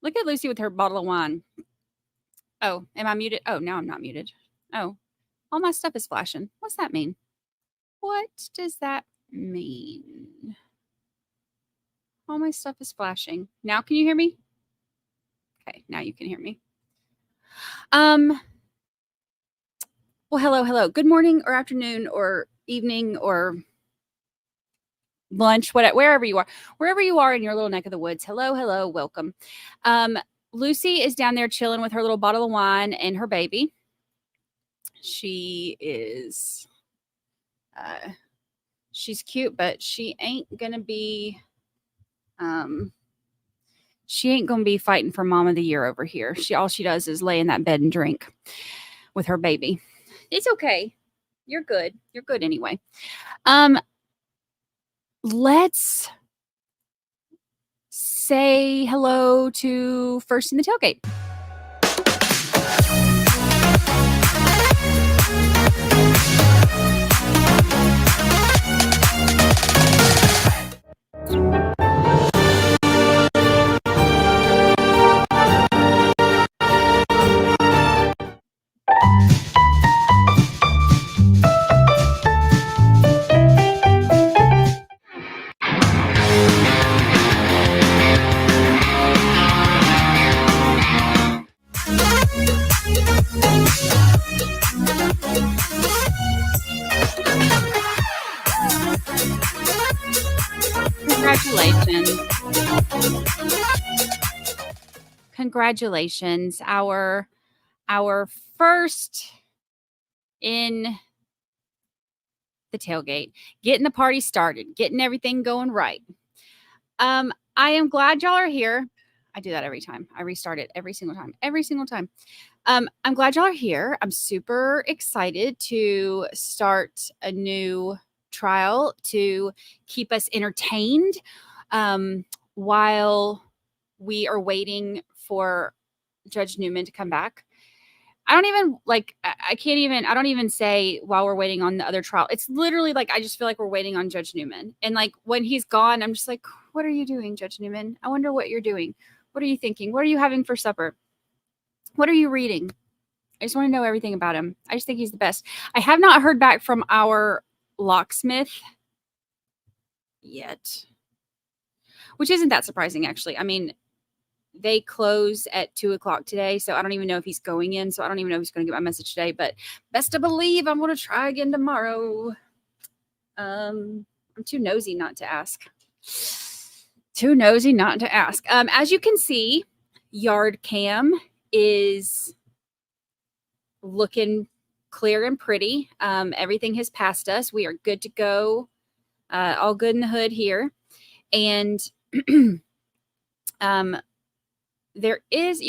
Look at Lucy with her bottle of wine. Oh, am I muted? Oh, now I'm not muted. Oh, all my stuff is flashing. What's that mean? What does that mean? All my stuff is flashing. Now can you hear me? Okay, now you can hear me. Well, hello. Good morning or afternoon or evening or lunch, wherever you are in your little neck of the woods. Hello, welcome. Lucy is down there chilling with her little bottle of wine and her baby. She is, she's cute, but she ain't gonna be, fighting for Mom of the Year over here. All she does is lay in that bed and drink with her baby. It's okay. You're good. You're good anyway. Let's say hello to First in the Tailgate. Congratulations. Our first in the tailgate, getting the party started, getting everything going right. I am glad y'all are here. I do that every time. I restart it every single time. I'm glad y'all are here. I'm super excited to start a new trial to keep us entertained while we are waiting for Judge Newman to come back. I don't even say while we're waiting on the other trial. It's literally like, I just feel like we're waiting on Judge Newman. And like when he's gone, I'm just like, what are you doing, Judge Newman? I wonder what you're doing. What are you thinking? What are you having for supper? What are you reading? I just want to know everything about him. I just think he's the best. I have not heard back from our locksmith yet, which isn't that surprising, actually. I mean, they close at 2:00 today, so I don't even know if he's going in. So I don't even know if he's going to get my message today, but best to believe I'm going to try again tomorrow. I'm too nosy not to ask. As you can see, Yard Cam is looking clear and pretty. Everything has passed us. We are good to go. All good in the hood here. And you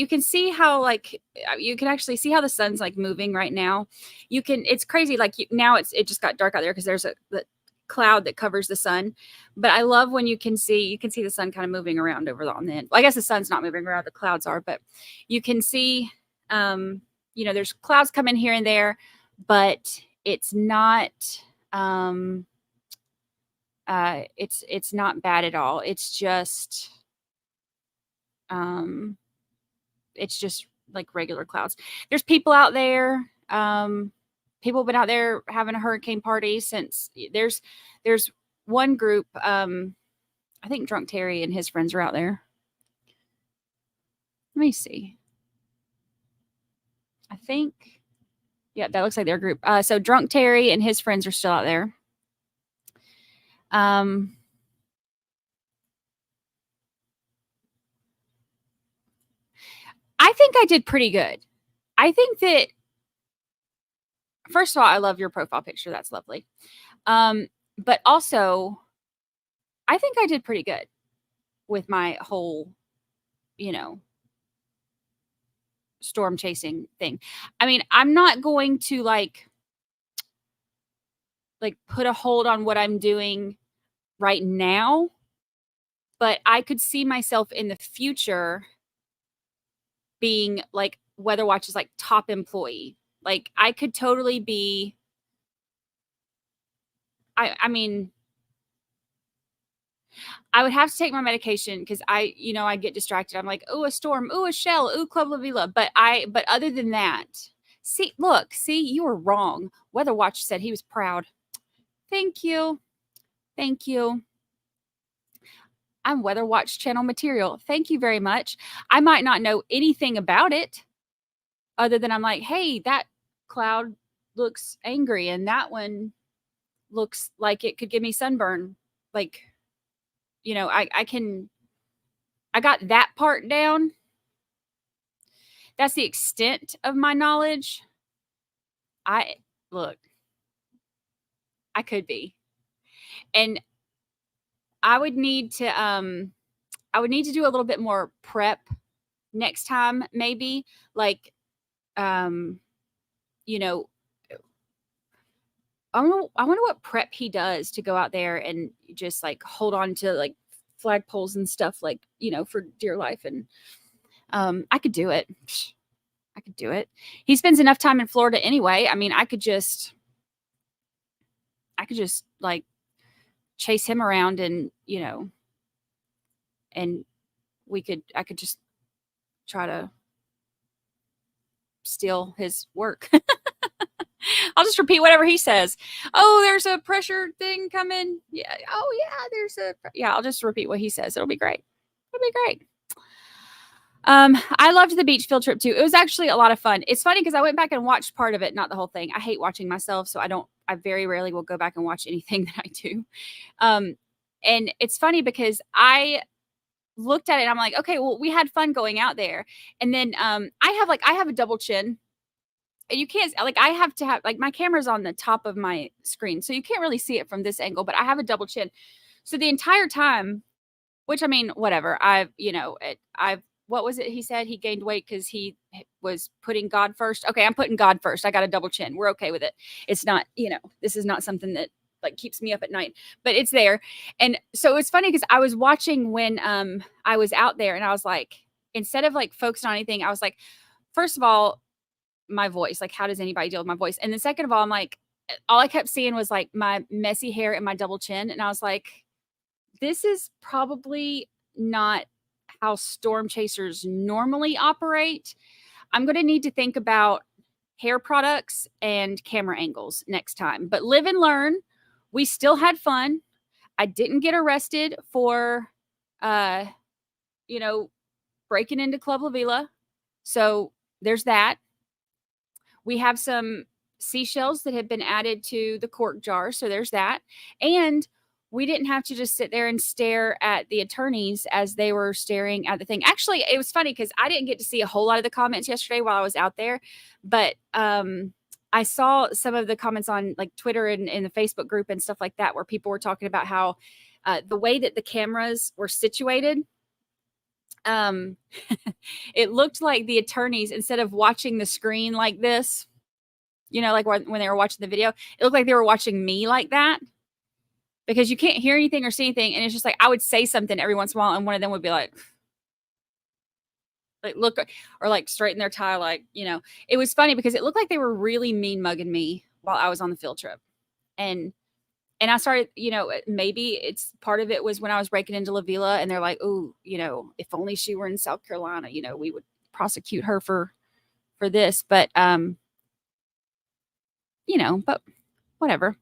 can see how, like, you can actually see how the sun's like moving right now. It's crazy. Like now it just got dark out there because there's the cloud that covers the sun. But I love when you can see the sun kind of moving around over on the end. Well, I guess the sun's not moving around, the clouds are, but you can see, there's clouds coming here and there, but it's not, it's not bad at all. It's just like regular clouds. There's people out there. People have been out there having a hurricane party since there's one group. I think Drunk Terry and his friends are out there. Let me see. I think, yeah, that looks like their group. So Drunk Terry and his friends are still out there. I think I did pretty good. I think that, first of all, I love your profile picture. That's lovely. But also, I think I did pretty good with my whole, storm chasing thing. I mean, I'm not going to like put a hold on what I'm doing right now, but I could see myself in the future being like Weather Watch's like top employee. Like I could totally be, I mean, I would have to take my medication because I get distracted. I'm like, oh, a storm, oh, a shell, oh, Club La Vila. But other than that, see, you were wrong. Weather Watch said he was proud. Thank you. Thank you. I'm Weather Watch channel material. Thank you very much. I might not know anything about it other than I'm like, hey, that cloud looks angry and that one looks like it could give me sunburn. Like, I got that part down. That's the extent of my knowledge. I could be. And I would need to do a little bit more prep next time, maybe. Like, I wonder what prep he does to go out there and just like hold on to like flagpoles and stuff, like, for dear life. And I could do it. I could do it. He spends enough time in Florida anyway. I mean, I could just like chase him around and, and I could just try to steal his work. I'll just repeat whatever he says. Oh, there's a pressure thing coming. Yeah. Oh yeah, I'll just repeat what he says. It'll be great. I loved the beach field trip too. It was actually a lot of fun. It's funny because I went back and watched part of it, not the whole thing. I hate watching myself, so I very rarely will go back and watch anything that I do. And it's funny because I looked at it and I'm like, okay, well, we had fun going out there. And then I have a double chin. You can't, like, I have to have, like, my camera's on the top of my screen, so you can't really see it from this angle, but I have a double chin. So the entire time, which, I mean, whatever, what was it he said? He gained weight because he was putting God first. Okay, I'm putting God first. I got a double chin. We're okay with it. It's not, this is not something that like keeps me up at night, but it's there. And so it's funny because I was watching when I was out there and I was like, instead of like focusing on anything, I was like, first of all, my voice, like, how does anybody deal with my voice? And then second of all, I'm like, all I kept seeing was like my messy hair and my double chin. And I was like, this is probably not how storm chasers normally operate. I'm going to need to think about hair products and camera angles next time, but live and learn. We still had fun. I didn't get arrested for, breaking into Club La Vila. So there's that. We have some seashells that have been added to the cork jar. So there's that. And we didn't have to just sit there and stare at the attorneys as they were staring at the thing. Actually, it was funny because I didn't get to see a whole lot of the comments yesterday while I was out there. But I saw some of the comments on like Twitter and in the Facebook group and stuff like that, where people were talking about how the way that the cameras were situated, it looked like the attorneys, instead of watching the screen like this, like when they were watching the video, it looked like they were watching me like that, because you can't hear anything or see anything. And it's just like, I would say something every once in a while and one of them would be like look, or like straighten their tie. Like, it was funny because it looked like they were really mean mugging me while I was on the field trip. And I started, maybe it's part of it was when I was breaking into La Vila and they're like, oh, if only she were in South Carolina, we would prosecute her for this. But, but whatever.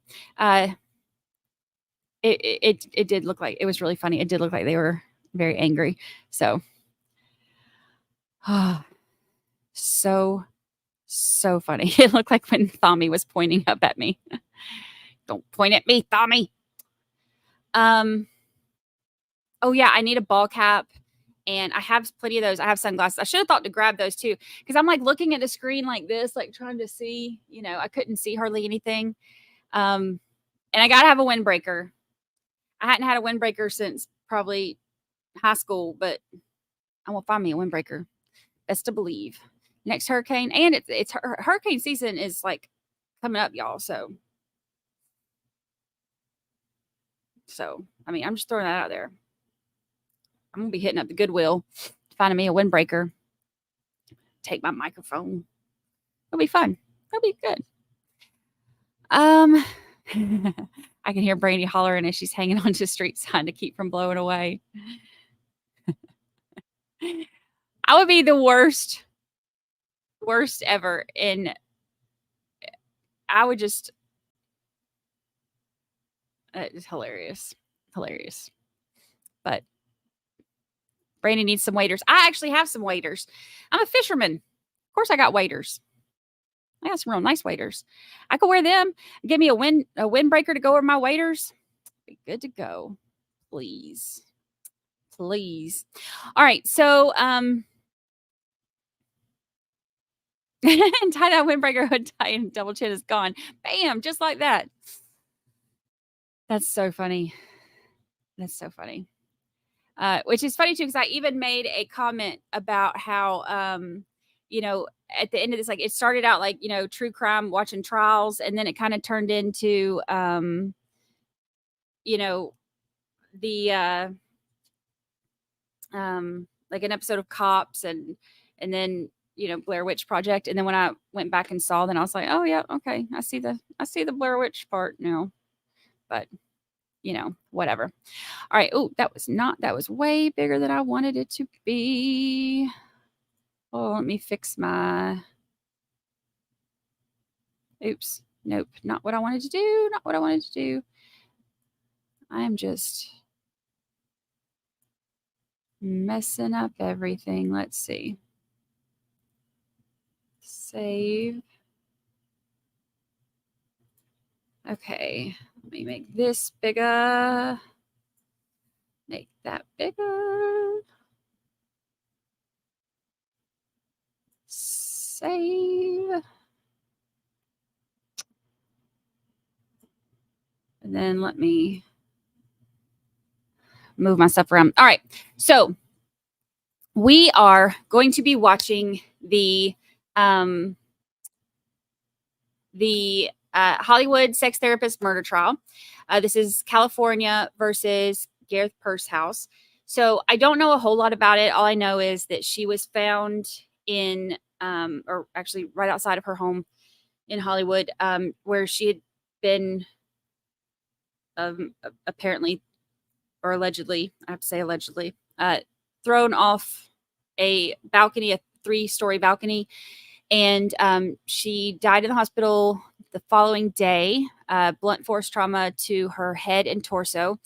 It did look like, it was really funny. It did look like they were very angry. So, so funny. It looked like when Tommy was pointing up at me. Don't point at me, Tommy. Oh yeah, I need a ball cap and I have plenty of those. I have sunglasses. I should have thought to grab those too, because I'm like looking at the screen like this, like trying to see, I couldn't see hardly anything. And I got to have a windbreaker. I hadn't had a windbreaker since probably high school, but I will find me a windbreaker. Best to believe. Next hurricane, and it's hurricane season is like coming up, y'all. So, I mean, I'm just throwing that out there. I'm going to be hitting up the Goodwill, finding me a windbreaker, take my microphone. It'll be fun. It'll be good. I can hear Brandi hollering as she's hanging onto street sign to keep from blowing away. I would be the worst ever. And I would just, it's hilarious. Hilarious. But Brandi needs some waders. I actually have some waders. I'm a fisherman. Of course I got waders. I got some real nice waders. I could wear them. Give me a windbreaker to go over my waders. Be good to go. Please. Please. All right. So, and tie that windbreaker hood tie and double chin is gone. Bam, just like that. That's so funny. That's so funny. Which is funny too, because I even made a comment about how, you know, at the end of this, like it started out like, you know, true crime, watching trials, and then it kind of turned into, you know, the like an episode of Cops, and then, you know, Blair Witch Project. And then when I went back and saw, then I was like, oh yeah, okay, I see the Blair Witch part now. But you know, whatever. All right. Oh, that was way bigger than I wanted it to be. Oh, let me fix my, oops. Nope. Not what I wanted to do. Not what I wanted to do. I am just messing up everything. Let's see. Save. Okay. Let me make this bigger. Make that bigger. Save. And then let me move my stuff around. All right. So we are going to be watching the Hollywood sex therapist murder trial. This is California versus Gareth Pursehouse. So I don't know a whole lot about it. All I know is that she was found in, or actually right outside of her home in Hollywood, where she had been apparently, or allegedly, I have to say allegedly, thrown off a balcony, a 3-story balcony. And she died in the hospital the following day, blunt force trauma to her head and torso.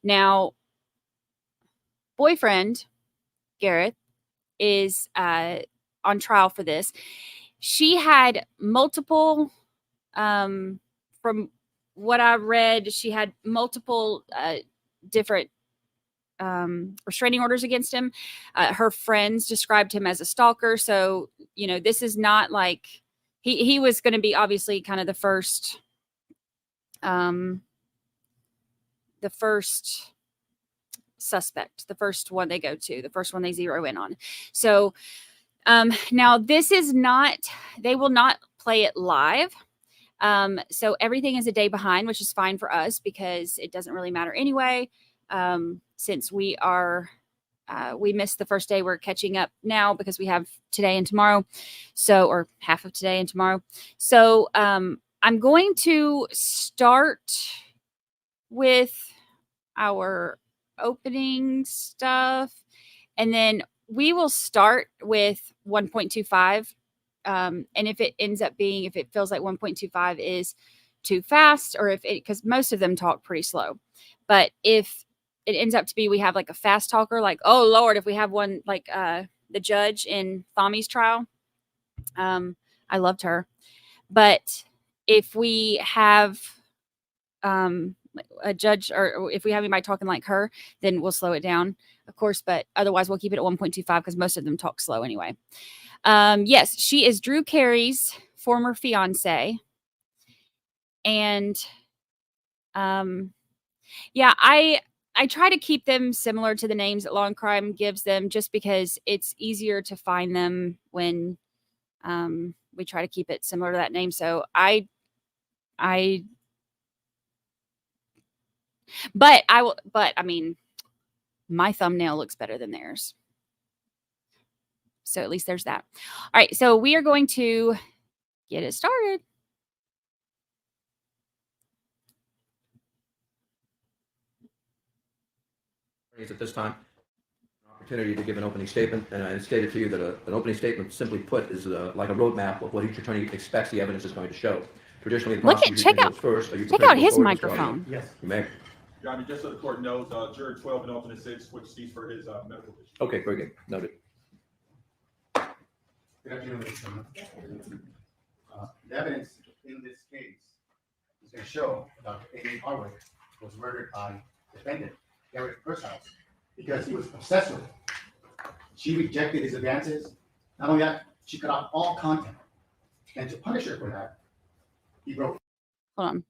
Now, boyfriend, Gareth, is on trial for this. She had multiple, from what I read, she had multiple different restraining orders against him. Her friends described him as a stalker. So, you know, this is not like he was going to be obviously kind of the first suspect, the first one they go to, the first one they zero in on. So now this is not, they will not play it live. So everything is a day behind, which is fine for us because it doesn't really matter anyway. Since we are, we missed the first day, we're catching up now because we have today and tomorrow. So, or half of today and tomorrow. So, I'm going to start with our opening stuff, and then we will start with 1.25. And if it ends up being, if it feels like 1.25 is too fast, or if it, because most of them talk pretty slow, but if it ends up to be, we have like a fast talker, like, oh Lord, if we have one like the judge in Thami's trial, I loved her. But if we have a judge, or if we have anybody talking like her, then we'll slow it down, of course. But otherwise, we'll keep it at 1.25 because most of them talk slow anyway. Yes, she is Drew Carey's former fiance. And yeah, I try to keep them similar to the names that Law and Crime gives them, just because it's easier to find them when we try to keep it similar to that name. So but I mean, my thumbnail looks better than theirs. So at least there's that. All right. So we are going to get it started. At this time, an opportunity to give an opening statement, and I stated to you that an opening statement, simply put, is like a roadmap of what each attorney expects the evidence is going to show. Traditionally, the prosecution goes first. Are you check prepared out to go his forward, Mr. Audio? microphone. Yes. You may. Your Honor, just so the court knows, juror 12 and alternate 6 switched seats for his medical issue. Okay, very good. Noted. Good afternoon, ladies and gentlemen. The evidence in this case is going to show Dr. Amie Harwick was murdered by defendant Gareth Pursehouse because he was obsessed with her. She rejected his advances. Not only that, she cut off all contact. And to punish her for that, he broke. Hold on.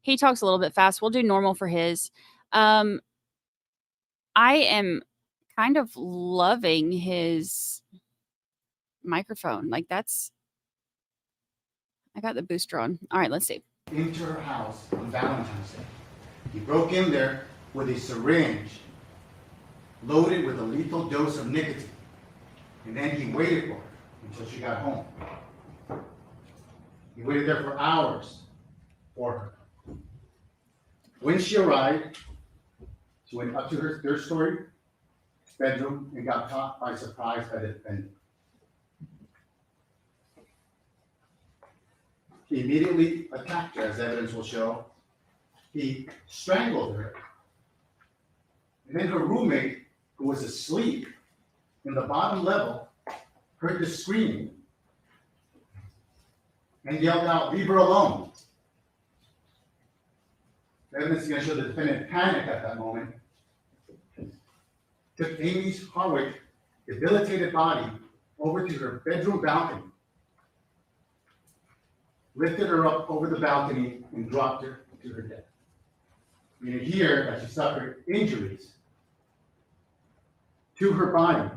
He talks a little bit fast. We'll do normal for his. I am kind of loving his microphone. Like that's, I got the booster on. All right, let's see. Into her house on Valentine's Day. He broke in there with a syringe loaded with a lethal dose of nicotine. And then he waited for her until she got home. He waited there for hours for her. When she arrived, she went up to her third-story bedroom and got caught by surprise by the defendant. He immediately attacked her, as evidence will show. He strangled her. And then her roommate, who was asleep in the bottom level, heard the screaming and yelled out, "Leave her alone." The evidence is going to show the defendant panicked at that moment, took Amie's Harwick debilitated body over to her bedroom balcony, lifted her up over the balcony, and dropped her to her death. You can hear that she suffered injuries to her body.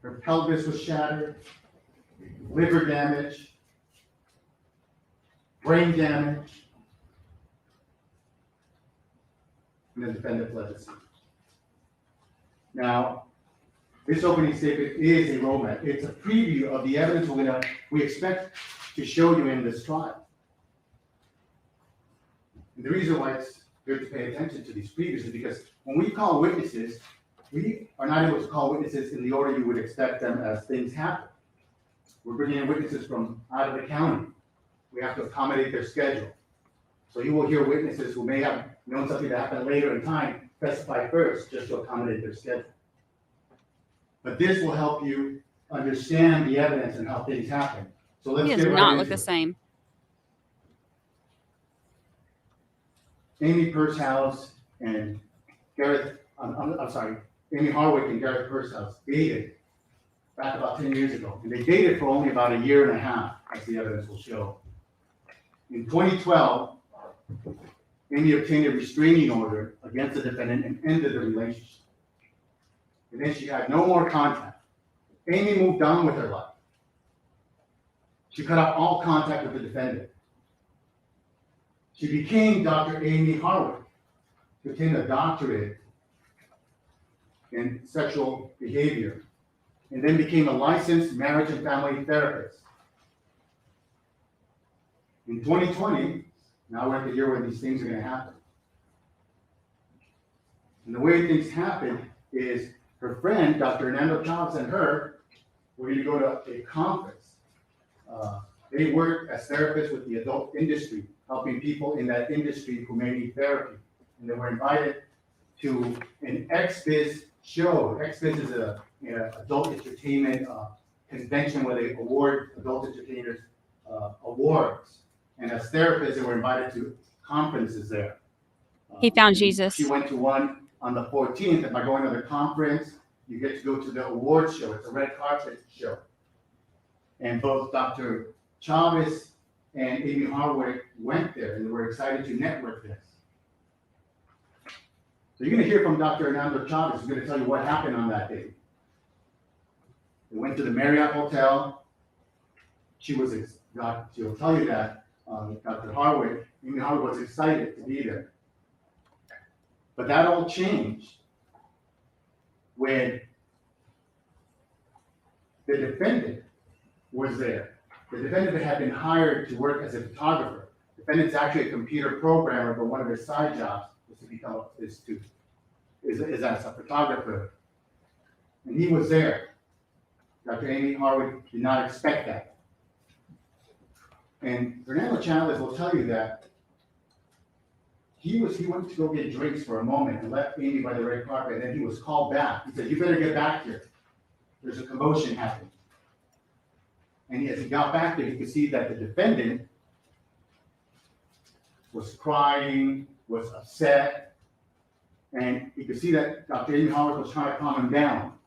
Her pelvis was shattered, liver damage, brain damage, and the defendant fled the scene. Now, this opening statement is a roadmap. It's a preview of the evidence we expect to show you in this trial. And the reason why it's good to pay attention to these previews is because when we call witnesses, we are not able to call witnesses in the order you would expect them as things happen. We're bringing in witnesses from out of the county. We have to accommodate their schedule. So you will hear witnesses who may have known something that happened later in time testify first just to accommodate their schedule. But this will help you understand the evidence and how things happen. So let's He get does right not into look the it. same. Amie Pursehouse and Gareth, I'm sorry, Amie Harwick and Gareth Pursehouse dated back about 10 years ago. And they dated for only about a year and a half, as the evidence will show. In 2012, Amie obtained a restraining order against the defendant and ended the relationship. And then she had no more contact. Amie moved on with her life. She cut off all contact with the defendant. She became Dr. Amie Harwick, to obtain a doctorate in sexual behavior, and then became a licensed marriage and family therapist. In 2020, now we're at the year when these things are going to happen. And the way things happen is her friend, Dr. Hernando Chavez, and her were going to go to a conference. They work as therapists with the adult industry, helping people in that industry who may need therapy. And they were invited to an XBiz show. XBiz is a adult entertainment convention where they award adult entertainers awards. And as therapists, they were invited to conferences there. He found Jesus. She went to one on the 14th, and by going to the conference, you get to go to the awards show. It's a red carpet show. And both Dr. Chavez and Amie Harwick went there, and they were excited to network this. So you're going to hear from Dr. Hernando Chavez, who's going to tell you what happened on that day. They went to the Marriott Hotel. She'll tell you that Dr. Harwick, Amie Harwick, was excited to be there. But that all changed when the defendant was there. The defendant had been hired to work as a photographer. The defendant's actually a computer programmer, but one of his side jobs is as a photographer. And he was there. Dr. Amie Harwick did not expect that. And Fernando Chavez will tell you that he went to go get drinks for a moment and left Amie by the red carpet, and then he was called back. He said, "You better get back here. There's a commotion happening." And as he got back there, he could see that the defendant was crying, was upset, and he could see that Dr. Amie Harwick was trying to calm him down.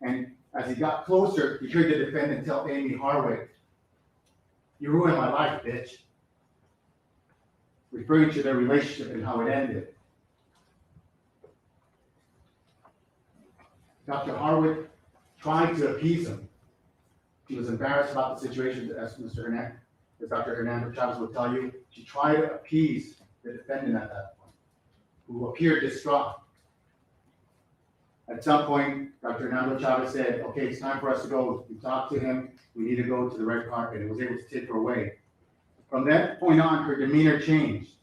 And as he got closer, he heard the defendant tell Amie Harwick, "You ruined my life, bitch," referring to their relationship and how it ended. Dr. Harwick tried to appease him. She was embarrassed about the situation, as Dr. Hernando Chavez will tell you. She tried to appease the defendant at that point, who appeared distraught. At some point, Dr. Hernando Chavez said, "Okay, it's time for us to go. We talked to him. We need to go to the red carpet," and was able to take her away. From that point on, her demeanor changed.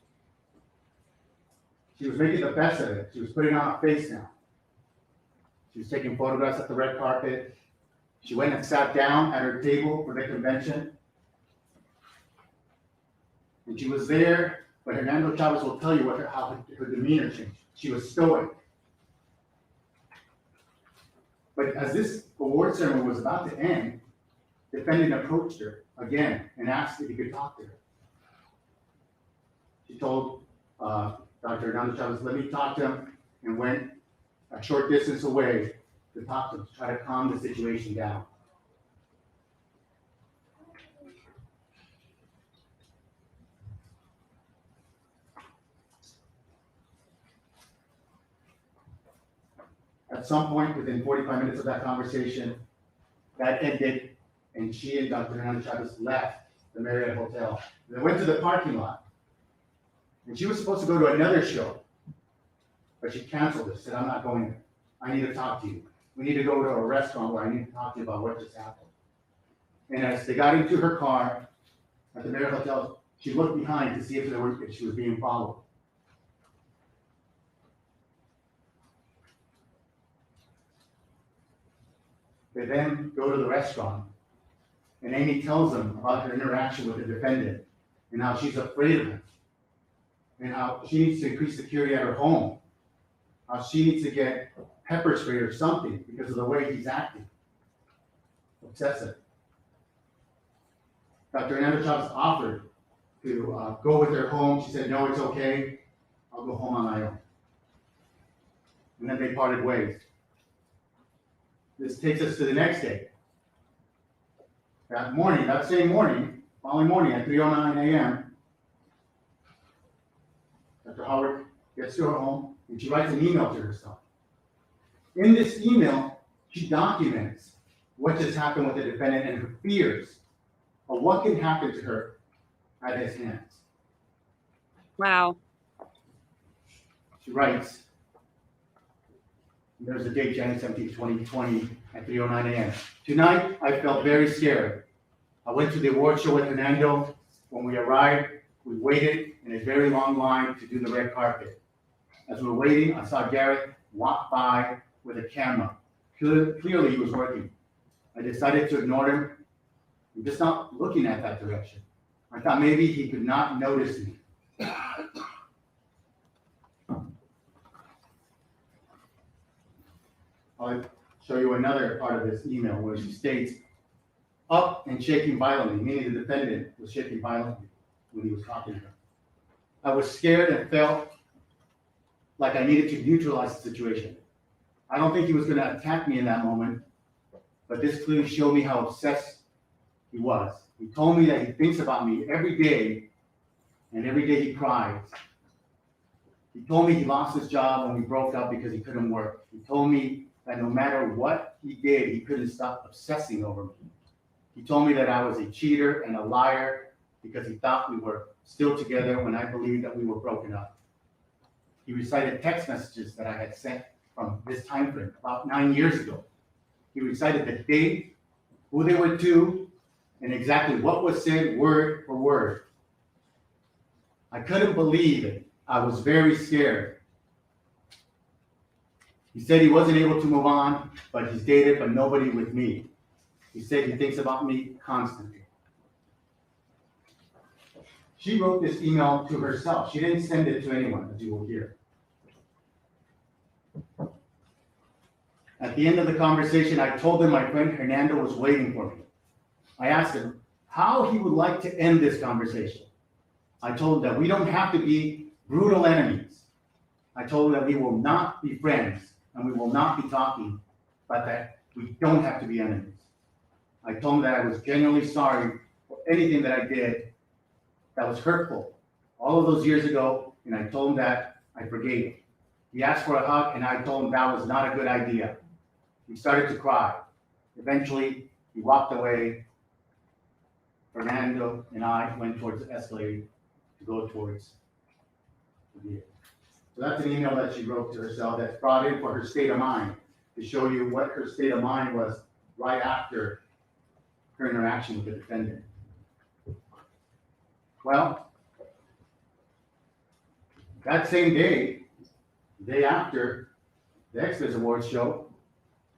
She was making the best of it. She was putting on a face now. She was taking photographs at the red carpet. She went and sat down at her table for the convention. And she was there, but Hernando Chavez will tell you how her demeanor changed. She was stoic. But as this award ceremony was about to end, the defendant approached her again and asked if he could talk to her. She told Dr. Hernando Chavez, "Let me talk to him," and went a short distance away to talk to him, to try to calm the situation down. At some point, within 45 minutes of that conversation, that ended, and she and Dr. Hernando Chavez left the Marriott Hotel. They went to the parking lot, and she was supposed to go to another show, but she canceled it, said, "I'm not going there. I need to talk to you. We need to go to a restaurant where I need to talk to you about what just happened." And as they got into her car at the Marriott Hotel, she looked behind to see if she was being followed. They then go to the restaurant, and Amie tells them about her interaction with the defendant and how she's afraid of him, and how she needs to increase security at her home, how she needs to get pepper spray or something because of the way he's acting. Obsessive. Dr. Hernando Chavez offered to go with her home. She said, "No, it's okay. I'll go home on my own." And then they parted ways. This takes us to the next day. That same morning, following morning at 3:09 a.m., Dr. Harwick gets to her home and she writes an email to herself. In this email, she documents what just happened with the defendant and her fears of what can happen to her at his hands. Wow. She writes, there's the date, January 17, 2020 at 3:09 a.m. "Tonight, I felt very scared. I went to the award show with Hernando. When we arrived, we waited in a very long line to do the red carpet. As we were waiting, I saw Gareth walk by with a camera. Clearly, he was working. I decided to ignore him and just not looking at that direction. I thought maybe he could not notice me. I'll show you another part of this email where she states, up and shaking violently, meaning the defendant was shaking violently when he was talking to her. I was scared and felt like I needed to neutralize the situation. I don't think he was going to attack me in that moment, but this clearly showed me how obsessed he was. He told me that he thinks about me every day, and every day he cries. He told me he lost his job when we broke up because he couldn't work. He told me that no matter what he did, he couldn't stop obsessing over me. He told me that I was a cheater and a liar because he thought we were still together when I believed that we were broken up. He recited text messages that I had sent from this time frame, about 9 years ago. He recited the date, who they were to, and exactly what was said word for word. I couldn't believe it. I was very scared. He said he wasn't able to move on, but he's dated, but nobody with me. He said he thinks about me constantly. She wrote this email to herself. She didn't send it to anyone, as you will hear. At the end of the conversation, I told him my friend Hernando was waiting for me. I asked him how he would like to end this conversation. I told him that we don't have to be brutal enemies. I told him that we will not be friends and we will not be talking, but that we don't have to be enemies. I told him that I was genuinely sorry for anything that I did that was hurtful all of those years ago, and I told him that I forgave him. He asked for a hug, and I told him that was not a good idea. He started to cry. Eventually, he walked away. Fernando and I went towards the escalator to go towards the vehicle. So that's an email that she wrote to herself that's brought in for her state of mind, to show you what her state of mind was right after her interaction with the defendant. Well, that same day, the day after the Xmas Awards show,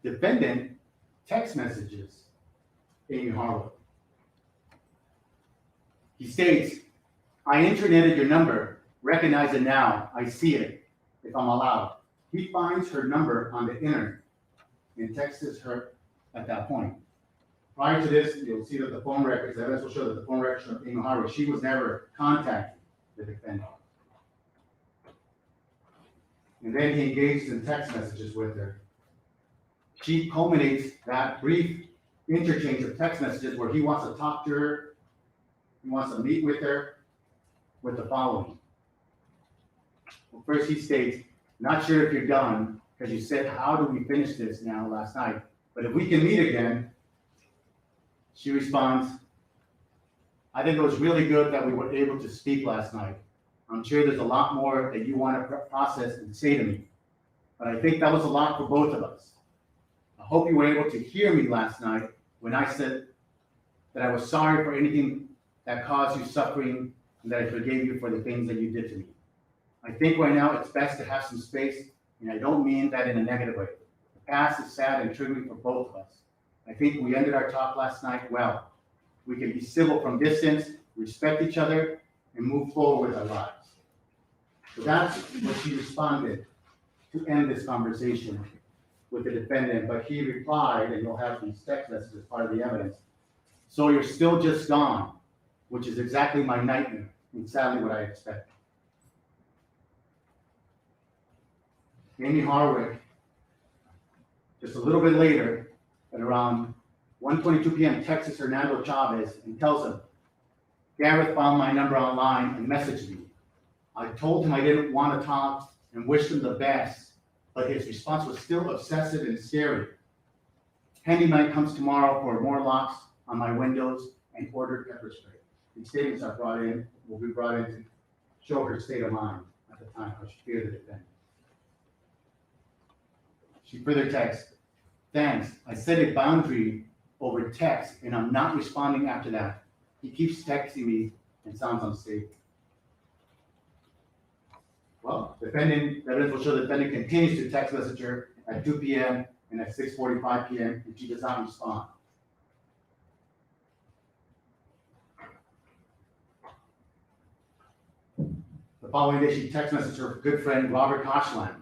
defendant text messages Amie Harwick. He states, I interneted your number, recognize it now, I see it, if I'm allowed. He finds her number on the internet and texts her at that point. Prior to this, you'll see that the phone records, the evidence will show that the phone records of Amie Harwick, she was never contacting the defendant. And then he engaged in text messages with her. She culminates that brief interchange of text messages where he wants to talk to her, he wants to meet with her, with the following. Well, first he states, not sure if you're done, because you said, how do we finish this now last night? But if we can meet again, she responds, I think it was really good that we were able to speak last night. I'm sure there's a lot more that you want to process and say to me, but I think that was a lot for both of us. I hope you were able to hear me last night when I said that I was sorry for anything that caused you suffering and that I forgave you for the things that you did to me. I think right now it's best to have some space, and I don't mean that in a negative way. The past is sad and triggering for both of us. I think we ended our talk last night well. We can be civil from distance, respect each other, and move forward with our lives. So that's what she responded to end this conversation with the defendant, but he replied, and you'll have these text messages as part of the evidence, so you're still just gone, which is exactly my nightmare, and sadly what I expected. Amie Harwick, just a little bit later, at around 1:22 p.m., texts Hernando Chavez and tells him, Gareth found my number online and messaged me. I told him I didn't want to talk and wished him the best, but his response was still obsessive and scary. Handyman comes tomorrow for more locks on my windows and ordered pepper spray. These statements are will be brought in to show her state of mind at the time, how she feared the defendant. She further texts, thanks, I set a boundary over text and I'm not responding after that. He keeps texting me and sounds unstable. Well, evidence will show the defendant continues to text message her at 2 p.m. and at 6:45 p.m. and she does not respond. The following day, she text messaged her good friend Robert Koshland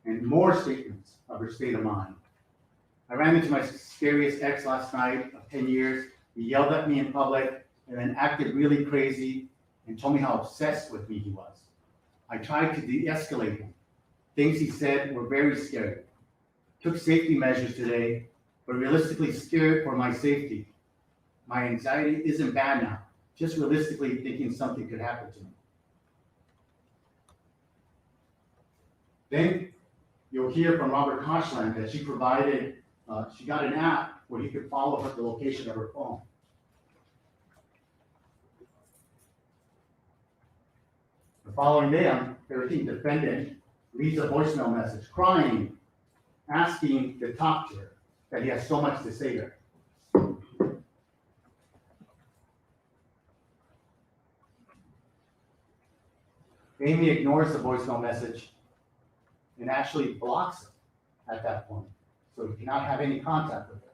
and more statements of her state of mind. I ran into my scariest ex last night of 10 years. He yelled at me in public and then acted really crazy and told me how obsessed with me he was. I tried to de-escalate him. Things he said were very scary. Took safety measures today, but realistically scared for my safety. My anxiety isn't bad now, just realistically thinking something could happen to me. Then you'll hear from Robert Koshland that she provided, she got an app where he could follow her the location of her phone. The following day, on 13th, defendant leaves a voicemail message, crying, asking to talk to her, that he has so much to say to her. Amie ignores the voicemail message and actually blocks it at that point. So you cannot have any contact with her.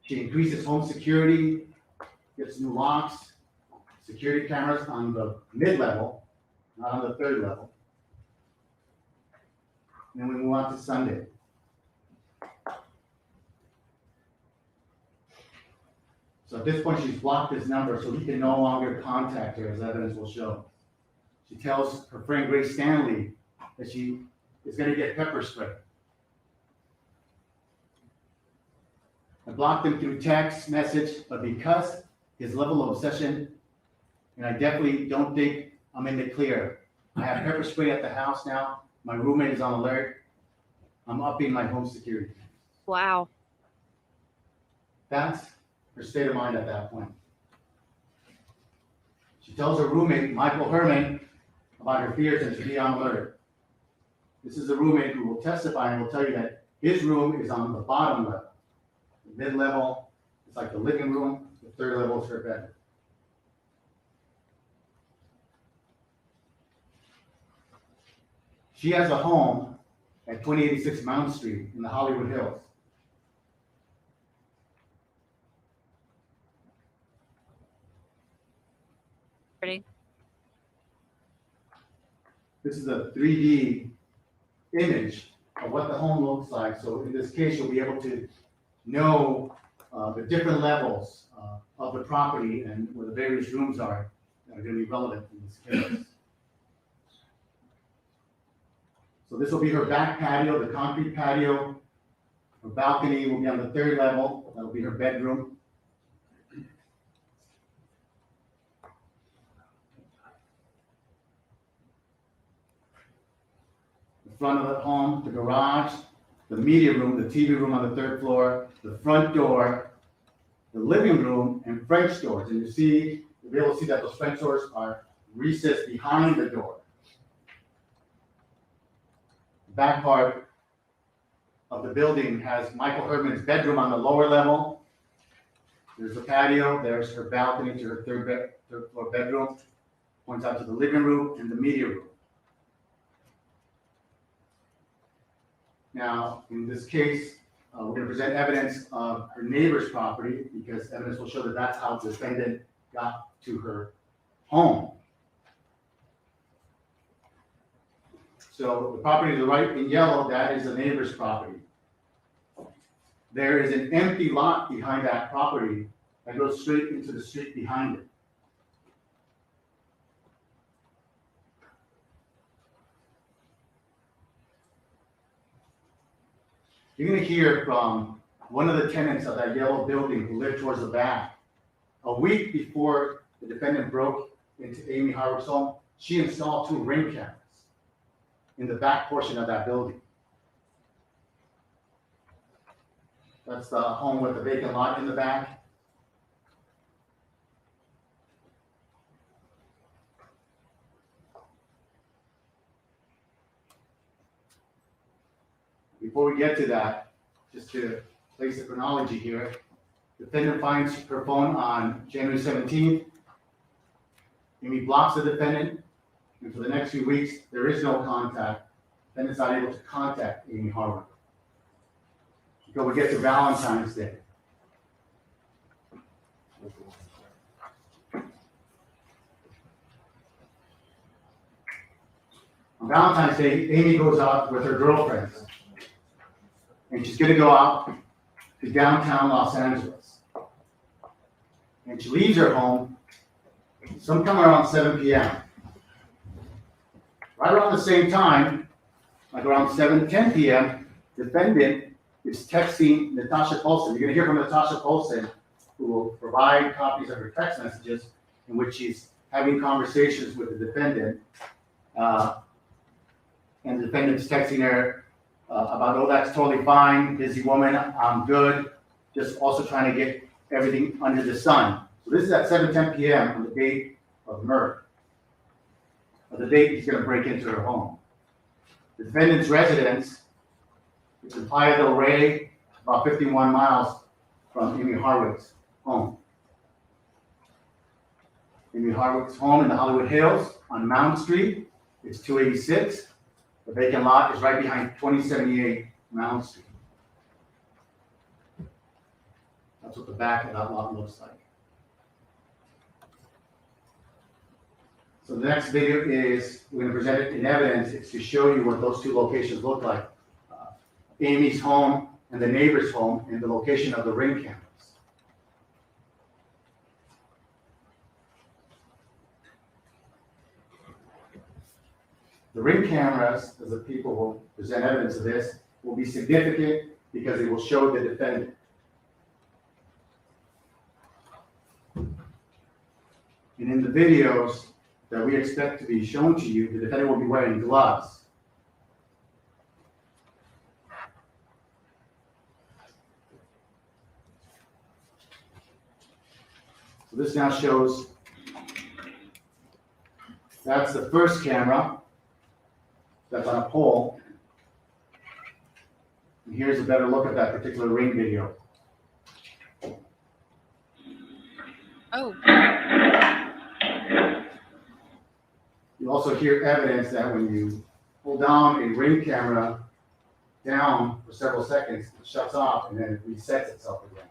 She increases home security, gets new locks, security cameras on the mid-level, not on the third level. And then we move on to Sunday. So at this point, she's blocked his number so he can no longer contact her, as evidence will show. She tells her friend Grace Stanley that she is going to get pepper spray. I blocked him through text message, but because his level of obsession, and I definitely don't think I'm in the clear. I have pepper spray at the house now. My roommate is on alert. I'm upping my home security. Wow. That's her state of mind at that point. She tells her roommate, Michael Herman, about her fears and to be on alert. This is a roommate who will testify and will tell you that his room is on the bottom level. The mid-level is like the living room. The third level is her bedroom. She has a home at 2086 Mount Street in the Hollywood Hills. Ready? This is a 3D image of what the home looks like. So in this case, you'll be able to know the different levels of the property and where the various rooms are that are going to be relevant in this case. So this will be her back patio, the concrete patio. Her balcony will be on the third level. That'll be her bedroom. The front of the home, the garage, the media room, the TV room on the third floor, the front door, the living room, and French doors. And you'll be able to see that those French doors are recessed behind the door. Back part of the building has Michael Herman's bedroom on the lower level. There's the patio, there's her balcony to her third floor bedroom. Points out to the living room and the media room. Now, in this case, we're going to present evidence of her neighbor's property because evidence will show that that's how the defendant got to her home. So the property to the right in yellow, that is the neighbor's property. There is an empty lot behind that property that goes straight into the street behind it. You're going to hear from one of the tenants of that yellow building who lived towards the back. A week before the defendant broke into Amie Harwick's home, she installed 2 ring cameras in the back portion of that building. That's the home with the vacant lot in the back. Before we get to that, just to place the chronology here, the defendant finds her phone on January 17th. Amie blocks the defendant, and for the next few weeks, there is no contact. The defendant's not able to contact Amie Harwick. Until we get to Valentine's Day. On Valentine's Day, Amie goes out with her girlfriends. And she's going to go out to downtown Los Angeles. And she leaves her home sometime around 7 p.m. Right around the same time, like around 7:10 p.m., the defendant is texting Natasha Polson. You're going to hear from Natasha Polson, who will provide copies of her text messages in which she's having conversations with the defendant. And the defendant's texting her about, oh, that's totally fine, busy woman, I'm good, just also trying to get everything under the sun. So this is at 7:10 p.m. on the date of murder, or the date he's going to break into her home. The defendant's residence is in Playa del Rey, about 51 miles from Amie Harwick's home. Amie Harwick's home in the Hollywood Hills on Mount Street is 286. The vacant lot is right behind 2078 Mount Street. That's what the back of that lot looks like. So the next video is, we're going to present it in evidence. It's to show you what those two locations look like. Amie's home and the neighbor's home, and the location of the ring cameras. The ring cameras, as the people will present evidence of this, will be significant because they will show the defendant. And in the videos that we expect to be shown to you, the defendant will be wearing gloves. So this now shows, that's the first camera that's on a pole. And here's a better look at that particular ring video. Oh. You also hear evidence that when you pull down a ring camera down for several seconds, it shuts off and then it resets itself again.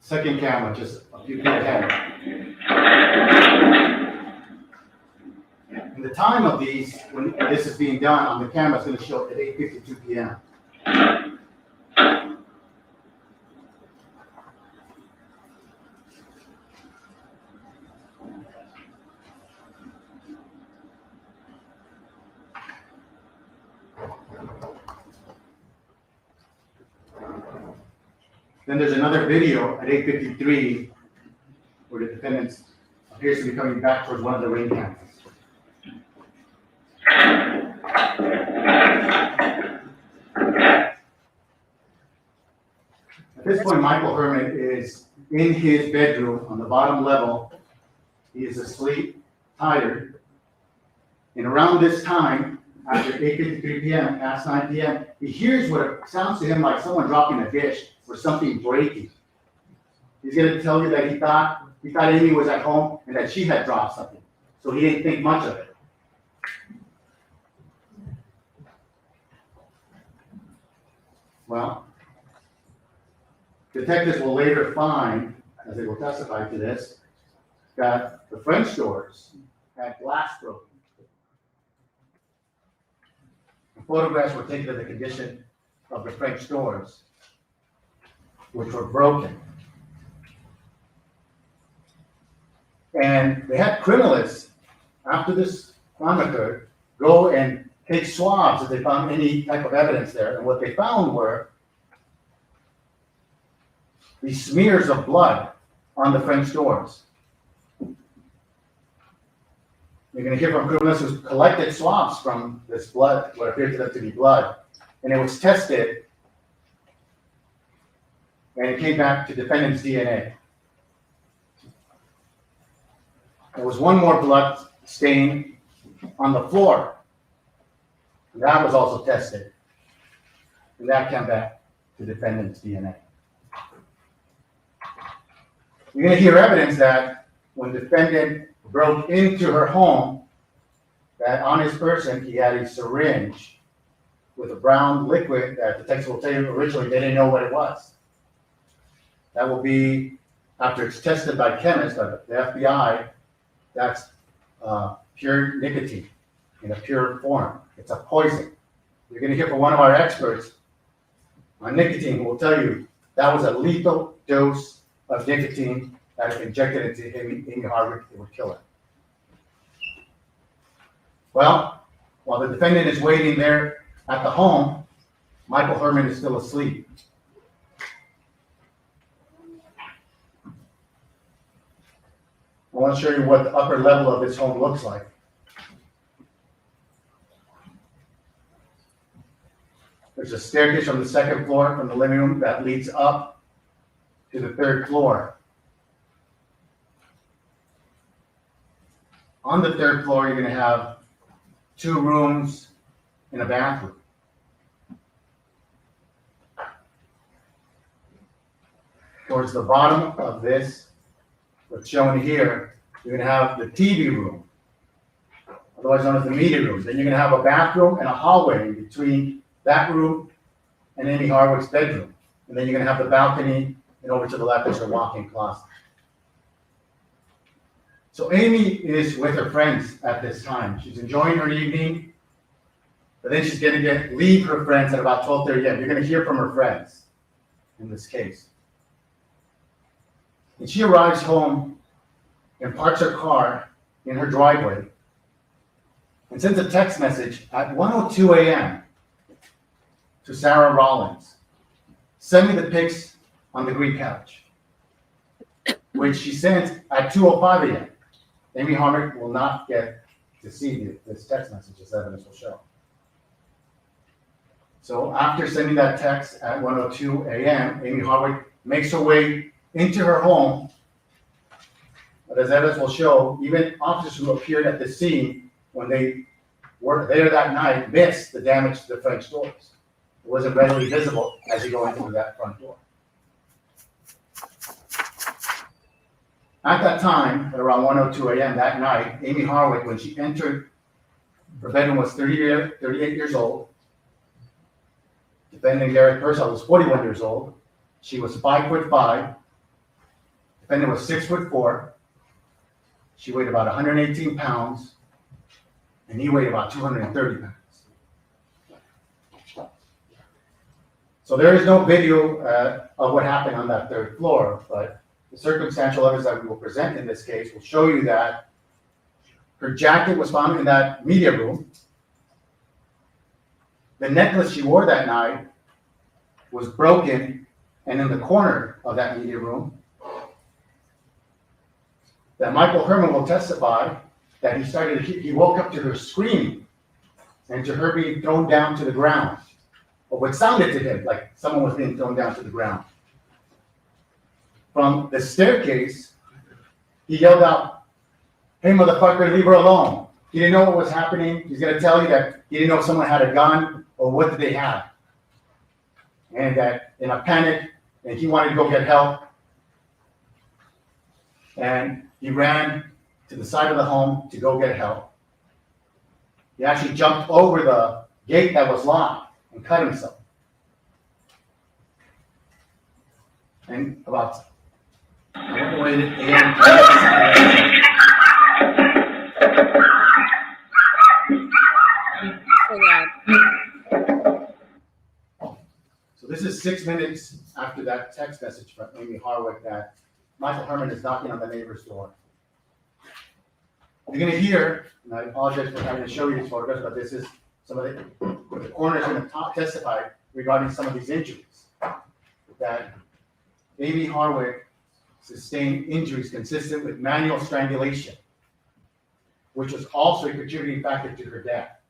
Second camera, just a few feet ahead. And the time of these, when this is being done on the camera, is going to show at 8:52 p.m. Then there's another video at 8:53 where the defendant appears to be coming back towards one of the ring cameras. At this point, Michael Herman is in his bedroom on the bottom level. He is asleep, tired. And around this time, after 8:53 p.m., past 9 p.m., he hears what sounds to him like someone dropping a dish or something breaking. He's going to tell you that he thought Amie was at home and that she had dropped something. So he didn't think much of it. Well, detectives will later find, as they will testify to this, that the French doors had glass broken. The photographs were taken of the condition of the French doors, which were broken. And they had criminalists, after this crime occurred, go and take swabs if they found any type of evidence there. And what they found were these smears of blood on the French doors. You're going to hear from criminalists who collected swabs from this blood, what appeared to them to be blood, and it was tested, and it came back to defendant's DNA. There was one more blood stain on the floor, and that was also tested, and that came back to defendant's DNA. You're going to hear evidence that when defendant broke into her home, that on his person he had a syringe with a brown liquid that detectives will tell you originally they didn't know what it was. That will be, after it's tested by chemists, by the FBI, that's pure nicotine in a pure form. It's a poison. You're going to hear from one of our experts on nicotine who will tell you that was a lethal dose of nicotine that if injected into Amie Harwick, it would kill her. Well, while the defendant is waiting there at the home, Michael Herman is still asleep. I want to show you what the upper level of this home looks like. There's a staircase from the second floor from the living room that leads up to the third floor. On the third floor, you're going to have 2 rooms and a bathroom. Towards the bottom of this, what's shown here, You're gonna have the TV room, otherwise known as the media room. Then you're gonna have a bathroom and a hallway in between that room and Amie Harwick's bedroom. And then you're gonna have the balcony, and over to the left is her walk-in closet. So Amie is with her friends at this time. She's enjoying her evening, but then she's gonna leave her friends at about 12:30 a.m. You're gonna hear from her friends in this case. And she arrives home and parks her car in her driveway and sends a text message at 1:02 a.m. to Sarah Rollins. Send me the pics on the green couch, which she sent at 2:05 a.m. Amie Harwick will not get to see this text message, as evidence will show. So after sending that text at 1:02 a.m., Amie Harwick makes her way into her home. But as evidence will show, even officers who appeared at the scene when they were there that night missed the damage to the French doors. It wasn't readily visible as you go into that front door. At that time, at around 1:02 a.m. that night, Amie Harwick, when she entered her bedroom, was 38 years old. Defendant Gareth Pursehouse was 41 years old. She was 5'5". Defendant was 6'4". She weighed about 118 pounds, and he weighed about 230 pounds. So there is no video of what happened on that third floor, but the circumstantial evidence that we will present in this case will show you that her jacket was found in that media room. The necklace she wore that night was broken and in the corner of that media room. That Michael Herman will testify that he woke up to her screaming and to her being thrown down to the ground, or what sounded to him like someone was being thrown down to the ground. From the staircase, he yelled out, "Hey, motherfucker, leave her alone." He didn't know what was happening. He's going to tell you that he didn't know if someone had a gun or what did they have. And that in a panic, and he wanted to go get help. And he ran to the side of the home to go get help. He actually jumped over the gate that was locked and cut himself. And about 1 a.m. So this is 6 minutes after that text message from Amie Harwick that Michael Herman is knocking on the neighbor's door. You're going to hear, and I apologize for having to show you these photographs, but this is some of the coroner is going to testify regarding some of these injuries. That Amie Harwick sustained injuries consistent with manual strangulation, which was also a contributing factor to her death.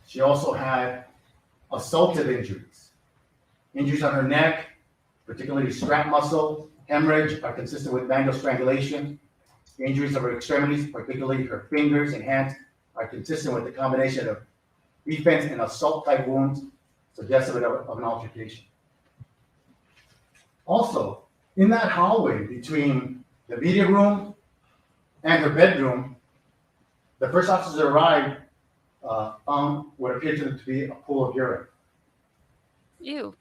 She also had assaultive injuries. Injuries on her neck, particularly strap muscle, hemorrhage, are consistent with manual strangulation. Injuries of her extremities, particularly her fingers and hands, are consistent with the combination of defense and assault type wounds, suggestive of an altercation. Also, in that hallway between the media room and her bedroom, the first officers that arrived found what appeared to them to be a pool of urine. Ew.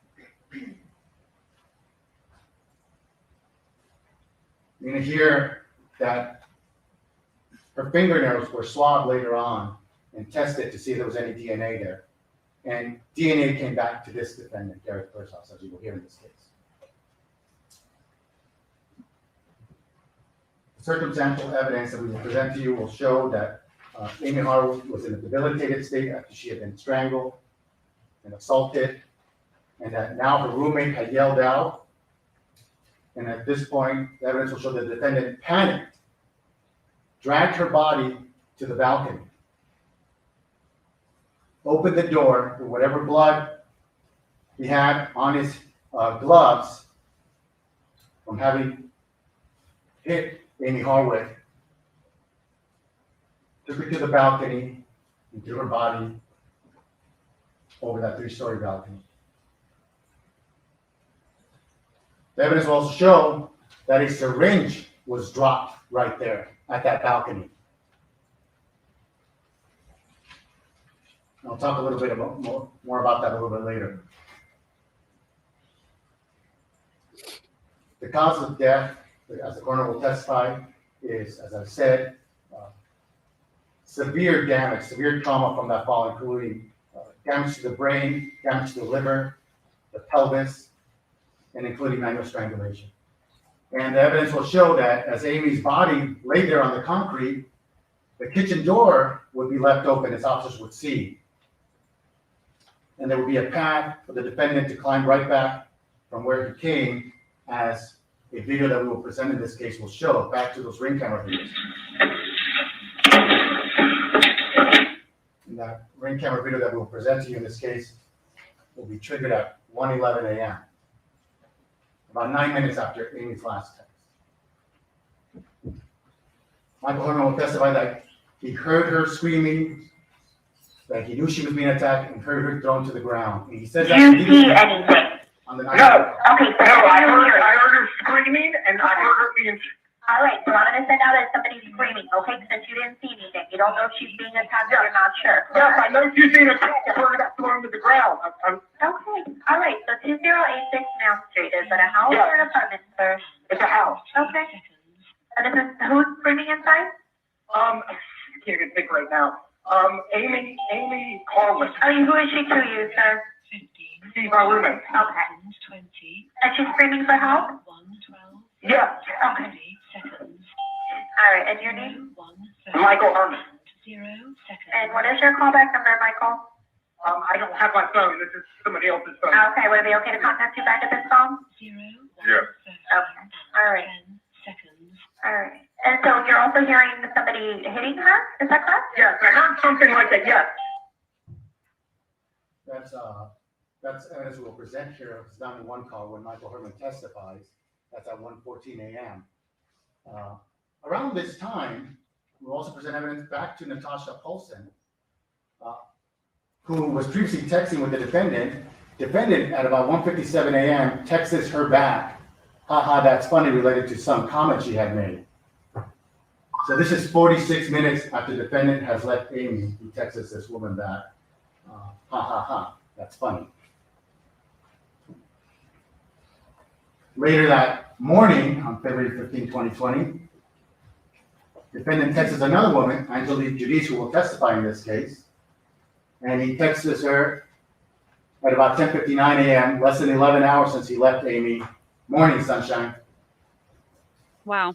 You're going to hear that her fingernails were swabbed later on and tested to see if there was any DNA there. And DNA came back to this defendant, Gareth Pursehouse, as you will hear in this case. Circumstantial evidence that we will present to you will show that Amie Harwick was in a debilitated state after she had been strangled and assaulted, and that now her roommate had yelled out. And at this point, the evidence will show the defendant panicked, dragged her body to the balcony, opened the door with whatever blood he had on his gloves from having hit Amie Harwick, took her to the balcony and threw her body over that 3-story balcony. The evidence will also show that a syringe was dropped right there at that balcony. I'll talk a little bit about more about that a little bit later. The cause of death, as the coroner will testify, is, as I've said, severe damage, severe trauma from that fall, including damage to the brain, damage to the liver, the pelvis, and including manual strangulation. And the evidence will show that as Amie's body lay there on the concrete, the kitchen door would be left open as officers would see. And there would be a path for the defendant to climb right back from where he came, as a video that we will present in this case will show, back to those ring camera videos. And that ring camera video that we will present to you in this case will be triggered at 1:11 a.m., about 9 minutes after Amie's last text. Michael Herman will testify that he heard her screaming, that he knew she was being attacked, and heard her thrown to the ground. And he says that Do you see anything? on the No. night. Okay, so I heard her screaming, and I heard her being. all right, so I'm gonna send out that somebody's screaming, okay, since you didn't see anything. You don't know if she's being attacked, you're not sure. Yes, I know she's being attacked. I heard her thrown to the ground. Okay, all right, so 2086 Mount Street, is it a house or an apartment, sir? It's a house. Okay. And this is, who's screaming inside? I can't even think right now. Amy Harwick. I mean, who is she to you, sir? She's my roommate. Okay. And she's screaming for help? Yes. Okay. All right, and your name? Michael Herman. And what is your callback number, Michael? I don't have my phone. This is somebody else's phone. Okay, would it be okay to contact you back at this phone? Yeah. Okay, all right. All right. And so you're also hearing somebody hitting her, is that correct? Yes, I heard something like that. Yes. That's evidence we'll present here. It's 911 call when Michael Herman testifies. That's at 1:14 a.m. Around this time, we'll also present evidence back to Natasha Polson, who was previously texting with the defendant. Defendant at about 1:57 a.m. texts her back, haha, that's funny, related to some comment she had made. So this is 46 minutes after the defendant has left Amie, who texts this woman back, ha ha ha, that's funny. Later that morning, on February 15, 2020, defendant texts another woman, Angelique Judice, who will testify in this case, and he texts her at about 10:59 a.m., less than 11 hours since he left Amie. Morning, sunshine. Wow.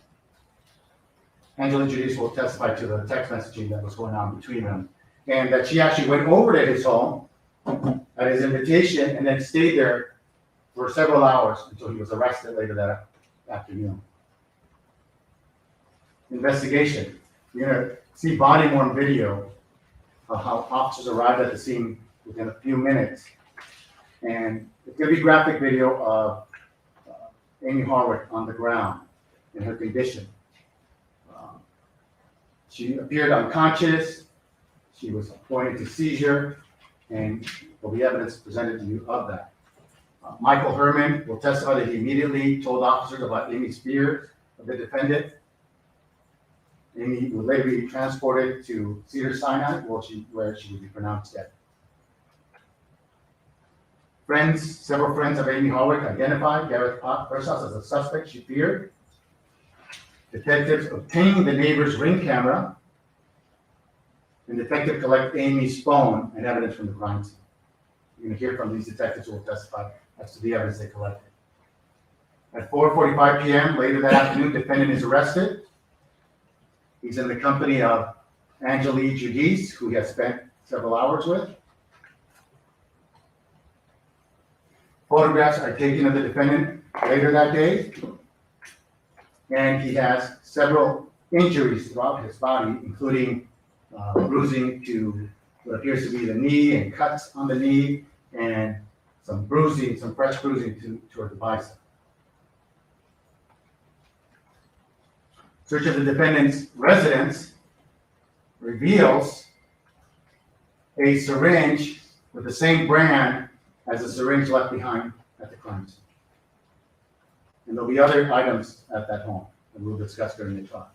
Angelique Judice will testify to the text messaging that was going on between them, and that she actually went over to his home at his invitation and then stayed there for several hours until he was arrested later that afternoon. Investigation. You're going to see body-worn video of how officers arrived at the scene within a few minutes. And it's going to be graphic video of Amie Harwick on the ground in her condition. She appeared unconscious. She was pointed to seizure, and there'll be evidence presented to you of that. Michael Herman will testify that he immediately told officers about Amie's fear of the defendant. Amie would later be transported to Cedars-Sinai, where she would be pronounced dead. Several friends of Amie Harwick identified Gareth Pursehouse as a suspect she feared. Detectives obtained the neighbor's ring camera, and detective collect Amie's phone and evidence from the crime scene. You're going to hear from these detectives who will testify as to the evidence they collected. At 4:45 p.m. later that afternoon, defendant is arrested. He's in the company of Angelique Judice, who he has spent several hours with. Photographs are taken of the defendant later that day, and he has several injuries throughout his body, including bruising to what appears to be the knee and cuts on the knee, and some bruising, some fresh bruising toward the bicep. Search of the defendant's residence reveals a syringe with the same brand as the syringe left behind at the crime scene. And there'll be other items at that home that we'll discuss during the trial.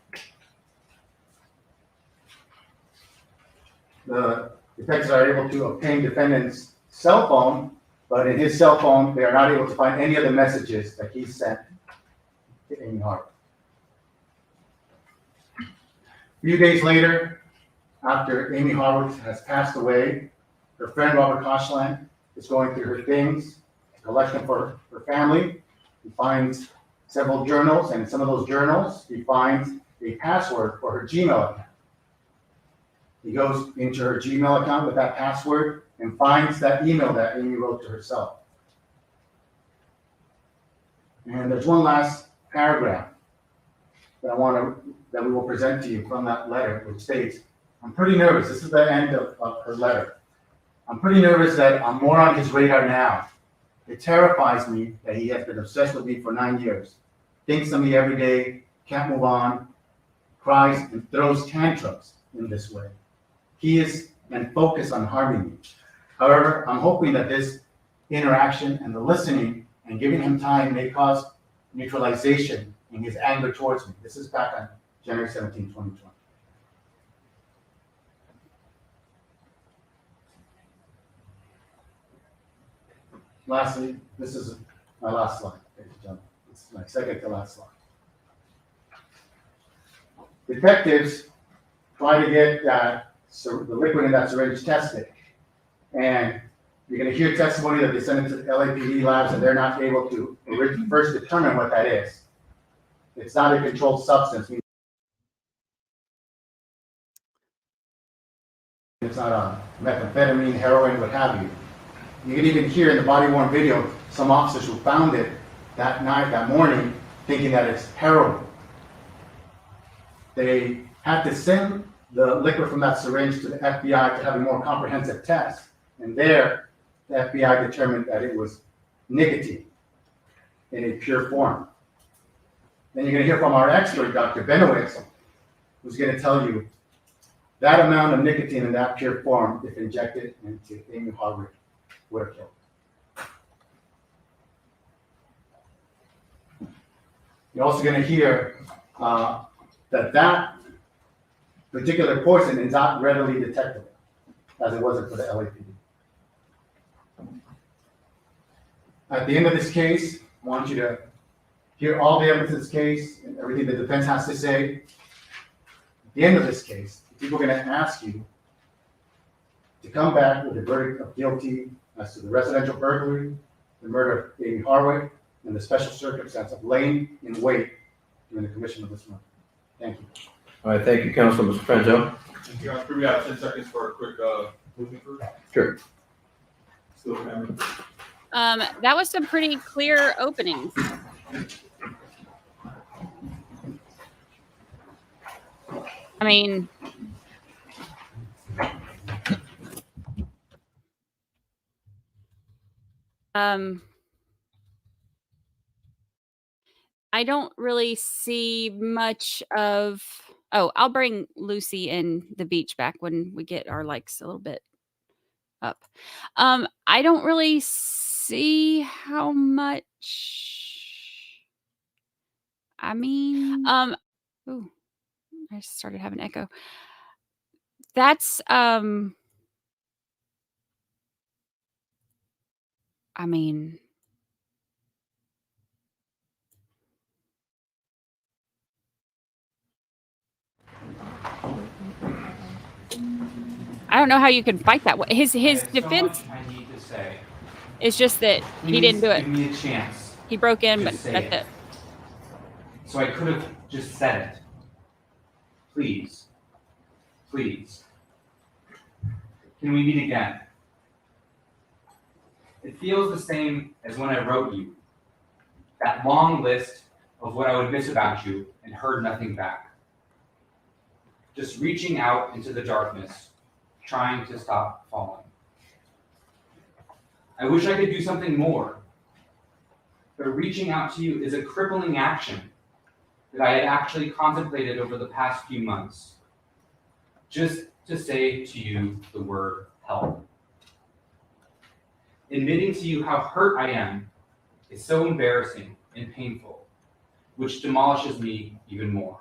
The detectives are able to obtain defendant's cell phone, but in his cell phone, they are not able to find any of the messages that he sent to Amie Harwick. A few days later, after Amie Harwick has passed away, her friend Robert Koshland is going through her things, a collection for her family. He finds several journals, and in some of those journals, he finds a password for her Gmail account. He goes into her Gmail account with that password and finds that email that Amie wrote to herself. And there's one last paragraph that we will present to you from that letter, which states, "I'm pretty nervous." This is the end of her letter. "I'm pretty nervous that I'm more on his radar now. It terrifies me that he has been obsessed with me for 9 years. Thinks of me every day, can't move on, cries and throws tantrums in this way. He is and focused on harming me. However, I'm hoping that this interaction and the listening and giving him time may cause neutralization in his anger towards me." This is back on January 17, 2020. Lastly, this is my last slide, ladies and gentlemen. This is my second to last slide. Detectives try to get the liquid in that syringe tested. And you're going to hear testimony that they send it to the LAPD labs and they're not able to first determine what that is. It's not a controlled substance. It's not a methamphetamine, heroin, what have you. You can even hear in the body-worn video some officers who found it that night, that morning, thinking that it's heroin. They had to send the liquid from that syringe to the FBI to have a more comprehensive test. And there, the FBI determined that it was nicotine in a pure form. Then you're going to hear from our expert, Dr. Benowitz, who's going to tell you that amount of nicotine in that pure form, if injected into Amie Harwick, would have killed. You're also going to hear that particular poison is not readily detectable, as it wasn't for the LAPD. At the end of this case, I want you to hear all the evidence in this case and everything the defense has to say. At the end of this case, people are going to ask you to come back with a verdict of guilty as to the residential burglary, the murder of Amie Harwick, and the special circumstance of laying in wait during the commission of this murder. Thank you. All right, thank you, Counsel. Mr. Franzo? We have 10 seconds for a quick movement through. Sure. Still having. That was some pretty clear openings. I mean, I don't really see much of. Oh, I'll bring Lucy and the beach back when we get our likes a little bit up. I don't really see how much. I mean, ooh, I started having echo. That's I mean, I don't know how you can fight that way. His defense so much I need to say. is just that he didn't do it. Give me a chance. He broke in, but Just say that's it. it. So I could have just said it. Please. Please. Can we meet again? It feels the same as when I wrote you. That long list of what I would miss about you and heard nothing back. Just reaching out into the darkness, trying to stop falling. I wish I could do something more, but reaching out to you is a crippling action that I had actually contemplated over the past few months. Just to say to you the word help. Admitting to you how hurt I am is so embarrassing and painful. which demolishes me even more.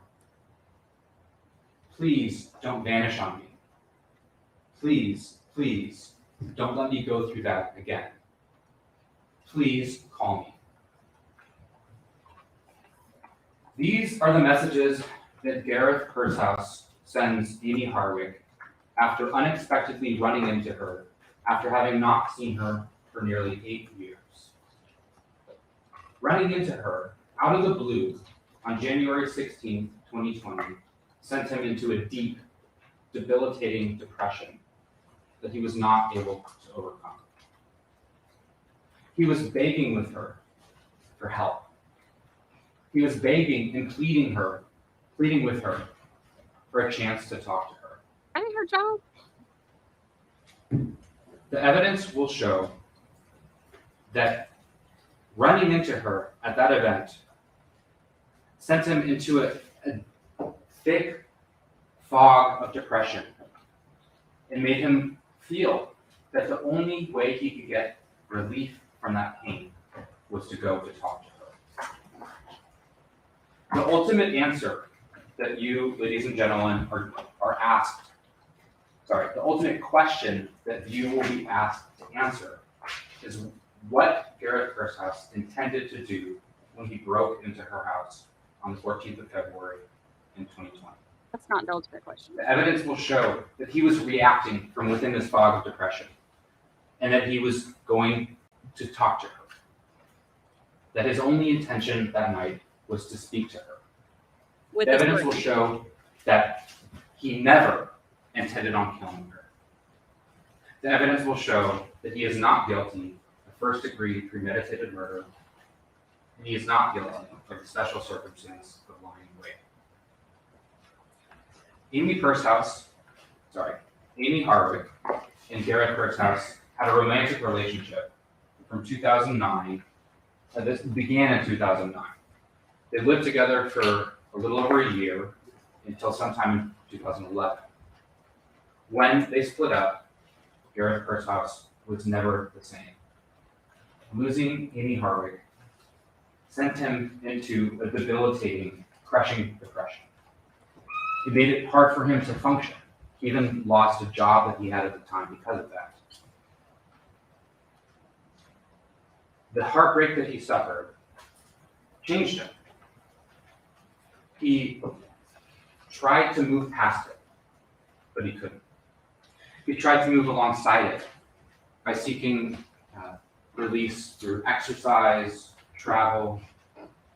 Please don't vanish on me. Please, please, don't let me go through that again. Please call me. These are the messages that Gareth Pursehouse sends Amie Harwick after unexpectedly running into her after having not seen her for nearly 8 years. Running into her out of the blue on January 16, 2020, sent him into a deep, debilitating depression that he was not able to overcome. He was begging with her for help. He was begging and pleading with her for a chance to talk to her. I think her job. The evidence will show that running into her at that event sent him into a thick fog of depression and made him feel that the only way he could get relief from that pain was to go to talk to her. The ultimate answer that you, ladies and gentlemen, are asked, the ultimate question that you will be asked to answer is what Gareth Pursehouse intended to do when he broke into her house on the 14th of February in 2020. That's not the ultimate question. The evidence will show that he was reacting from within this fog of depression and that he was going to talk to her. That his only intention that night was to speak to her. With The his evidence will word. show that he never intended on killing her. The evidence will show that he is not guilty of first-degree premeditated murder, and he is not guilty of the special circumstance of lying in wait. Amie Harwick and Gareth Pursehouse had a romantic relationship from 2009. This began in 2009. They lived together for a little over a year until sometime in 2011. When they split up, Gareth Pursehouse was never the same. Losing Amie Harwick sent him into a debilitating, crushing depression. It made it hard for him to function. He even lost a job that he had at the time because of that. The heartbreak that he suffered changed him. He tried to move past it, but he couldn't. He tried to move alongside it by seeking release through exercise, travel,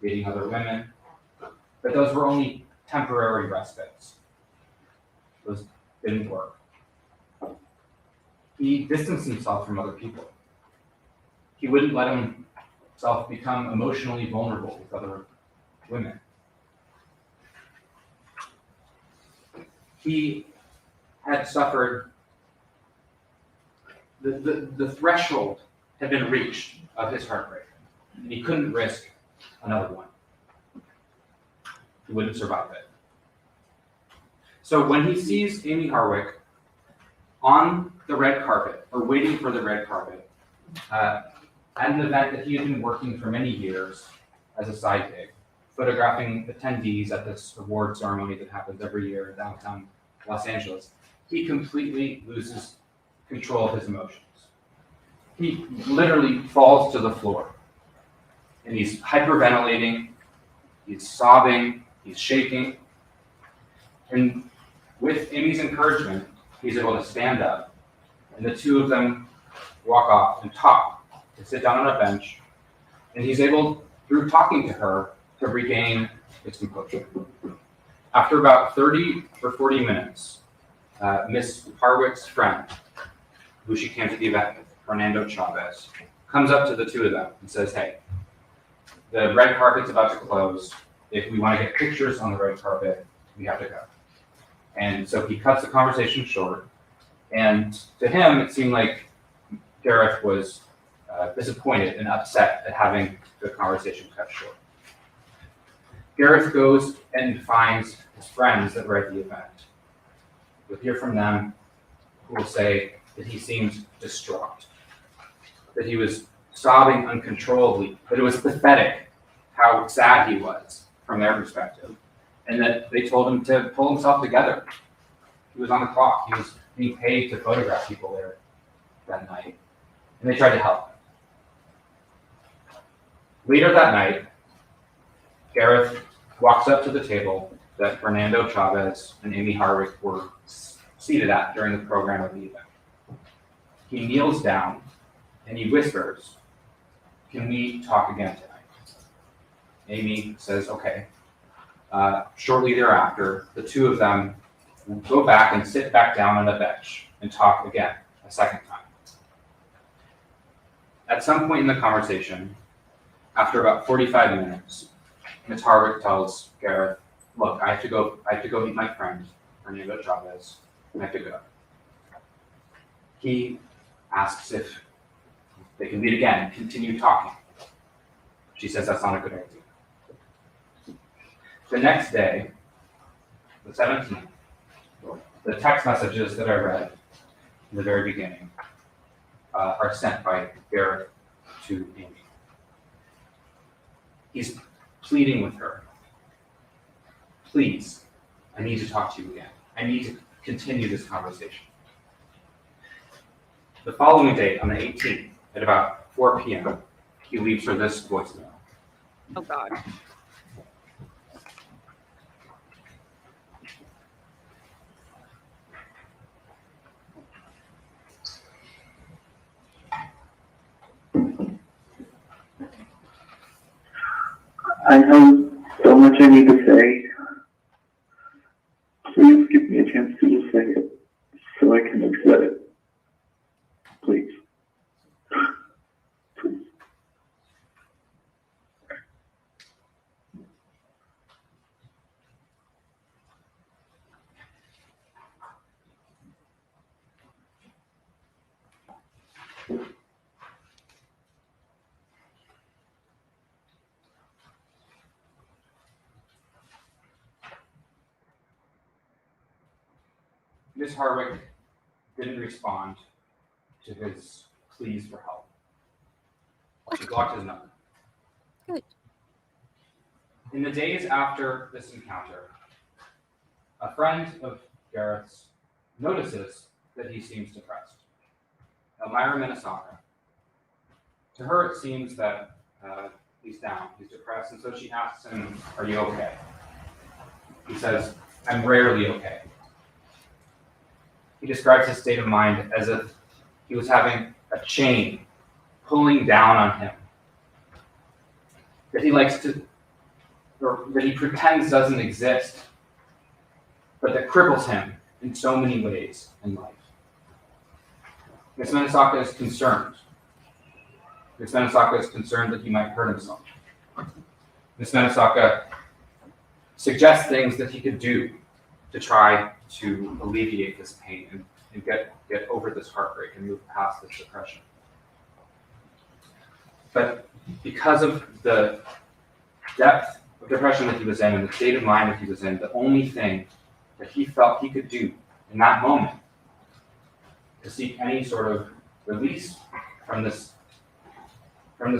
dating other women, but those were only temporary respites. Those didn't work. He distanced himself from other people. He wouldn't let himself become emotionally vulnerable with other women. He had suffered, the threshold had been reached of his heartbreak, and he couldn't risk another one. He wouldn't survive it. So when he sees Amie Harwick on the red carpet, or waiting for the red carpet, at an event that he had been working for many years as a side gig, photographing attendees at this award ceremony that happens every year in downtown Los Angeles, he completely loses control of his emotions. He literally falls to the floor, and he's hyperventilating, he's sobbing, he's shaking, and with Amie's encouragement, he's able to stand up, and the two of them walk off and talk, to sit down on a bench, and he's able, through talking to her, to regain his composure. After about 30 or 40 minutes, Miss Harwick's friend, who she came to the event with, Fernando Chavez, comes up to the two of them and says, "Hey, the red carpet's about to close. If we want to get pictures on the red carpet, we have to go." And so he cuts the conversation short, and to him, it seemed like Gareth was disappointed and upset at having the conversation cut short. Gareth goes and finds his friends that were at the event. You'll hear from them who will say that he seemed distraught, that he was sobbing uncontrollably, that it was pathetic how sad he was, from their perspective, and that they told him to pull himself together. He was on the clock. He was being paid to photograph people there that night, and they tried to help him. Later that night, Gareth walks up to the table that Fernando Chavez and Amie Harwick were seated at during the program of the event. He kneels down and he whispers, "Can we talk again tonight?" Amie says, "Okay." Shortly thereafter, the two of them go back and sit back down on a bench and talk again, a second time. At some point in the conversation, after about 45 minutes, Ms. Harwick tells Gareth, "Look, I have to go meet my friend, Fernando Chavez. I have to go." He asks if they can meet again and continue talking. She says that's not a good idea. The next day, the 17th, the text messages that I read in the very beginning are sent by Gareth to Amie. He's pleading with her. "Please, I need to talk to you again. I need to continue this conversation." The following day, on the 18th, at about 4 p.m., he leaves her this voicemail. Oh, God. I have so much I need to say. Please give me a chance to just say it so I can have said it. Please. Please. Ms. Harwick didn't respond to his pleas for help. She blocked his number. Good. In the days after this encounter, a friend of Gareth's notices that he seems depressed. Elmira Minnesota. To her, it seems that he's down, he's depressed, and so she asks him, "Are you okay?" He says, "I'm rarely okay." He describes his state of mind as if he was having a chain pulling down on him that he likes to, or that he pretends doesn't exist, but that cripples him in so many ways in life. Ms. Minnesota is concerned. Ms. Minnesota is concerned that he might hurt himself. Ms. Minnesota suggests things that he could do to try to alleviate this pain and get over this heartbreak and move past this depression. But because of the depth of depression that he was in and the state of mind that he was in, the only thing that he felt he could do in that moment to seek any sort of release from this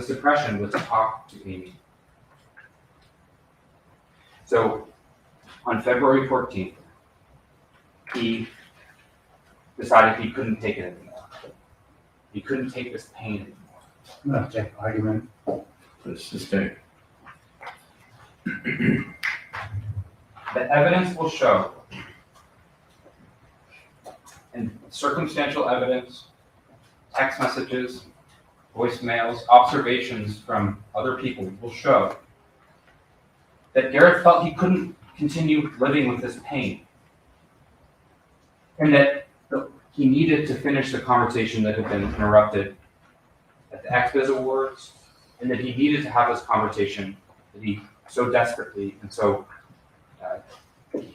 depression was to talk to Amie. So on February 14th, he decided he couldn't take it anymore. He couldn't take this pain anymore. I'm gonna check argument. Let's just take. The evidence will show, and circumstantial evidence, text messages, voicemails, observations from other people will show that Gareth felt he couldn't continue living with this pain, and that he needed to finish the conversation that had been interrupted at the XBiz Awards, and that he needed to have this conversation that he so desperately and so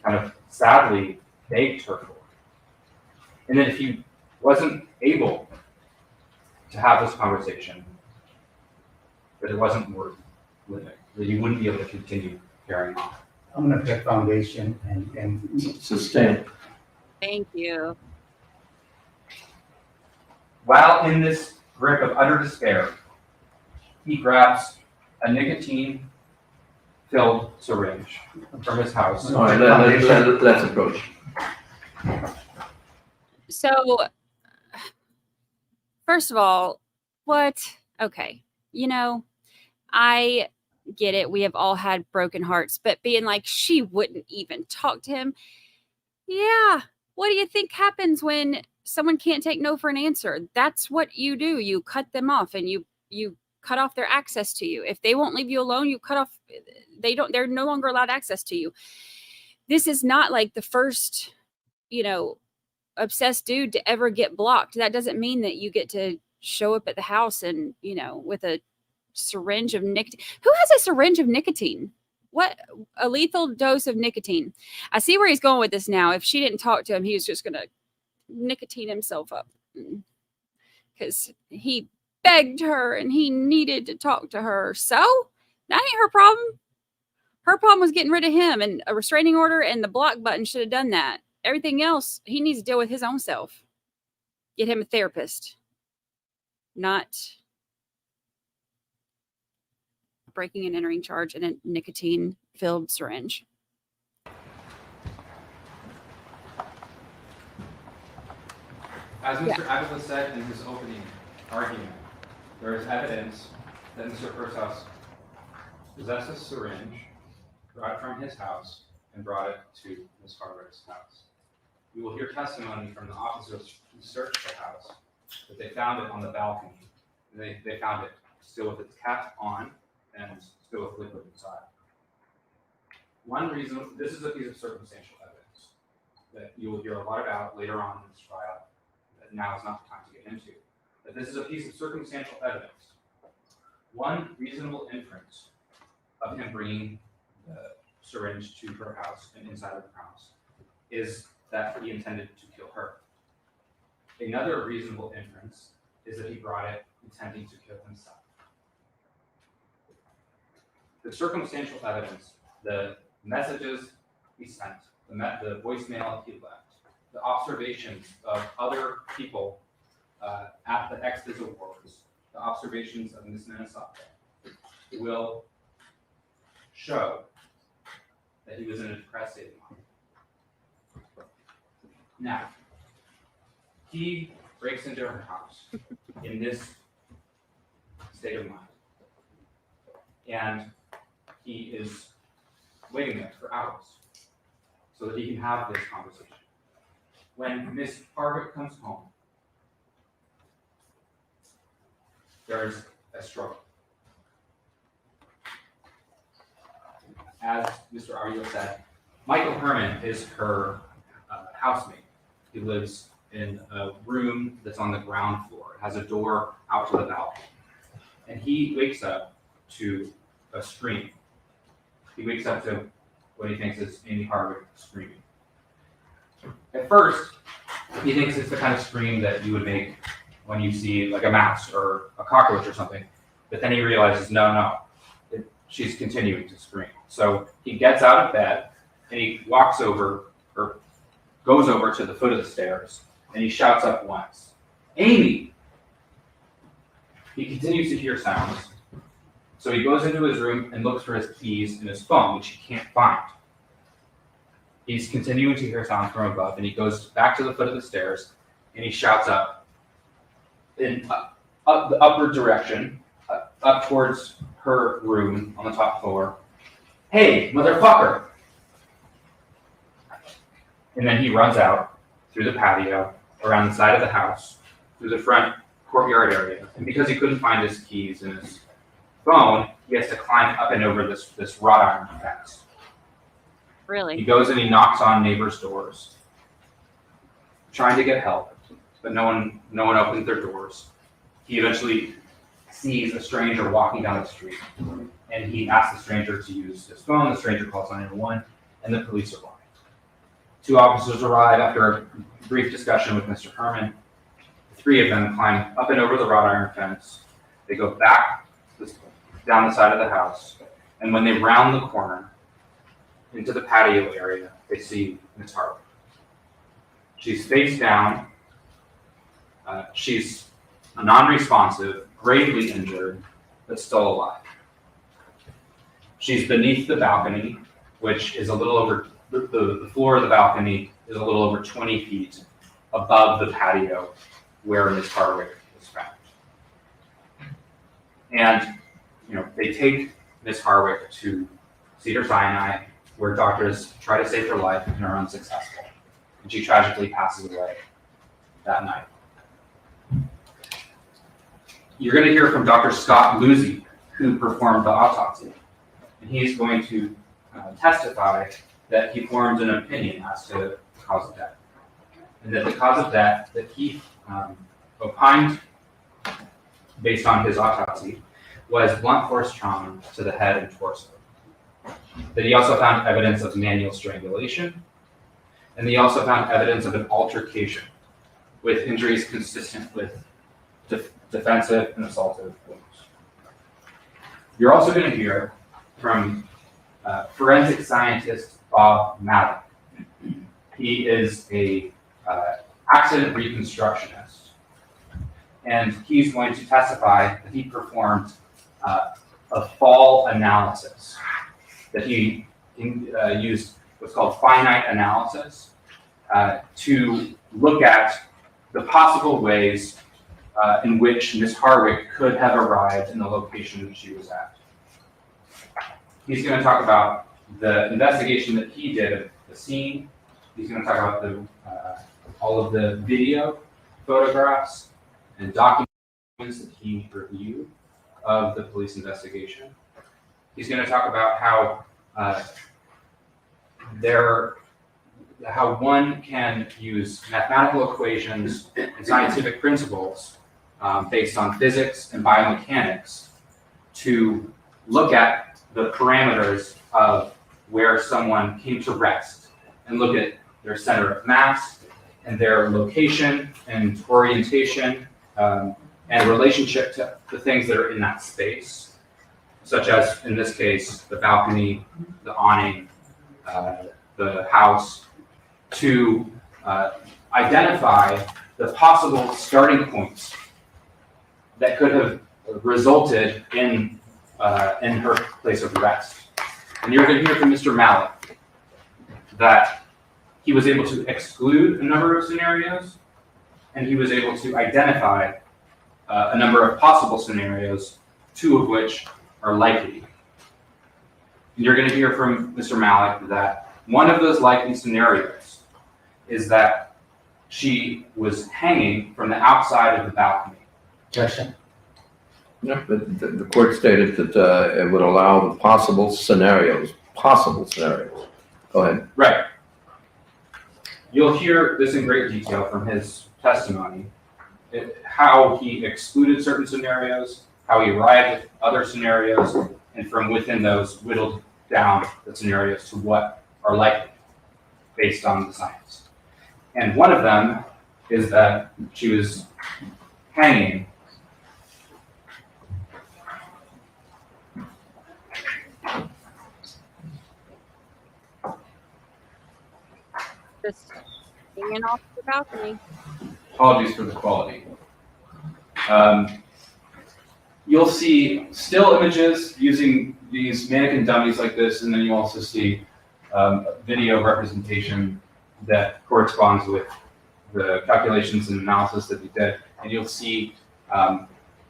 kind of sadly begged her for. And that if he wasn't able to have this conversation, that it wasn't worth living, that he wouldn't be able to continue carrying on. I'm gonna check foundation and Sustain. Thank you. While in this grip of utter despair, he grabs a nicotine-filled filled syringe from his house. All right, let's approach. So, first of all, what? Okay. You know, I get it. We have all had broken hearts, but being like, she wouldn't even talk to him. Yeah. What do you think happens when someone can't take no for an answer? That's what you do. You cut them off and you cut off their access to you. If they won't leave you alone, you cut off, they're no longer allowed access to you. This is not like the first, obsessed dude to ever get blocked. That doesn't mean that you get to show up at the house and, with a syringe of nicotine. Who has a syringe of nicotine? What? A lethal dose of nicotine. I see where he's going with this now. If she didn't talk to him, he was just going to nicotine himself up because he begged her and he needed to talk to her. So that ain't her problem. Her problem was getting rid of him, and a restraining order and the block button should have done that. Everything else, he needs to deal with his own self. Get him a therapist, not breaking and entering charge in a nicotine-filled syringe. As Mr. Aguilar said in his opening argument, there is evidence that Mr. Pursehouse possessed a syringe, brought it from his house, and brought it to Ms. Harwick's house. We will hear testimony from the officers who searched the house that they found it on the balcony. They found it still with its cap on and still with liquid inside. One reason, this is a piece of circumstantial evidence that you will hear a lot about later on in this trial, that now is not the time to get into. But this is a piece of circumstantial evidence. One reasonable inference of him bringing the syringe to her house and inside of the house is that he intended to kill her. Another reasonable inference is that he brought it intending to kill himself. The circumstantial evidence, the messages he sent, the voicemail he left, the observations of other people at the Extras Awards, the observations of Ms. Minnesota will show that he was in a depressed state of mind. Now, he breaks into her house in this state of mind, and he is waiting there for hours so that he can have this conversation. When Miss Harwick comes home, there's a struggle. As Mr. Ario said, Michael Herman is her housemate. He lives in a room that's on the ground floor. It has a door out to the balcony. And he wakes up to a scream. He wakes up to what he thinks is Amie Harwick screaming. At first, he thinks it's the kind of scream that you would make when you see like a mouse or a cockroach or something. But then he realizes, no, she's continuing to scream. So he gets out of bed and he walks over or goes over to the foot of the stairs and he shouts up once, "Amie!" He continues to hear sounds. So he goes into his room and looks for his keys and his phone, which he can't find. He's continuing to hear sounds from above, and he goes back to the foot of the stairs, and he shouts up in up the upward direction, up towards her room on the top floor, "Hey, motherfucker!" And then he runs out through the patio, around the side of the house, through the front courtyard area. And because he couldn't find his keys and his phone, he has to climb up and over this wrought iron fence. Really? He goes and he knocks on neighbors' doors, trying to get help, but no one opens their doors. He eventually sees a stranger walking down the street, and he asks the stranger to use his phone. The stranger calls 911, and the police arrive. 2 officers arrive after a brief discussion with Mr. Herman. The 3 of them climb up and over the wrought iron fence. They go back down the side of the house, and when they round the corner into the patio area, they see Ms. Harwick. She's face down. She's non-responsive, gravely injured, but still alive. She's beneath the balcony, which is a little over, the floor of the balcony is a little over 20 feet above the patio where Ms. Harwick was found. And, they take Ms. Harwick to Cedars-Sinai, where doctors try to save her life and are unsuccessful. And she tragically passes away that night. You're going to hear from Dr. Scott Luzzi, who performed the autopsy. And he's going to testify that he formed an opinion as to the cause of death. And that the cause of death that he opined, based on his autopsy, was blunt force trauma to the head and torso. That he also found evidence of manual strangulation, and he also found evidence of an altercation with injuries consistent with defensive and assaultive wounds. You're also going to hear from forensic scientist Bob Malik. He is a accident reconstructionist, and he's going to testify that he performed a fall analysis, that he used what's called finite analysis to look at the possible ways in which Ms. Harwick could have arrived in the location that she was at. He's going to talk about the investigation that he did of the scene. He's going to talk about all of the video, photographs, and documents that he reviewed of the police investigation. He's going to talk about how how one can use mathematical equations and scientific principles based on physics and biomechanics to look at the parameters of where someone came to rest and look at their center of mass and their location and orientation and relationship to the things that are in that space, such as, in this case, the balcony, the awning, the house, to identify the possible starting points that could have resulted in her place of rest. And you're going to hear from Mr. Malik that he was able to exclude a number of scenarios, and he was able to identify a number of possible scenarios, two of which are likely. And you're going to hear from Mr. Malik that one of those likely scenarios is that she was hanging from the outside of the balcony. Objection. Yeah, but the court stated that it would allow the possible scenarios. Go ahead. Right. You'll hear this in great detail from his testimony, how he excluded certain scenarios, how he arrived at other scenarios, and from within those whittled down the scenarios to what are likely based on the science. And one of them is that she was hanging Just hanging off the balcony. Apologies for the quality. You'll see still images using these mannequin dummies like this, and then you also see video representation that corresponds with the calculations and analysis that we did. And you'll see,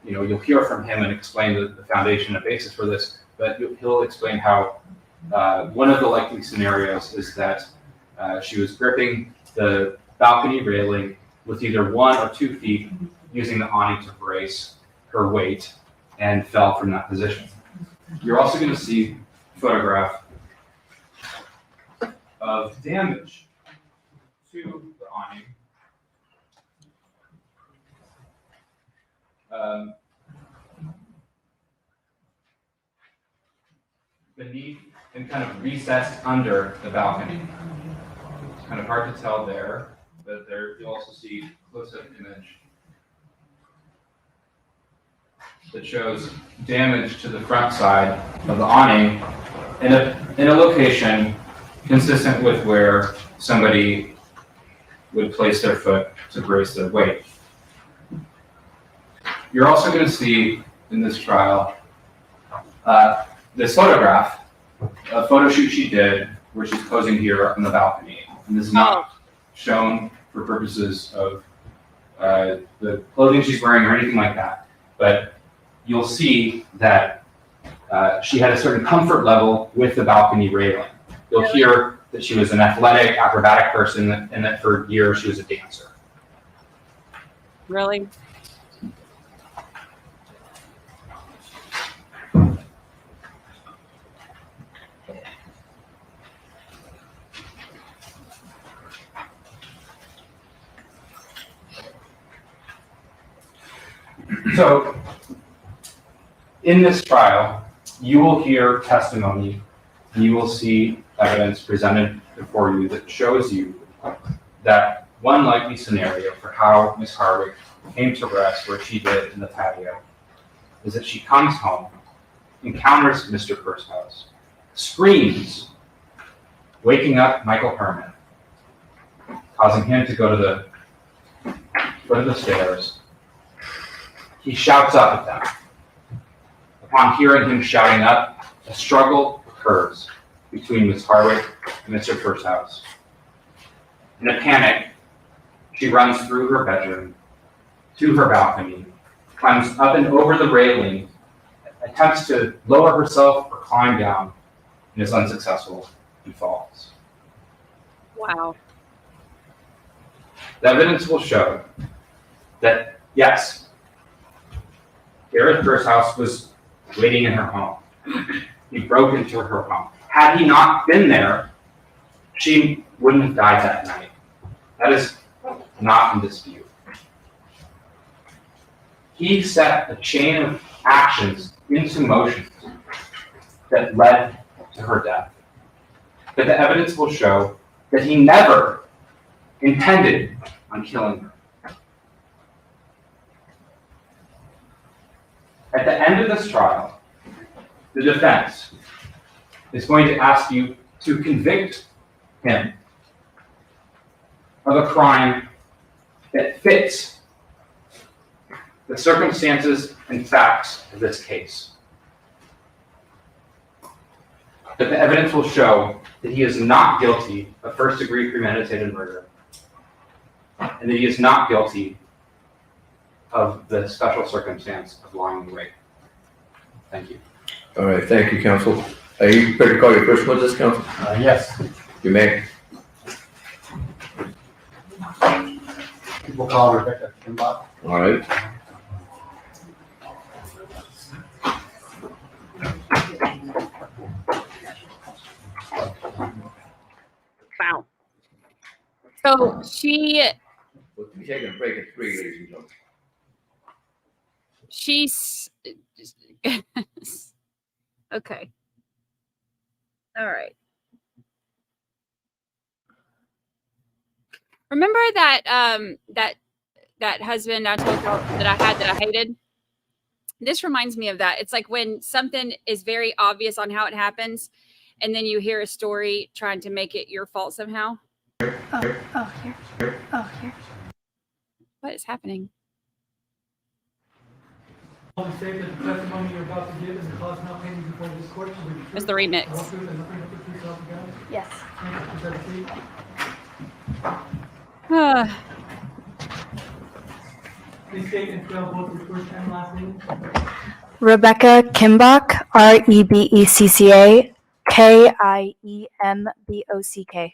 you'll hear from him and explain the foundation and basis for this, but he'll explain how one of the likely scenarios is that she was gripping the balcony railing with either 1 or 2 feet, using the awning to brace her weight, and fell from that position. You're also going to see a photograph of damage to the awning. Beneath and kind of recessed under the balcony. It's kind of hard to tell there, but there you'll also see a close-up image that shows damage to the front side of the awning in a location consistent with where somebody would place their foot to brace their weight. You're also going to see in this trial this photograph a photo shoot she did where she's posing here on the balcony. And this is not shown for purposes of the clothing she's wearing or anything like that. But you'll see that she had a certain comfort level with the balcony railing. You'll hear that she was an athletic, acrobatic person and that for years she was a dancer. Really? So, in this trial, you will hear testimony, and you will see evidence presented before you that shows you that one likely scenario for how Ms. Harwick came to rest where she did in the patio is that she comes home, encounters Mr. Pursehouse, screams, waking up Michael Herman, causing him to go to the foot of the stairs. He shouts up at them. Upon hearing him shouting up, a struggle occurs between Ms. Harwick and Mr. Pursehouse. In a panic, she runs through her bedroom to her balcony, climbs up and over the railing, attempts to lower herself or climb down, and is unsuccessful and falls. Wow. The evidence will show that, yes, Gareth Pursehouse was waiting in her home. He broke into her home. Had he not been there, she wouldn't have died that night. That is not in dispute. He set a chain of actions into motion that led to her death. But the evidence will show that he never intended on killing her. At the end of this trial, the defense is going to ask you to convict him of a crime that fits the circumstances and facts of this case. But the evidence will show that he is not guilty of first-degree premeditated murder, and that he is not guilty of the special circumstance of lying in wait. Thank you. All right, thank you, counsel. Are you prepared to call your first witness, counsel? Yes. You may. People call Rebecca Kimball. All right. Wow. So she We'll be taking a break at 3, ladies and gentlemen. she's okay. All right. Remember that that husband I told you that I had that I hated? This reminds me of that. It's like when something is very obvious on how it happens, and then you hear a story trying to make it your fault somehow. Oh, here. What is happening? The statement, the testimony you're about to give is the cause not pending before this court shall be the truth, It's the remix. the whole truth, and nothing but the truth, so help you God. Yes. Thank you for that seat. Please state and spell both your first and last name. Rebecca Kimbach, Rebecca Kiembock.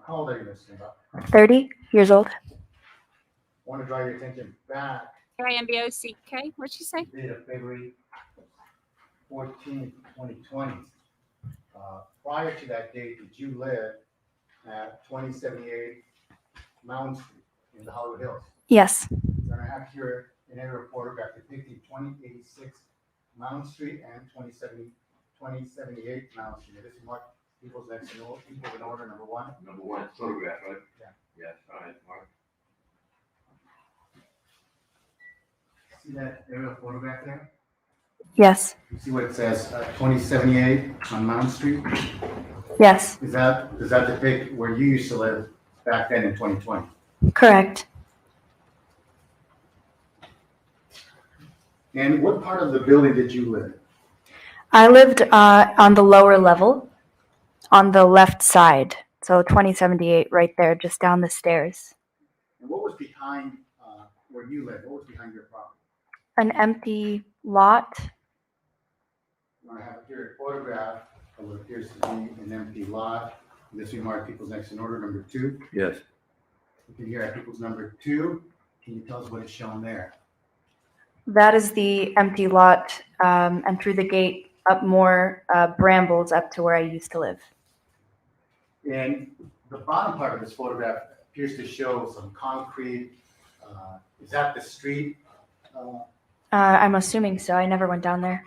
How old are you, Ms. Kimball? 30 years old. I want to draw your attention back Kimbock. What'd she say? to the date of February 14th, 2020. Prior to that date, did you live at 2078 Mountain Street in the Hollywood Hills? Yes. Is that accurate in a photograph depicting 2086 Mountain Street and 2078 Mountain Street? This is marked people's next in order, people in order, number one. Number 1, photograph, right? Yeah. Yes, all right, Mark. See that aerial photograph there? Yes. You see what it says, 2078 on Mountain Street? Yes. Does that depict where you used to live back then in 2020? Correct. And what part of the building did you live in? I lived on the lower level, on the left side. So 2078 right there, just down the stairs. And what was behind where you live? What was behind your property? An empty lot. I have here a photograph of what appears to be an empty lot. This we mark people's next in order, number 2. Yes. You can hear at people's number 2. Can you tell us what is shown there? That is the empty lot, and through the gate up more brambles up to where I used to live. And the bottom part of this photograph appears to show some concrete. Is that the street? I'm assuming so. I never went down there.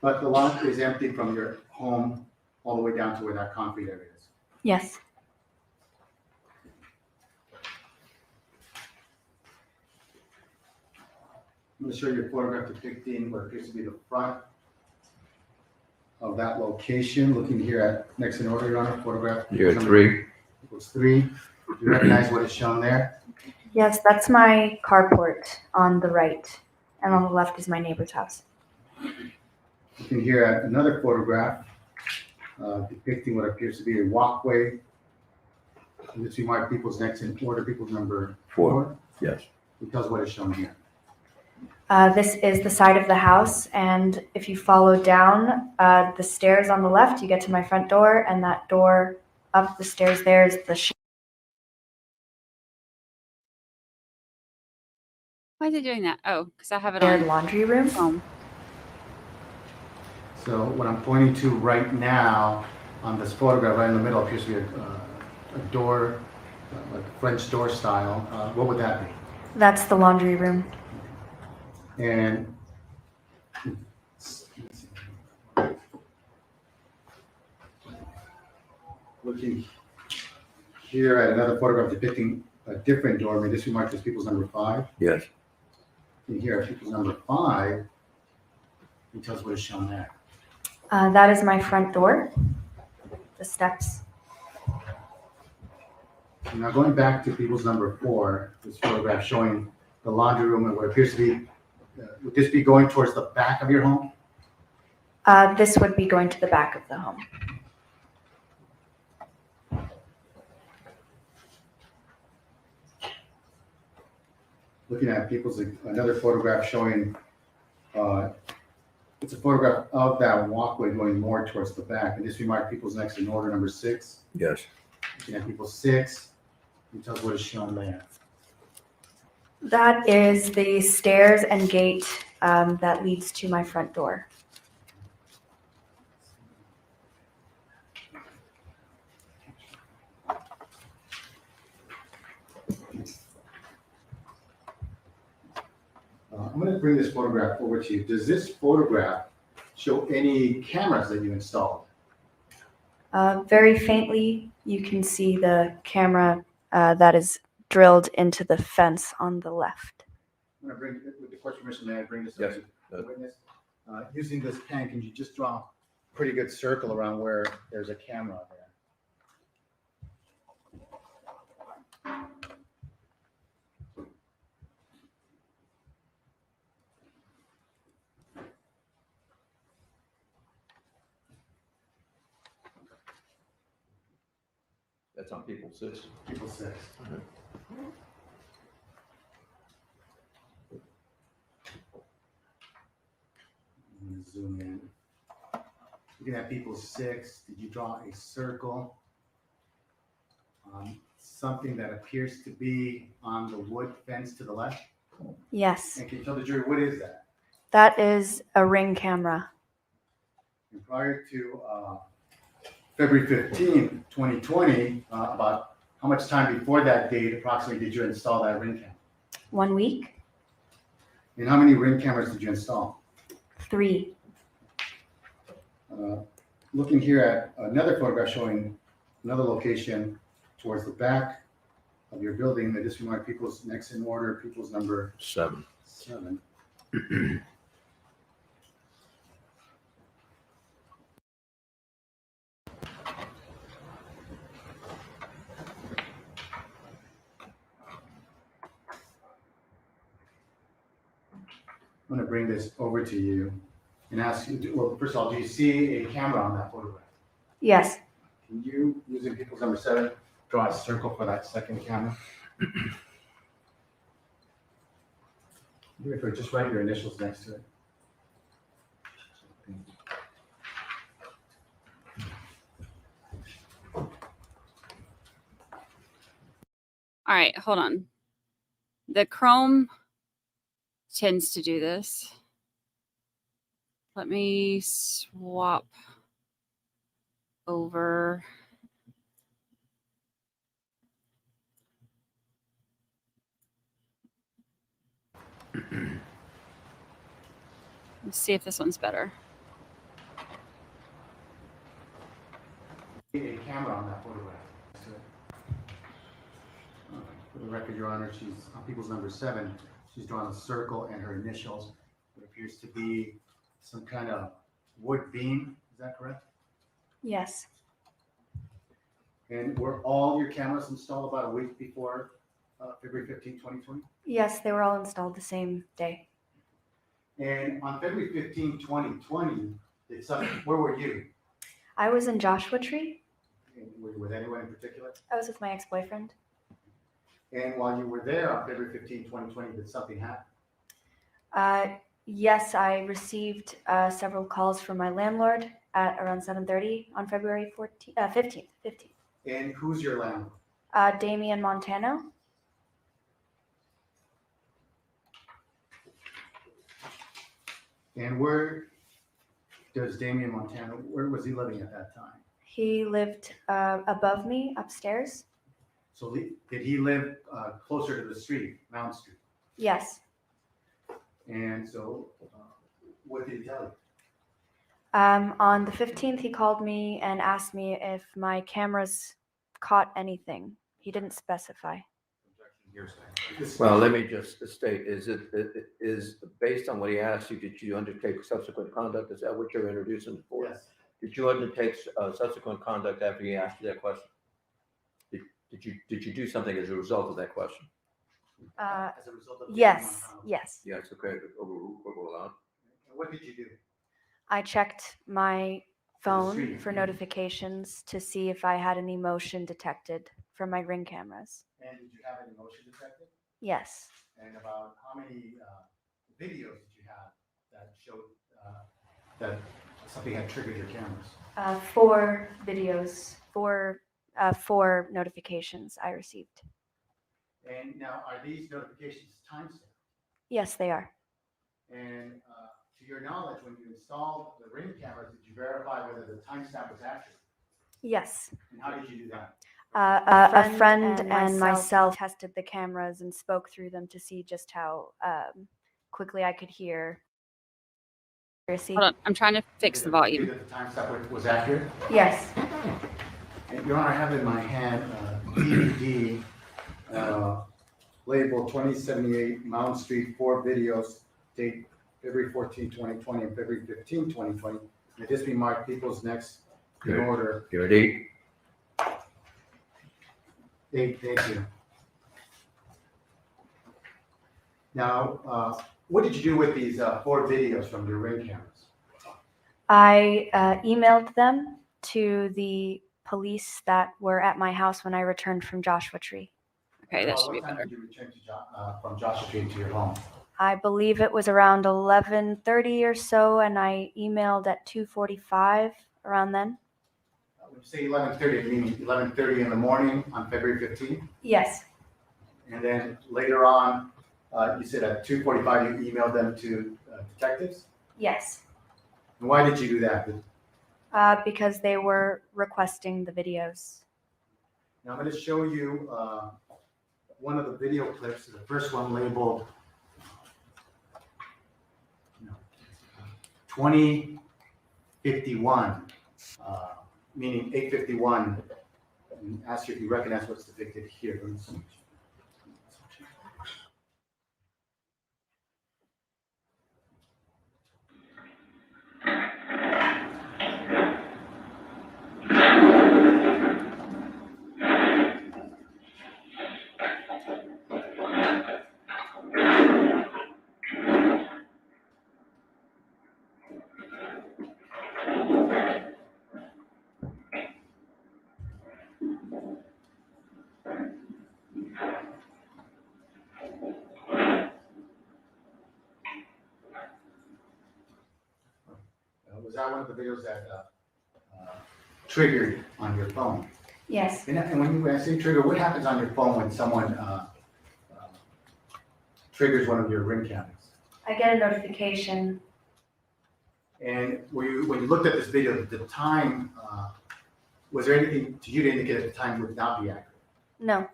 But the lot is empty from your home all the way down to where that concrete area is. Yes. I'm going to show you a photograph depicting what appears to be the front of that location. Looking here at next in order, Your Honor, photograph. You're at 3. Equals 3. Do you recognize what is shown there? Yes, that's my carport on the right, and on the left is my neighbor's house. You can hear at another photograph depicting what appears to be a walkway. And this we mark people's next in order, people's number 4. Yes. Because what is shown here. This is the side of the house, and if you follow down the stairs on the left, you get to my front door, and that door up the stairs there is the Why is it doing that? Oh, because I have it shared on laundry room. home. So what I'm pointing to right now on this photograph, right in the middle, appears to be a door, like a French door style. What would that be? That's the laundry room. And looking here at another photograph depicting a different door, this we mark as people's number 5. Yes. And here at people's number 5, it tells what is shown there. That is my front door. The steps. Now going back to people's number 4, this photograph showing the laundry room and what appears to be, would this be going towards the back of your home? This would be going to the back of the home. Looking at people's, another photograph showing, it's a photograph of that walkway going more towards the back. And this we mark people's next in order, number 6. Yes. Looking at people's 6, you tell us what is shown there. That is the stairs and gate that leads to my front door. I'm going to bring this photograph over to you. Does this photograph show any cameras that you installed? Very faintly, you can see the camera that is drilled into the fence on the left. I'm going to bring, with the court's permission, may I bring this Yes. up to the witness? Using this pen, can you just draw a pretty good circle around where there's a camera there? That's on people 6. People 6. I'm going to zoom in. Looking at people 6, did you draw a circle on something that appears to be on the wood fence to the left? Yes, And can you tell the jury, what is that? that is a Ring camera. And prior to February 15th, 2020, about how much time before that date approximately did you install that Ring camera? 1 week, And how many Ring cameras did you install? 3. Looking here at another photograph showing another location towards the back of your building, that just remark people's next in order, people's number 7. 7. I'm gonna bring this over to you and ask you, well, first of all, do you see a camera on that photograph? Yes. Can you, using people's number 7, draw a circle for that second camera? Just write your initials next to it. All right, hold on. The Chrome tends to do this. Let me swap over. Let's see if this one's better. A camera on that photograph. For the record, Your Honor, she's on people's number 7. She's drawn a circle and her initials. What appears to be some kind of wood beam. Is that correct? Yes. And were all your cameras installed about a week before February 15, 2020? Yes, they were all installed the same day. And on February 15, 2020, where were you? I was in Joshua Tree. And were you with anyone in particular? I was with my ex-boyfriend. And while you were there on February 15, 2020, did something happen? Yes, I received several calls from my landlord at around 7:30 on February 15th. And who's your landlord? Damian Montano. And where does Damian Montano, where was he living at that time? He lived above me upstairs. So did he live closer to the street, Mount Street? Yes. And so what did he tell you? On the 15th, he called me and asked me if my cameras caught anything. He didn't specify. Well, let me just state, is based on what he asked you, did you undertake subsequent conduct? Is that what you're introducing for? Yes. Did you undertake subsequent conduct after he asked you that question? Did you do something as a result of that question? As a result of Yes. Yes. Yes, okay, overall. What did you do? I checked my phone street, for yeah. notifications to see if I had any motion detected from my Ring cameras. And did you have any motion detected? Yes. And about how many videos did you have that showed that something had triggered your cameras? 4 videos, 4 notifications I received. And now, are these notifications timestamped? Yes, they are. And to your knowledge, when you installed the Ring cameras, did you verify whether the timestamp was accurate? Yes. And how did you do that? A friend and myself tested the cameras and spoke through them to see just how quickly I could hear. Hold on, I'm trying to fix the volume. That the timestamp was accurate? Yes. And Your Honor, I have in my hand DVD labeled 2078 Mount Street, 4 videos, date February 14, 2020 and February 15, 2020. May this be marked people's next in order. You ready? Thank you. Now, what did you do with these 4 videos from your Ring cameras? I emailed them to the police that were at my house when I returned from Joshua Tree. Okay, that should be What time better. did you return from Joshua Tree to your home? I believe it was around 11:30 or so, and I emailed at 2:45 around then. When you say 11:30, you mean 11:30 in the morning on February 15th? Yes. And then later on, you said at 2:45 you emailed them to detectives? Yes. And why did you do that? Because they were requesting the videos. Now I'm going to show you one of the video clips. The first one labeled 2051, meaning 851. And ask you if you recognize what's depicted here. Let me see. was that one of the videos that triggered on your phone? Yes. And when I say trigger, what happens on your phone when someone triggers one of your ring cameras? I get a notification. And when you looked at this video, the time, was there anything to you to indicate at the time would not be accurate? No.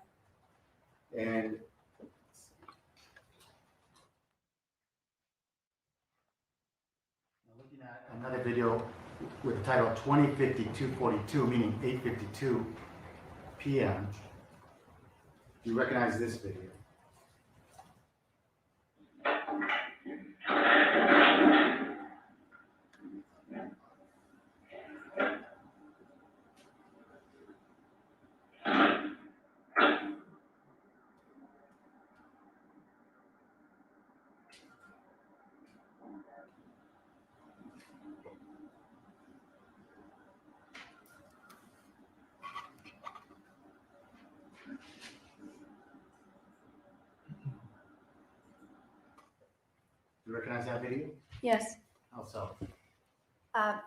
And looking at another video with the title 20:52:42, meaning 8:52 p.m. Do you recognize this video? Do you recognize that video? Yes. How so?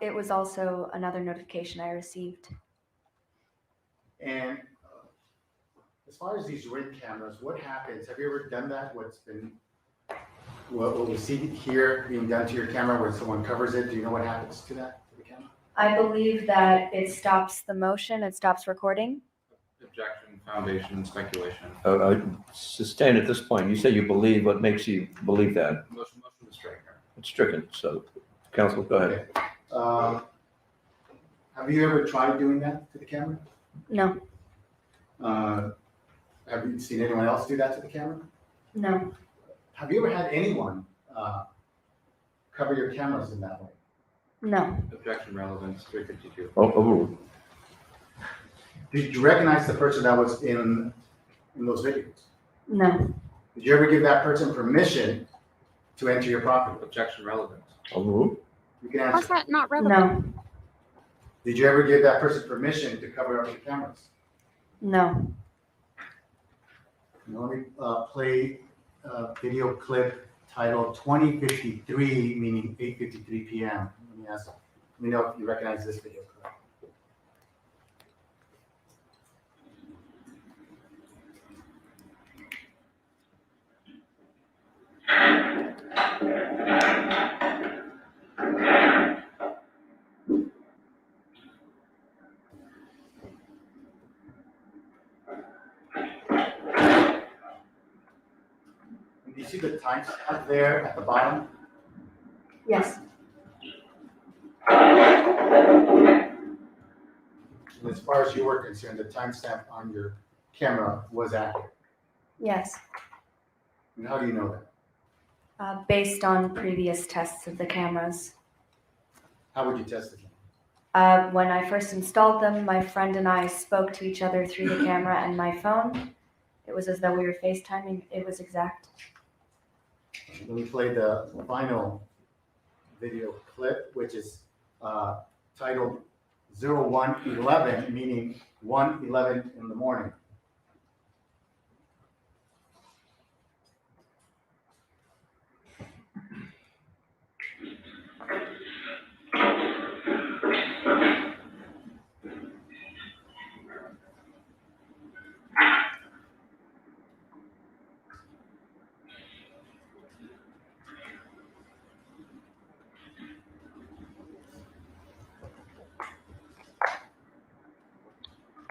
It was also another notification I received. And as far as these ring cameras, what happens? Have you ever done that? What we see here being done to your camera when someone covers it? Do you know what happens to that, to the camera? I believe that it stops the motion, it stops recording. Objection, foundation, speculation. Sustained at this point. You say you believe. What makes you believe that? Motion to strike. It's stricken. So, counsel, go ahead. Okay. Have you ever tried doing that to the camera? No. Have you seen anyone else do that to the camera? No. Have you ever had anyone cover your cameras in that way? No. Objection, relevance, 352. Oh. Did you recognize the person that was in those videos? No. Did you ever give that person permission to enter your property? Objection, relevance. Oh. You can How's answer. that not relevant? No. Did you ever give that person permission to cover up your cameras? No. Let me play a video clip titled 20:53, meaning 8:53 p.m. Let me know if you recognize this video clip. Do you see the timestamp there at the bottom? Yes. And as far as you were concerned, the timestamp on your camera was accurate. Yes. And how do you know that? Based on previous tests of the cameras. How would you test the camera? When I first installed them, my friend and I spoke to each other through the camera and my phone. It was as though we were FaceTiming. It was exact. Let me play the final video clip, which is titled 01:11, meaning 1:11 in the morning.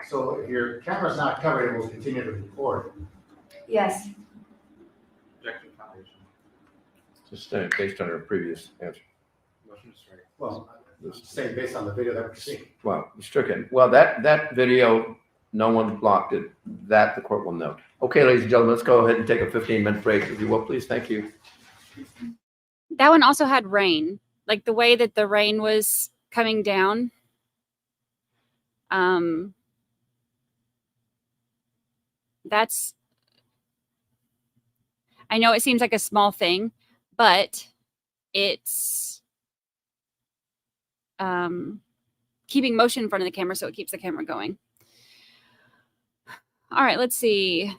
So if your camera's not covered, it will continue to record. Yes. Objection, foundation. Sustained based on our previous answer. Motion to strike. Well, I'm just saying based on the video that we're seeing. Well, stricken. Well, that video, no one blocked it. That the court will note. Okay, ladies and gentlemen, let's go ahead and take a 15-minute break, if you will, please. Thank you. That one also had rain, like the way that the rain was coming down. That's, I know it seems like a small thing, but it's keeping motion in front of the camera, so it keeps the camera going. All right, let's see.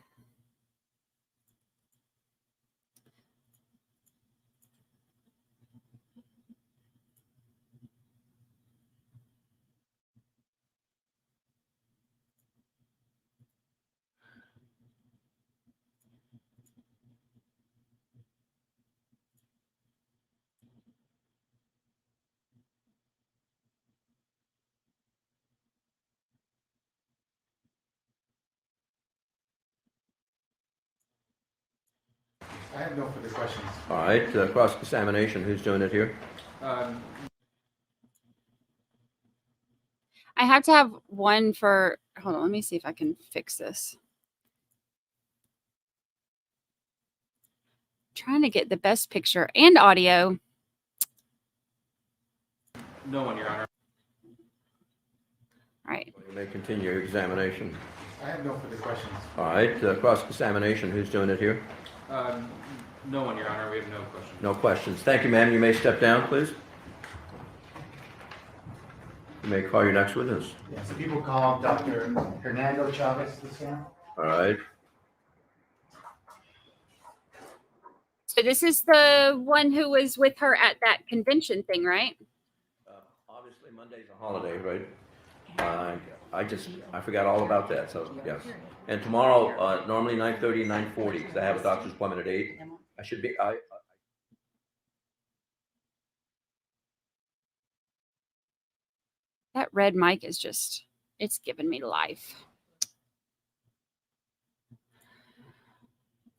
I have no further questions. All right, cross-examination, who's doing it here? I have to have one for, hold on, let me see if I can fix this. Trying to get the best picture and audio. No one, Your Honor. All right. You may continue your examination. I have no further questions. All right, cross-examination, who's doing it here? No one, Your Honor. We have no questions. No questions. Thank you, ma'am. You may step down, please. You may call your next witness. Yes, people call Dr. Hernando Chavez this one. All right. So this is the one who was with her at that convention thing, right? Obviously, Monday's a holiday, right? I forgot all about that, so yes. And tomorrow, normally 9:30 and 9:40, because I have a doctor's appointment at 8. I should be, That red mic is just, it's giving me life.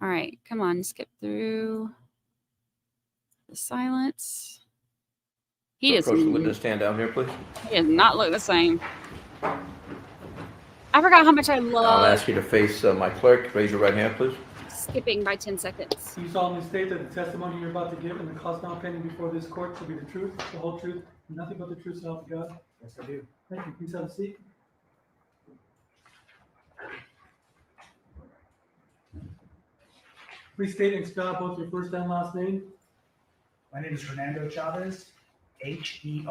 All right, come on, skip through the silence. He does approach the witness stand down here, please. He does not look the same. I forgot how much I I'll love ask you to face my clerk. Raise your right hand, please. skipping by 10 seconds. You solemnly state that the testimony you're about to give and the cause now pending before this court shall be the truth, the whole truth, and nothing but the truth, so help you God. Yes, I do. Thank you. Please have a seat. Please state and spell both your first and last name. My name is Hernando Chavez, HERNANDOCHAVES.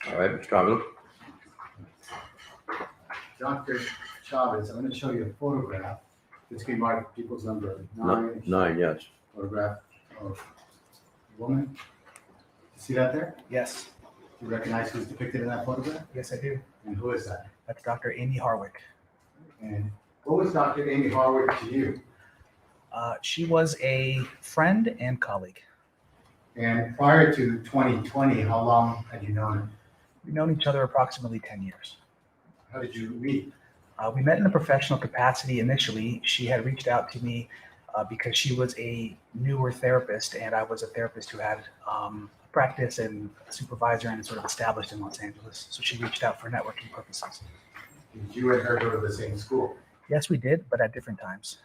All right, Mr. Chavez. Dr. Chavez, I'm going to show you a photograph. This came by people's number 9. 9, yes. Photograph of a woman. You see that there? Yes, Do you recognize who's depicted in that photograph? yes, I do. And who is that? That's Dr. Amie Harwick. And what was Dr. Amie Harwick to you? She was a friend and colleague. And prior to 2020, how long had you known her? We've known each other approximately 10 years. How did you meet? We met in a professional capacity initially. She had reached out to me because she was a newer therapist, and I was a therapist who had practice and a supervisor and sort of established in Los Angeles. So she reached out for networking purposes. Did you and her go to the same school? Yes, we did, but at different times.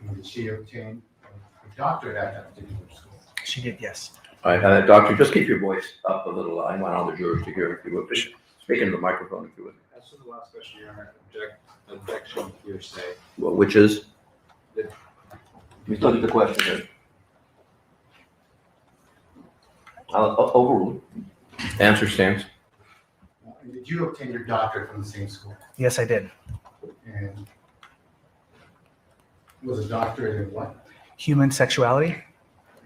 And did she obtain a doctorate at that particular school? She did, yes. All right, doctor, just keep your voice up a little. I want all the jurors to hear if you would. Speak into the microphone if you would. As to the last question, Your Honor, objection hearsay. Well, which is? Let me look at the question. I'll overrule. Answer stands. And did you obtain your doctorate from the same school? Yes, I did. And was a doctorate in what? Human sexuality?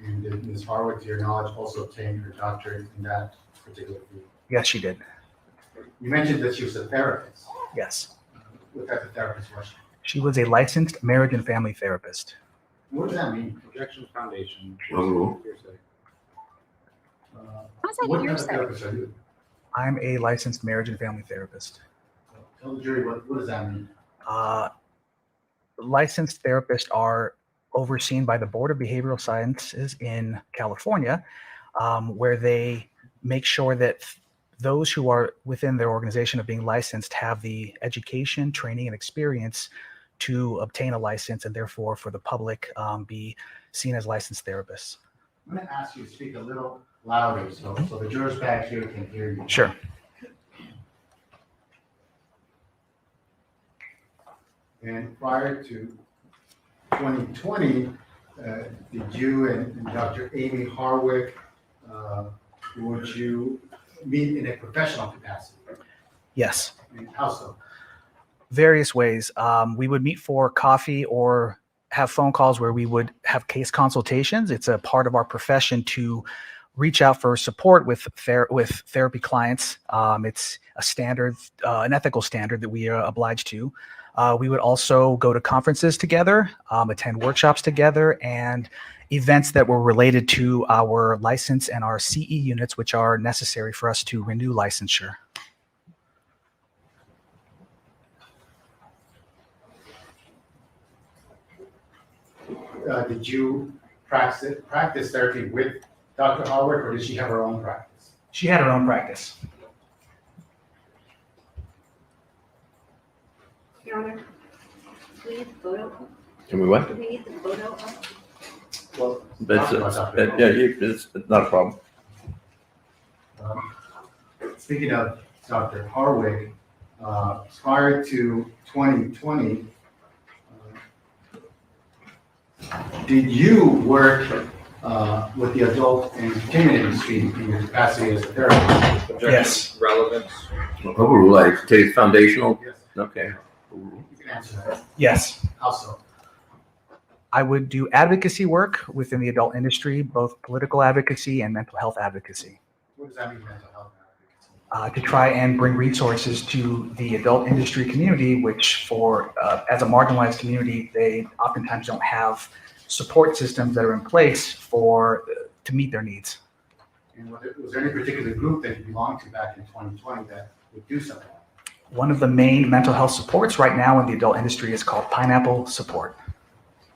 And did Ms. Harwick, to your knowledge, also obtain her doctorate in that particular field? Yes, she did. You mentioned that she was a therapist. Yes. What type of therapist was she? She was a licensed marriage and family therapist. What does that mean? Objection foundation. Overrule. Hearsay. How's that What type of hearsay? therapist are you? I'm a licensed marriage and family therapist. Tell the jury, what does that mean? Licensed therapists are overseen by the Board of Behavioral Sciences in California, where they make sure that those who are within their organization of being licensed have the education, training, and experience to obtain a license, and therefore for the public be seen as licensed therapists. I'm going to ask you to speak a little louder so the jurors back here can hear you. Sure. And prior to 2020, did you and Dr. Amie Harwick, would you meet in a professional capacity? Yes. And how so? Various ways. We would meet for coffee or have phone calls where we would have case consultations. It's a part of our profession to reach out for support with therapy clients. It's a standard, an ethical standard that we are obliged to. We would also go to conferences together, attend workshops together, and events that were related to our license and our CE units, which are necessary for us to renew licensure. did you practice therapy with Dr. Harwick, or did she have her own practice? She had her own practice. Your Honor, do we need the photo up? Can we what? Do we need the photo up? Well, It's not a problem. Speaking of Dr. Harwick, prior to 2020, did you work with the adult entertainment industry in your capacity as a therapist? Yes. Relevance. Overrule, I take it foundational. Yes. Okay. You can answer that. Yes. How so? I would do advocacy work within the adult industry, both political advocacy and mental health advocacy, What does that mean, mental health advocacy? to try and bring resources to the adult industry community, which as a marginalized community, they oftentimes don't have support systems that are in place to meet their needs. And was there any particular group that you belonged to back in 2020 that would do something? One of the main mental health supports right now in the adult industry is called Pineapple Support.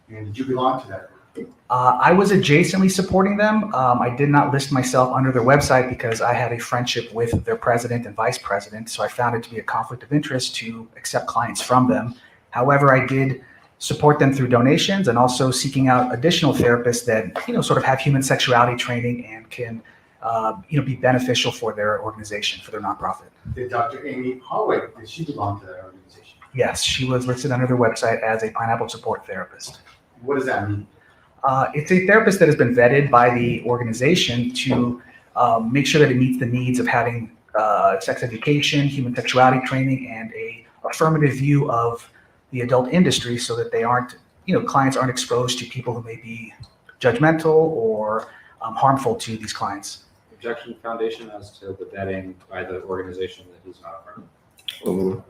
And did you belong to that group? I was adjacently supporting them. I did not list myself under their website because I had a friendship with their president and vice president, so I found it to be a conflict of interest to accept clients from them. However, I did support them through donations and also seeking out additional therapists that, sort of have human sexuality training and can, be beneficial for their organization, for their nonprofit. Did Dr. Amie Harwick, did she belong to that organization? Yes, she was listed under their website as a Pineapple Support therapist. What does that mean? It's a therapist that has been vetted by the organization to make sure that it meets the needs of having sex education, human sexuality training, and a affirmative view of the adult industry so that they aren't, clients aren't exposed to people who may be judgmental or harmful to these clients. Objection foundation as to the vetting by the organization that he's not a part of.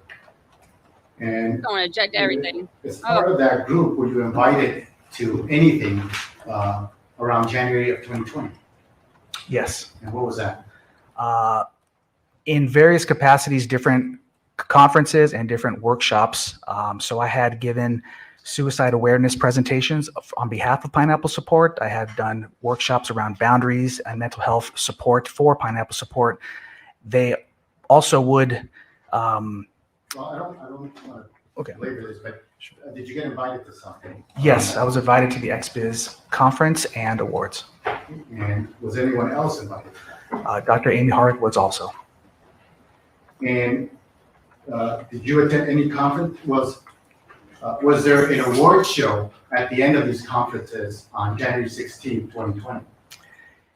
And I don't want to object to everything. as part of that group, were you invited to anything around January of 2020? Yes. And what was that? In various capacities, different conferences and different workshops. So I had given suicide awareness presentations on behalf of Pineapple Support. I had done workshops around boundaries and mental health support for Pineapple Support. They also would. Well, I don't want to belabor this, but did you get invited to something? Yes, I was invited to the XBiz conference and awards. And was anyone else invited? Dr. Amie Harwick was also. And did you attend any conference? Was there an award show at the end of these conferences on January 16, 2020?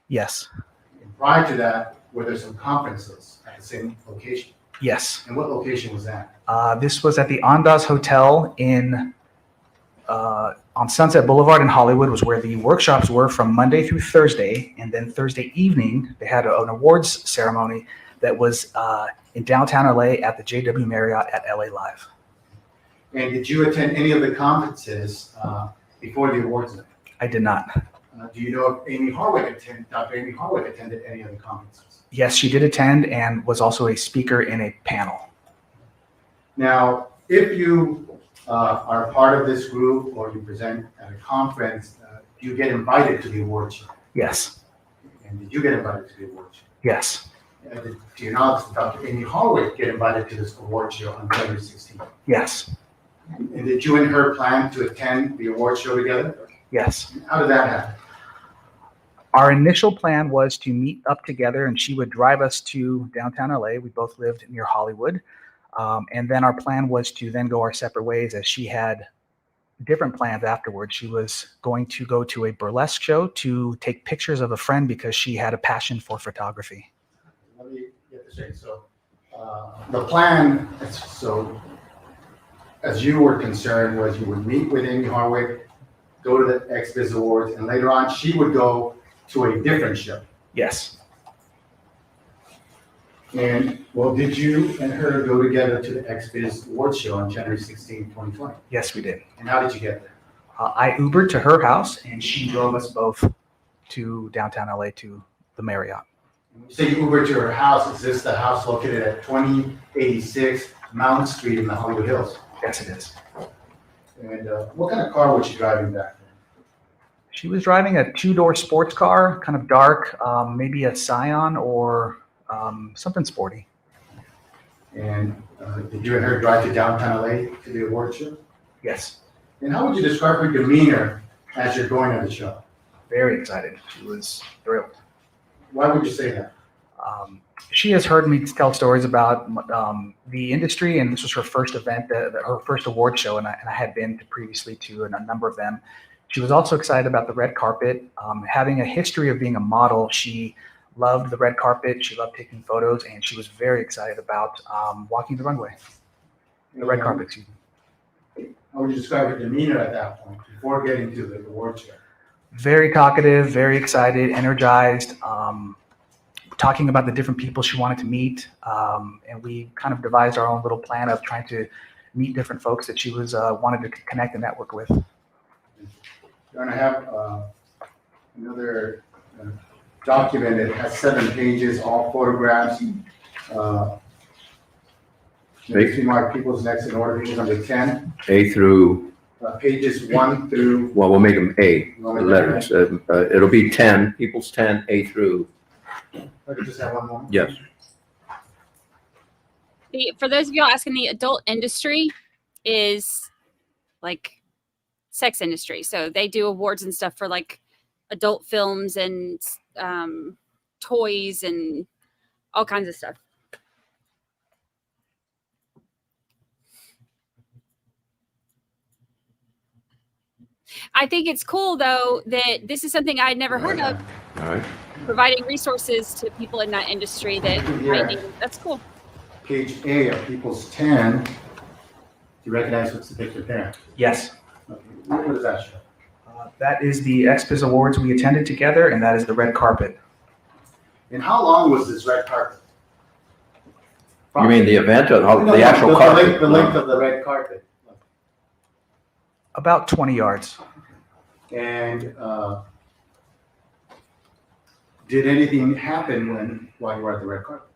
Yes. And prior to that, were there some conferences at the same location? Yes. And what location was that? This was at the Andaz Hotel on Sunset Boulevard in Hollywood, was where the workshops were from Monday through Thursday. And then Thursday evening, they had an awards ceremony that was in downtown LA at the JW Marriott at LA Live. And did you attend any of the conferences before the awards night? I did not. Do you know if Dr. Amie Harwick attended any of the conferences? Yes, she did attend and was also a speaker in a panel. Now, if you are a part of this group or you present at a conference, do you get invited to the award show? Yes. And did you get invited to the award show? Yes. Do you know did Dr. Amie Harwick get invited to this award show on January 16th? Yes. And did you and her plan to attend the award show together? Yes. How did that happen? Our initial plan was to meet up together and she would drive us to downtown LA. We both lived near Hollywood. And then our plan was to then go our separate ways as she had different plans afterwards. She was going to go to a burlesque show to take pictures of a friend because she had a passion for photography. Let me get this straight. So the plan, as you were concerned, was you would meet with Amie Harwick, go to the XBiz Awards, and later on she would go to a different show. Yes. And, well, did you and her go together to the XBiz Awards show on January 16, 2020? Yes, we did. And how did you get there? I Ubered to her house and she drove us both to downtown LA to the Marriott. When you say you Ubered to her house, is this the house located at 2086 Mountain Street in the Hollywood Hills? Yes, it is. And what kind of car was she driving back She was driving a two-door sports car, kind of dark, maybe a Scion or something sporty. And did you and her drive to downtown LA to the award show? Yes. And how would you describe her demeanor as you're going to the show? Very excited. She was thrilled. Why would you say that? She has heard me tell stories about the industry, and this was her first event, her first award show, and I had been previously to a number of them. She was also excited about the red carpet. Having a history of being a model, she loved the red carpet. She loved taking photos, and she was very excited about walking the runway, the red carpet. Excuse me. How would you describe her demeanor at that point before getting to the award show? Very talkative, very excited, energized, talking about the different people she wanted to meet. And we kind of devised our own little plan of trying to meet different folks that she was wanted to connect and network with. You're going to have another document that has 7 pages, all photographs. Maybe mark people's next in order, pages number 10. A through, Pages 1 through. well, we'll make them A, You want me to letters. It'll be 10, people's 10, A through, I could just have one more. yes. For those of y'all asking, the adult industry is like sex industry. So they do awards and stuff for like adult films and toys and all kinds of stuff. I think it's cool though that this is something I'd never heard of. All right. Providing resources to people in that industry that might need. That's cool. Page A of people's 10. Do you recognize what's the picture there? Yes. Okay. What does that show? That is the XPIZ Awards we attended together, and that is the red carpet. And how long was this red carpet? You mean the event or No, the actual carpet? The length of the red carpet. About 20 yards. And did anything happen while you were at the red carpet?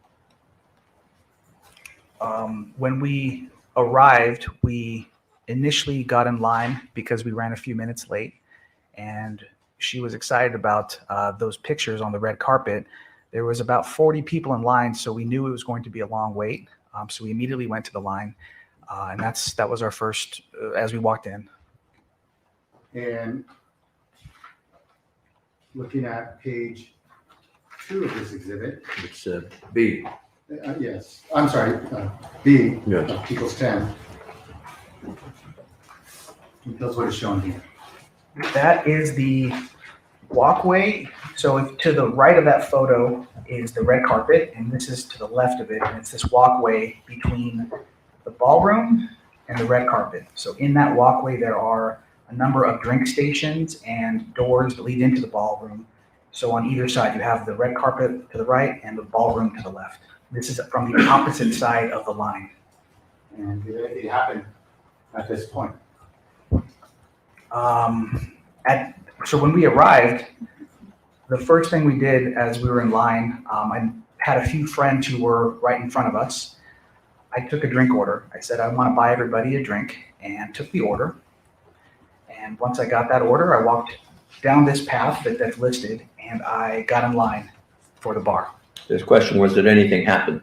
When we arrived, we initially got in line because we ran a few minutes late, and she was excited about those pictures on the red carpet. There was about 40 people in line, so we knew it was going to be a long wait. So we immediately went to the line, and that was our first as we walked in. And looking at page 2 of this exhibit. It's B. Yes, I'm sorry, B, Yes. of people's 10. Tell us what is shown here. That is the walkway. So to the right of that photo is the red carpet, and this is to the left of it, and it's this walkway between the ballroom and the red carpet. So in that walkway, there are a number of drink stations and doors that lead into the ballroom. So on either side, you have the red carpet to the right and the ballroom to the left. This is from the opposite side of the line. And did anything happen at this point? So when we arrived, the first thing we did as we were in line, I had a few friends who were right in front of us. I took a drink order. I said, I want to buy everybody a drink, and took the order. And once I got that order, I walked down this path that's listed, and I got in line for the bar. This question was, did anything happen?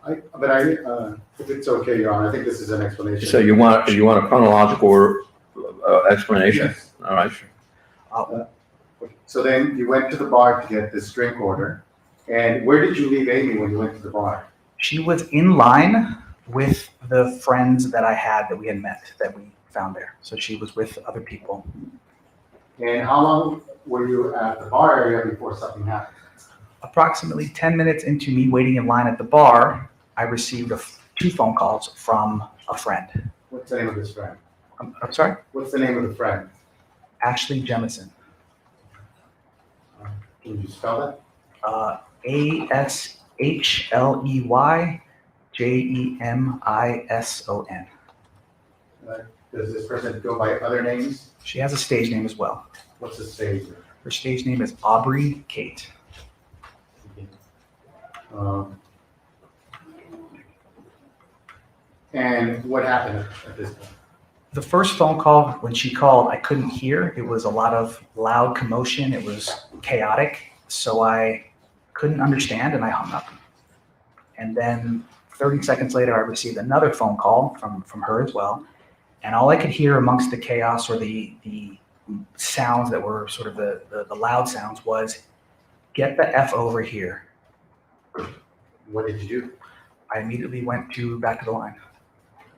If it's okay, Your Honor, I think this is an explanation. So you want a chronological explanation? Yes. All right. So then you went to the bar to get this drink order. And where did you leave Amie when you went to the bar? She was in line with the friends that I had that we had met, that we found there. So she was with other people. And how long were you at the bar area before something happened? Approximately 10 minutes into me waiting in line at the bar, I received 2 phone calls from a friend. What's the name of this friend? I'm sorry? What's the name of the friend? Ashley Jemison. Can you spell that? ASHLEY JEMISON. Does this person go by other names? She has a stage name as well. What's the stage name? Her stage name is Aubrey Kate. And what happened at this point? The first phone call, when she called, I couldn't hear. It was a lot of loud commotion. It was chaotic. So I couldn't understand and I hung up. And then 30 seconds later, I received another phone call from her as well. And all I could hear amongst the chaos or the sounds that were sort of the loud sounds was, "Get the F over here." What did you do? I immediately went back to the line.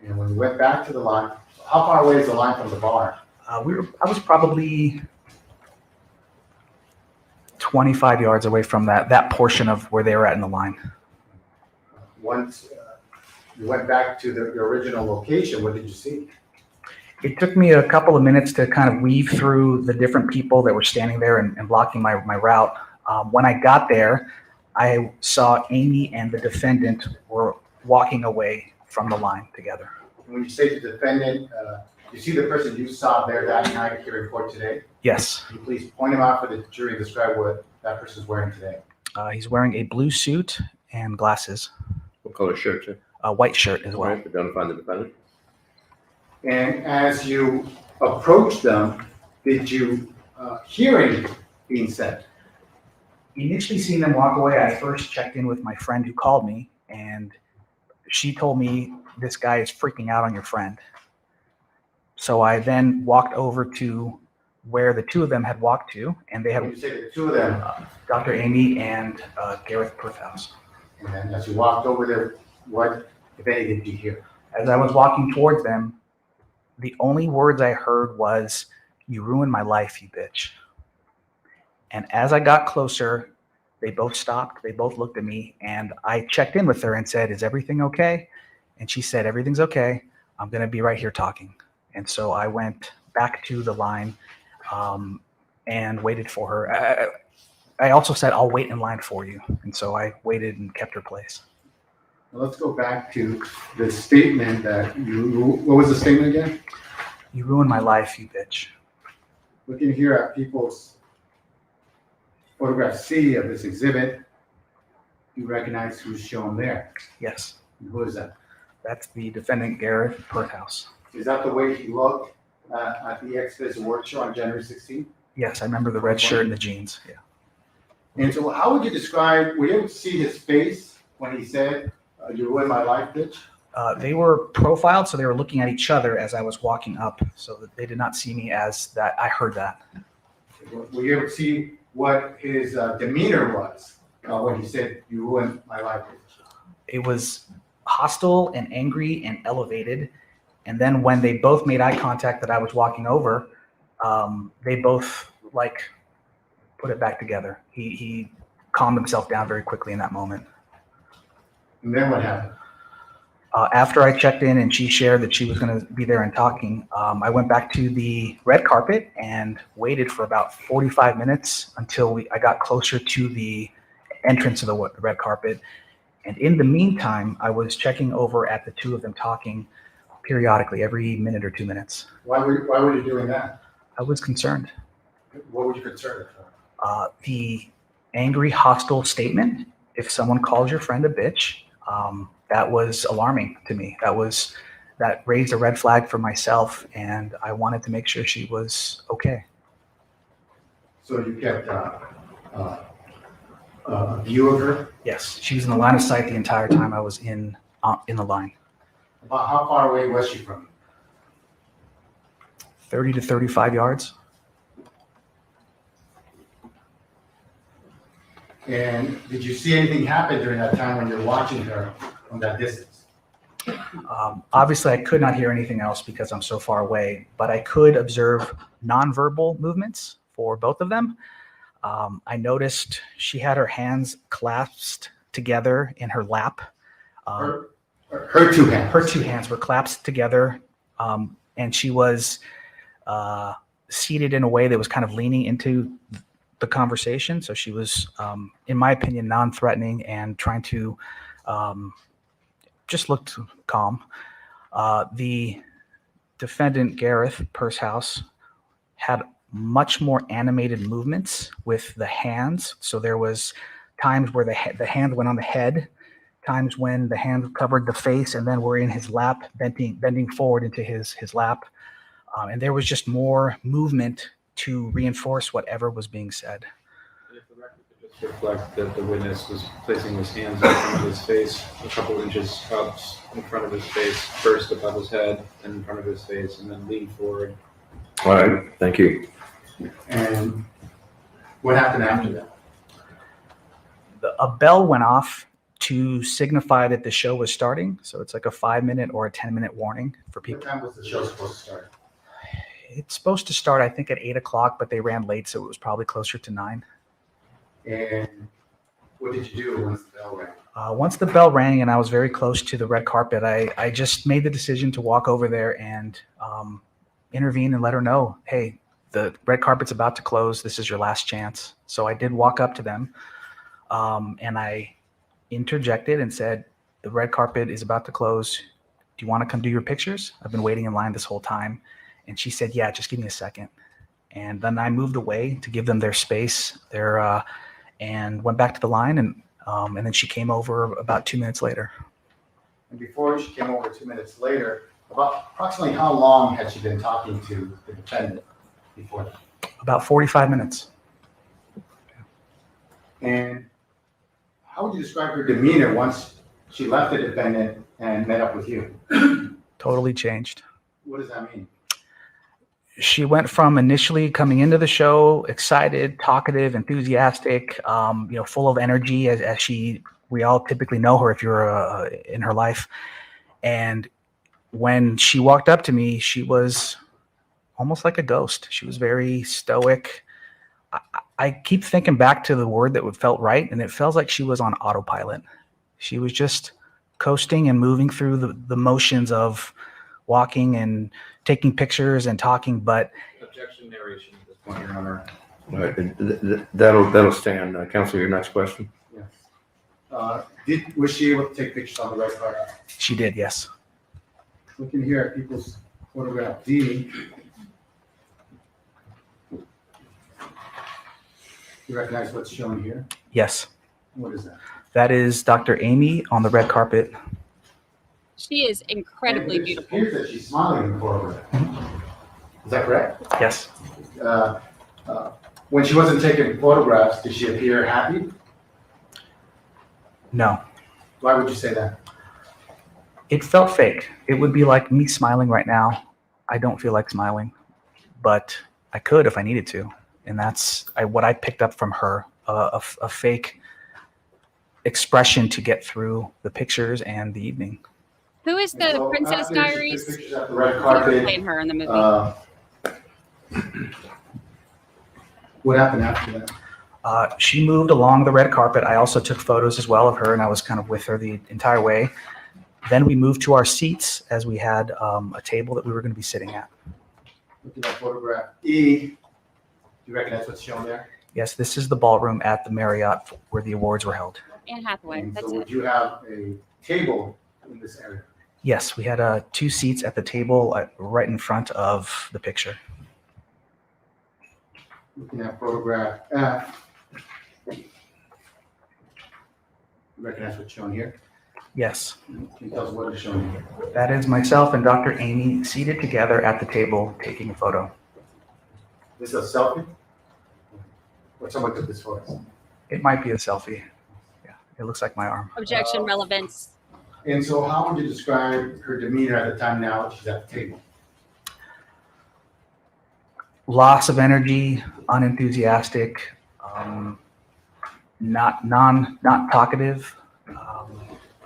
And when you went back to the line, how far away is the line from the bar? I was probably 25 yards away from that portion of where they were at in the line. Once you went back to the original location, what did you see? It took me a couple of minutes to kind of weave through the different people that were standing there and blocking my route. When I got there, I saw Amie and the defendant were walking away from the line together. When you say the defendant, you see the person you saw there that night here in court today? Yes. Can you please point him out for the jury and describe what that person's wearing today? He's wearing a blue suit and glasses. What color shirt, sir? A white shirt as well. Right, identify the defendant. And as you approached them, did you hear anything being said? Initially seeing them walk away, I first checked in with my friend who called me, and she told me, "This guy is freaking out on your friend." So I then walked over to where the two of them had walked to, and they had, When you say the two of them, Dr. Amie and Gareth Pursehouse. and then as you walked over there, what, if anything, did you hear? As I was walking towards them, the only words I heard was, "You ruined my life, you bitch." And as I got closer, they both stopped, they both looked at me, and I checked in with her and said, "Is everything okay?" And she said, "Everything's okay. I'm gonna be right here talking." And so I went back to the line and waited for her. I also said, "I'll wait in line for you." And so I waited and kept her place. Now let's go back to the statement that what was the statement again? "You ruined my life, you bitch." Looking here at people's photograph C of this exhibit, you recognize who's shown there. Yes. And who is that? That's the defendant, Gareth Pursehouse. Is that the way he looked at the Exodus Award show on January 16th? Yes, I remember the red shirt and the jeans. Yeah. And so how would you describe, were you able to see his face when he said, "You ruined my life, bitch"? They were profiled, so they were looking at each other as I was walking up, so that they did not see me as that. I heard that. Were you able to see what his demeanor was when he said, "You ruined my life, bitch"? It was hostile and angry and elevated. And then when they both made eye contact that I was walking over, they both put it back together. He calmed himself down very quickly in that moment. And then what happened? After I checked in and she shared that she was going to be there and talking, I went back to the red carpet and waited for about 45 minutes until I got closer to the entrance of the red carpet. And in the meantime, I was checking over at the two of them talking periodically, every minute or 2 minutes. Why were you doing that? I was concerned. What were you concerned about? The angry, hostile statement, if someone calls your friend a bitch, that was alarming to me. That raised a red flag for myself, and I wanted to make sure she was okay. So you kept a view of her? Yes, she was in the line of sight the entire time I was in the line. About how far away was she from you? 30 to 35 yards. And did you see anything happen during that time when you're watching her from that distance? Obviously, I could not hear anything else because I'm so far away, but I could observe nonverbal movements for both of them. I noticed she had her hands clasped together in her lap. Her two hands? Her two hands were clasped together, and she was seated in a way that was kind of leaning into the conversation. So she was, in my opinion, non-threatening and trying to just looked calm. The defendant, Gareth Pursehouse, had much more animated movements with the hands. So there was times where the hand went on the head, times when the hands covered the face and then were in his lap, bending forward into his lap. And there was just more movement to reinforce whatever was being said. And if the record could just reflect that the witness was placing his hands in front of his face, a couple inches up in front of his face, first above his head, then in front of his face, and then lean forward. All right, thank you. And what happened after that? A bell went off to signify that the show was starting. So it's like a 5-minute or a 10-minute warning for people. What time was the show supposed to start? It's supposed to start, I think, at 8 o'clock, but they ran late, so it was probably closer to 9. And what did you do once the bell rang? Once the bell rang and I was very close to the red carpet, I just made the decision to walk over there and intervene and let her know, hey, the red carpet's about to close. This is your last chance. So I did walk up to them and I interjected and said, the red carpet is about to close. Do you want to come do your pictures? I've been waiting in line this whole time. And she said, yeah, just give me a second. And then I moved away to give them their space and went back to the line. And then she came over about 2 minutes later. And before she came over 2 minutes later, about approximately how long had she been talking to the defendant before that? About 45 minutes. And how would you describe her demeanor once she left the defendant and met up with you? Totally changed. What does that mean? She went from initially coming into the show excited, talkative, enthusiastic, full of energy as we all typically know her if you're in her life. And when she walked up to me, she was almost like a ghost. She was very stoic. I keep thinking back to the word that felt right, and it felt like she was on autopilot. She was just coasting and moving through the motions of walking and taking pictures and talking, but Objection narration at this point, Your Honor. All right, that'll stand. Counselor, your next question. Yes. Was she able to take pictures on the red carpet? she did, yes. Looking here at people's photograph D. You recognize what's shown here? Yes. What is that? That is Dr. Amie on the red carpet. She is incredibly beautiful. It appears that she's smiling in the photograph. Is that correct? Yes. When she wasn't taking photographs, did she appear happy? No. Why would you say that? It felt fake. It would be like me smiling right now. I don't feel like smiling, but I could if I needed to. And that's what I picked up from her, a fake expression to get through the pictures and the evening. Who is the So Princess after she took Diaries? pictures at the red carpet, Played her in the movie. What happened after that? She moved along the red carpet. I also took photos as well of her, and I was kind of with her the entire way. Then we moved to our seats as we had a table that we were going to be sitting at. Looking at photograph E, do you recognize what's shown there? Yes, this is the ballroom at the Marriott where the awards were held. Anne Hathaway. And That's so it. would you have a table in this area? Yes, we had 2 seats at the table right in front of the picture. Looking at photograph F, you recognize what's shown here? Yes, Can you tell us what is shown here? that is myself and Dr. Amie seated together at the table taking a photo. This is a selfie? Or someone took this photo? It might be a selfie. Yeah, it looks like my arm. Objection, relevance. And so how would you describe her demeanor at the time now that she's at the table? Loss of energy, unenthusiastic, not talkative,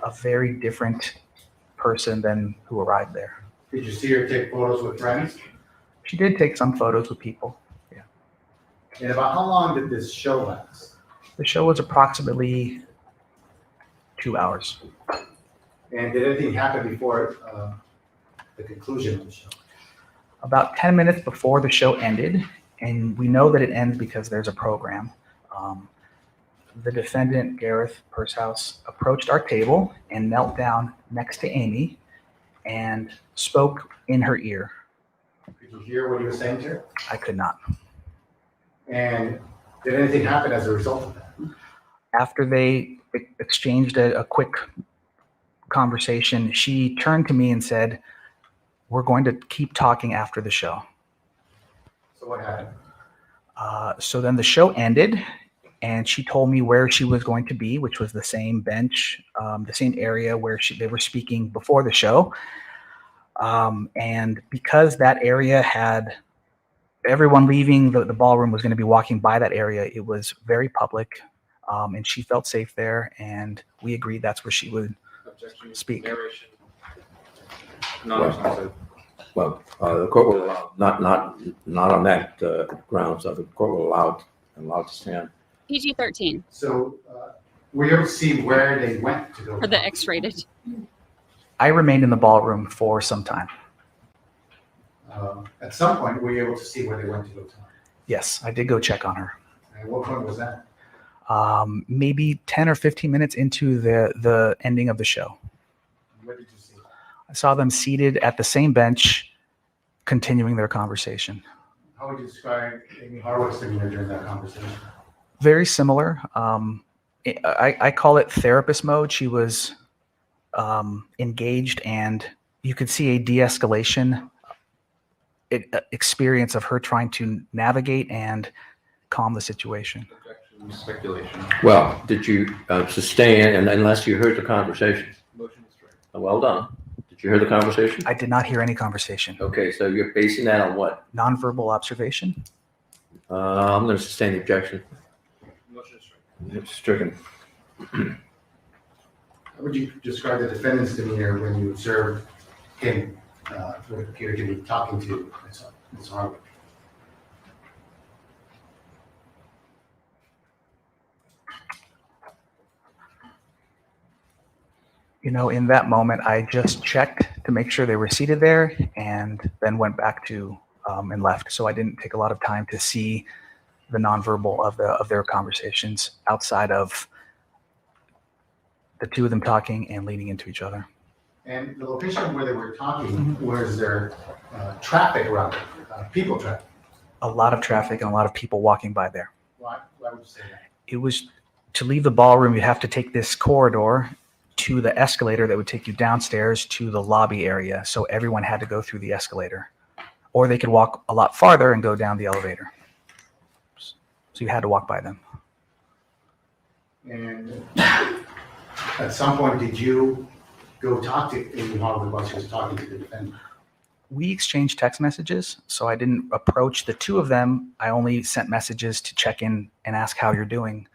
a very different person than who arrived there. Did you see her take photos with friends? She did take some photos with people. Yeah. And about how long did this show last? The show was approximately 2 hours. And did anything happen before the conclusion of the show? About 10 minutes before the show ended, and we know that it ends because there's a program. The defendant, Gareth Pursehouse, approached our table and knelt down next to Amie and spoke in her ear. Could you hear what he was saying to her? I could not. And did anything happen as a result of that? After they exchanged a quick conversation, she turned to me and said, "We're going to keep talking after the show." So what happened? So then the show ended, and she told me where she was going to be, which was the same bench, the same area where they were speaking before the show. And because that area had everyone leaving the ballroom was going to be walking by that area, it was very public, and she felt safe there, and we agreed that's where she would speak. Narration. Well, the court will allow, not on that grounds, the court will allow to stand. PG-13 So, were you able to see where they went to go? for the X-rated. I remained in the ballroom for some time. At some point, were you able to see where they went to go talk? Yes, I did go check on her. And what point was that? Maybe 10 or 15 minutes into the ending of the show. What did you see? I saw them seated at the same bench, continuing their conversation. How would you describe Amie Harwick's demeanor during that conversation? Very similar. I call it therapist mode. She was engaged, and you could see a de-escalation experience of her trying to navigate and calm the situation. Speculation. Well, did you sustain, and unless you heard the conversation? Motion is straight. Well done. Did you hear the conversation? I did not hear any conversation. Okay, so you're basing that on what? Nonverbal observation. I'm going to sustain the objection. Motion is straight. It's stricken. How would you describe the defendant's demeanor when you observed him, what appeared to be talking to Ms. Harwick? You know, in that moment, I just checked to make sure they were seated there, and then went back to and left. So I didn't take a lot of time to see the nonverbal of their conversations outside of the two of them talking and leaning into each other. And the location where they were talking, was there traffic around it, people traffic? A lot of traffic and a lot of people walking by there. Why would you say that? It was to leave the ballroom, you have to take this corridor to the escalator that would take you downstairs to the lobby area. So everyone had to go through the escalator, or they could walk a lot farther and go down the elevator. So you had to walk by them. And at some point, did you go talk to Amie Harwick while she was talking to the defendant? We exchanged text messages, so I didn't approach the two of them. I only sent messages to check in and ask how you're doing.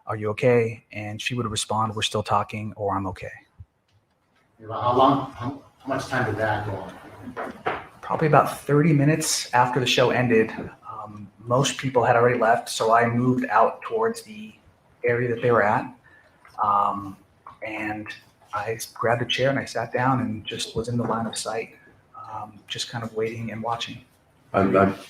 Are you okay? And she would respond, "We're still talking," or "I'm okay." How much time did that go on? Probably about 30 minutes after the show ended. Most people had already left, so I moved out towards the area that they were at. And I grabbed a chair and I sat down and just was in the line of sight, just kind of waiting and watching.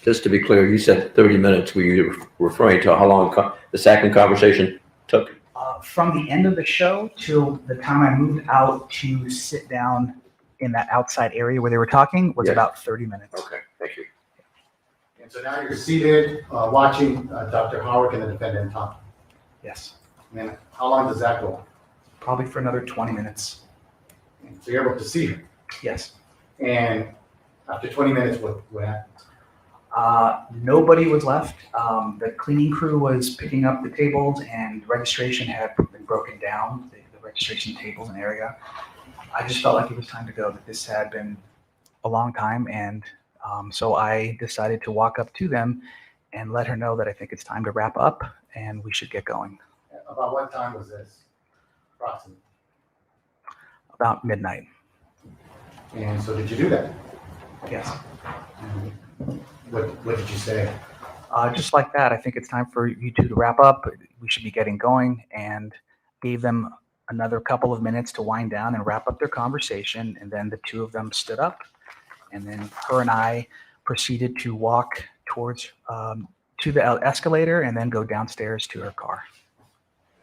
Just to be clear, you said 30 minutes. Were you referring to how long the second conversation took? From the end of the show till the time I moved out to sit down in that outside area where they were talking was about 30 minutes. Okay, thank you. And so now you're seated, watching Dr. Harwick and the defendant talk. Yes. And then how long does that go on? Probably for another 20 minutes. So you're able to see her. Yes. And after 20 minutes, what happened? Nobody was left. The cleaning crew was picking up the tables, and registration had been broken down, the registration tables and area. I just felt like it was time to go, that this had been a long time, and so I decided to walk up to them and let her know that I think it's time to wrap up and we should get going. About what time was this, approximately? About midnight. And so did you do that? Yes. What did you say? Just like that, I think it's time for you two to wrap up. We should be getting going, and gave them another couple of minutes to wind down and wrap up their conversation. And then the two of them stood up, and then her and I proceeded to walk towards to the escalator and then go downstairs to her car.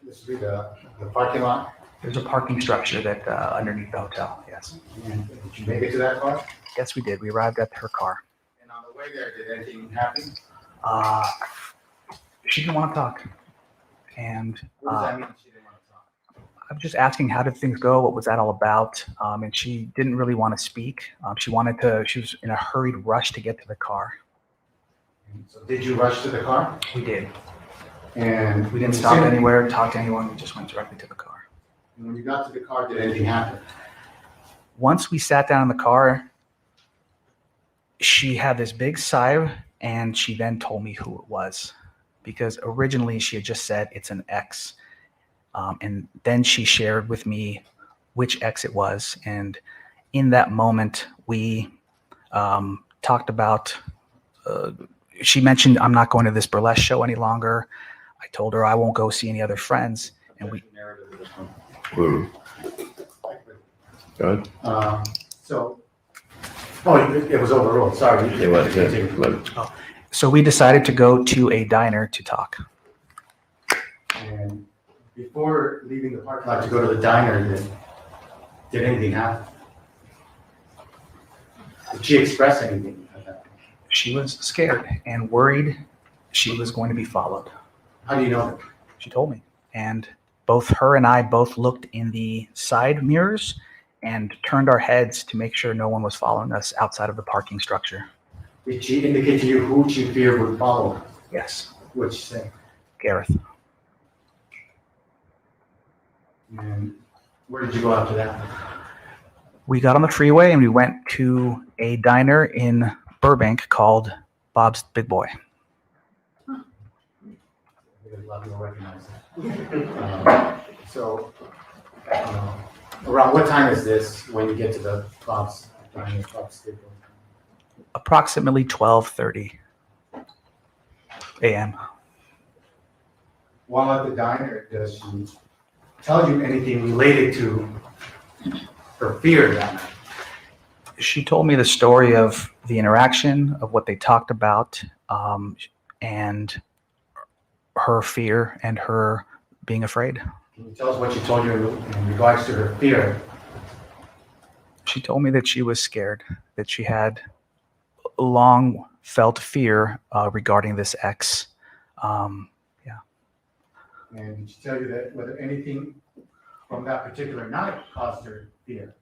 This would be the parking lot? There's a parking structure that underneath the hotel, yes. And did you make it to that car? Yes, we did. We arrived at her car. And on the way there, did anything happen? She didn't want to talk. And What does that mean, she didn't want to talk? I was just asking, how did things go? What was that all about? And she didn't really want to speak. She was in a hurried rush to get to the car. So did you rush to the car? We did. And We didn't stop anywhere, talk to anyone. We just went directly to the car. when you got to the car, did anything happen? Once we sat down in the car, she had this big sigh, and she then told me who it was, because originally she had just said it's an ex. And then she shared with me which ex it was. And in that moment, we talked about, she mentioned, I'm not going to this burlesque show any longer. I told her I won't go see any other friends. And we. Good. It was overruled. Sorry. It was. So we decided to go to a diner to talk. And before leaving the parking lot to go to the diner, did anything happen? Did she express anything at that point? She was scared and worried she was going to be followed. How do you know that? She told me. And both her and I both looked in the side mirrors and turned our heads to make sure no one was following us outside of the parking structure. Did she indicate to you who she feared would follow her? Yes. What'd she say? Gareth. And where did you go after that? We got on the freeway and we went to a diner in Burbank called Bob's Big Boy. I think a lot of people recognize that. Around what time is this when you get to the Bob's diner, Bob's Big Boy? Approximately 12:30 a.m. While at the diner, does she tell you anything related to her fear that night? She told me the story of the interaction, of what they talked about, and her fear and her being afraid. Can you tell us what she told you in regards to her fear? She told me that she was scared, that she had long felt fear regarding this ex. And did she tell you that whether anything from that particular night caused her fear?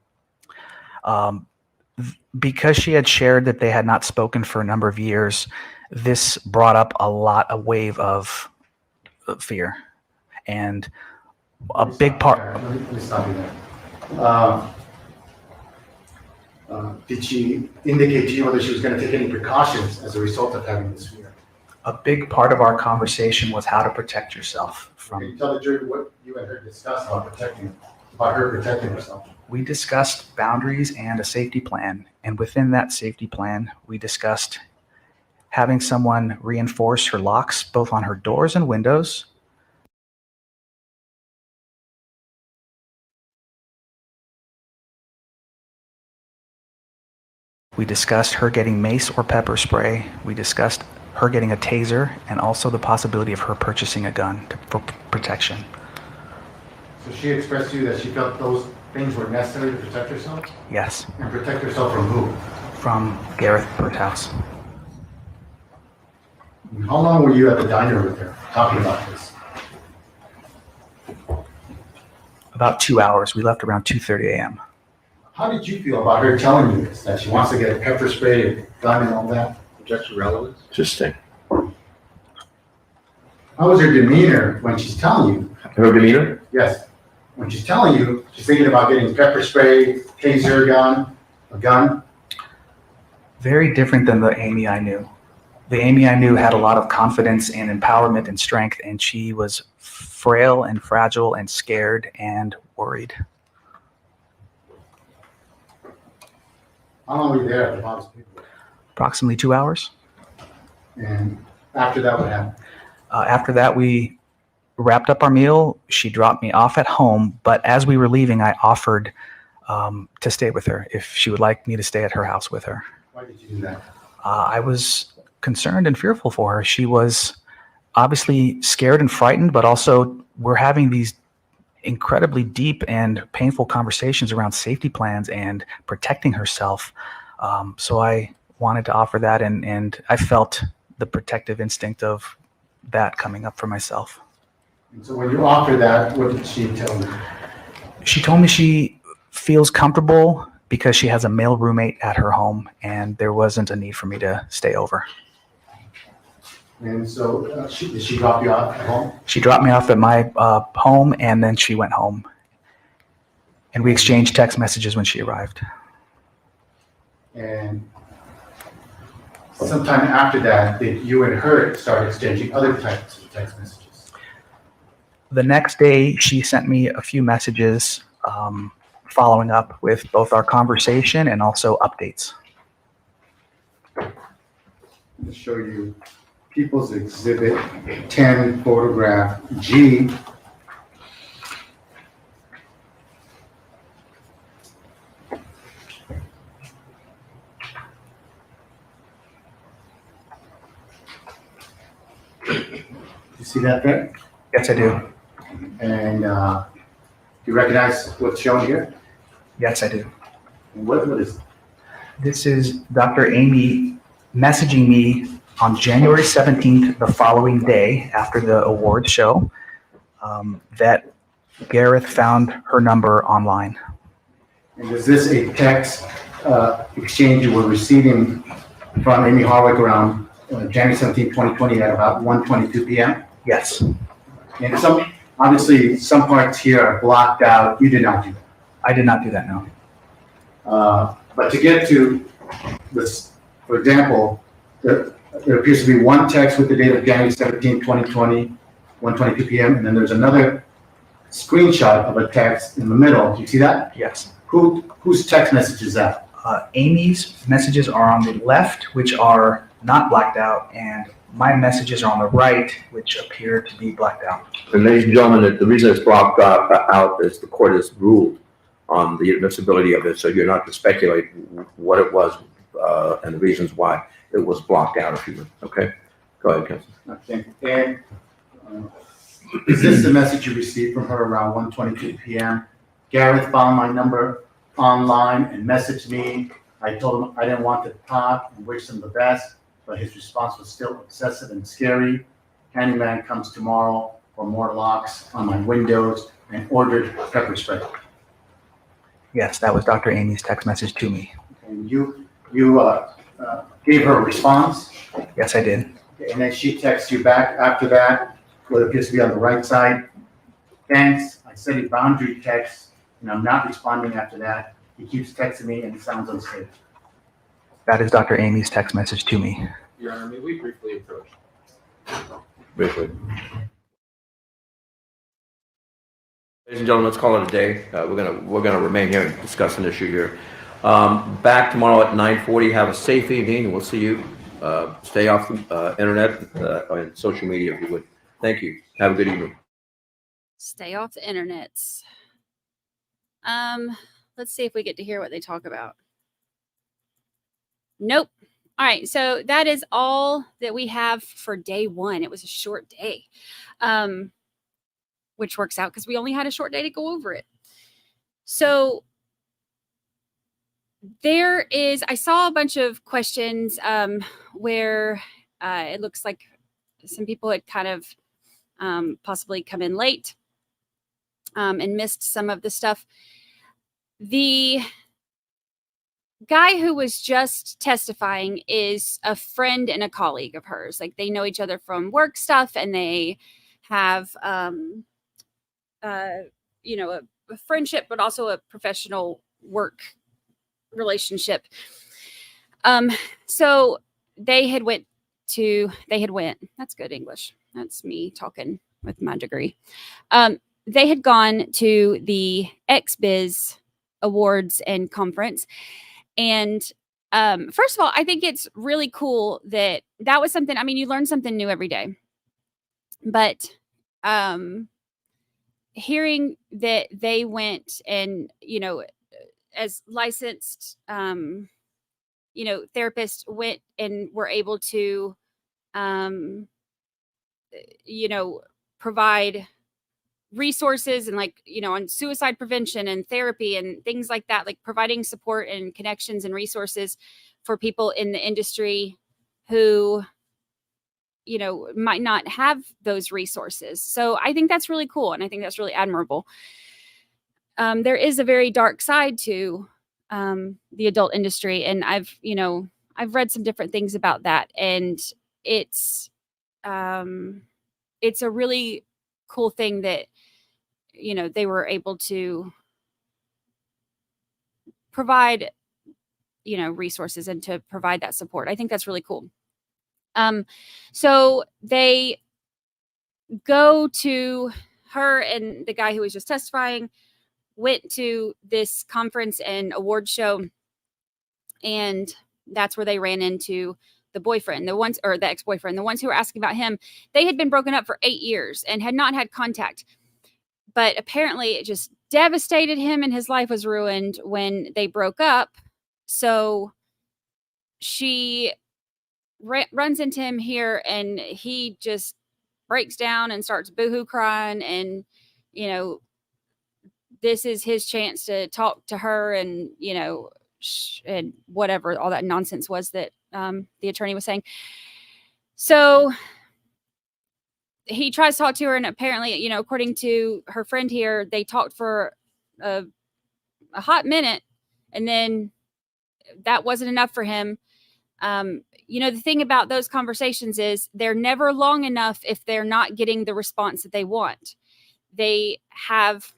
Because she had shared that they had not spoken for a number of years, this brought up a wave of fear. And a big part. Let me stop you there. Did she indicate to you whether she was going to take any precautions as a result of having this fear? A big part of our conversation was how to protect yourself from. Can you tell the jury what you and her discussed about her protecting herself? We discussed boundaries and a safety plan. And within that safety plan, we discussed having someone reinforce her locks, both on her doors and windows. We discussed her getting mace or pepper spray. We discussed her getting a taser, and also the possibility of her purchasing a gun for protection. So she expressed to you that she felt those things were necessary to protect herself? Yes. And protect herself from who? From Gareth Pursehouse. How long were you at the diner with her talking about this? About 2 hours. We left around 2:30 a.m. How did you feel about her telling you this, that she wants to get a pepper spray, a gun and all that? Objection relevance? Interesting. How was her demeanor when she's telling you? Her demeanor? Yes. When she's telling you, she's thinking about getting pepper spray, taser gun, a gun. Very different than the Amie I knew. The Amie I knew had a lot of confidence and empowerment and strength, and she was frail and fragile and scared and worried. How long were you there at the Bob's Big Boy? Approximately 2 hours. And after that, what happened? After that, we wrapped up our meal. She dropped me off at home, but as we were leaving, I offered to stay with her if she would like me to stay at her house with her. Why did you do that? I was concerned and fearful for her. She was obviously scared and frightened, but also we're having these incredibly deep and painful conversations around safety plans and protecting herself. So I wanted to offer that, and I felt the protective instinct of that coming up for myself. And so when you offered that, what did she tell you? She told me she feels comfortable because she has a male roommate at her home, and there wasn't a need for me to stay over. And so, did she drop you off at home? She dropped me off at my home, and then she went home. And we exchanged text messages when she arrived. And sometime after that, did you and her start exchanging other types of text messages? The next day, she sent me a few messages following up with both our conversation and also updates. To show you People's Exhibit 10, photograph G. You see that there? Yes, I do. And you recognize what's shown here? Yes, I do. And what is it? This is Dr. Amie messaging me on January 17th, the following day after the award show, that Gareth found her number online. And is this a text exchange you were receiving from Amie Harwick around January 17, 2020 at about 1:22 p.m.? Yes. And obviously some parts here are blocked out. You did not do that. I did not do that, no. But to get to this, for example, there appears to be one text with the date of January 17, 2020, 1:22 p.m. And then there's another screenshot of a text in the middle. Do you see that? Yes. Whose text message is that? Amy's messages are on the left, which are not blacked out, and my messages are on the right, which appear to be blacked out. And ladies and gentlemen, the reason it's blocked out is the court has ruled on the admissibility of it, so you're not to speculate what it was and the reasons why it was blocked out, if you would. Okay? Go ahead, Councilman. Okay. And is this the message you received from her around 1:22 p.m.? Gareth found my number online and messaged me. I told him I didn't want to talk and wish him the best, but his response was still excessive and scary. Handyman comes tomorrow for more locks on my windows and ordered pepper spray. Yes, that was Dr. Amy's text message to me. And you gave her a response. Yes, I did. And then she texts you back after that, what appears to be on the right side. Thanks, I set a boundary text, and I'm not responding after that. He keeps texting me and it sounds unsafe. That is Dr. Amy's text message to me. Your Honor, may we briefly approach? Briefly. Ladies and gentlemen, let's call it a day. We're gonna remain here and discuss an issue here. Back tomorrow at 9:40. Have a safe evening, and we'll see you. Stay off the internet and social media if you would. Thank you. Have a good evening. Stay off the internets. Let's see if we get to hear what they talk about. Nope. All right, so that is all that we have for day one. It was a short day, which works out because we only had a short day to go over it. So I saw a bunch of questions where it looks like some people had kind of possibly come in late and missed some of the stuff. The guy who was just testifying is a friend and a colleague of hers. Like, they know each other from work stuff, and they have, a friendship, but also a professional work relationship. So they had went. That's good English. That's me talking with my degree. They had gone to the XBiz Awards and Conference. And first of all, I think it's really cool that was something. I mean, you learn something new every day. But hearing that they went and, as licensed, therapists went and were able to, provide resources and on suicide prevention and therapy and things like that, like providing support and connections and resources for people in the industry who, might not have those resources. So I think that's really cool. And I think that's really admirable. there is a very dark side to the adult industry, and I've read some different things about that, and it's a really cool thing that they were able to provide resources and to provide that support. I think that's really cool. So they go to her, and the guy who was just testifying went to this conference and award show, and that's where they ran into the boyfriend, the ex-boyfriend, the ones who were asking about him. They had been broken up for 8 years and had not had contact, but apparently it just devastated him and his life was ruined when they broke up. So she runs into him here, and he just breaks down and starts boohoo crying, and this is his chance to talk to her, and and whatever all that nonsense was that the attorney was saying. So he tries to talk to her, and apparently, according to her friend here, they talked for a hot minute, and then that wasn't enough for him. The thing about those conversations is they're never long enough if they're not getting the response that they want. They have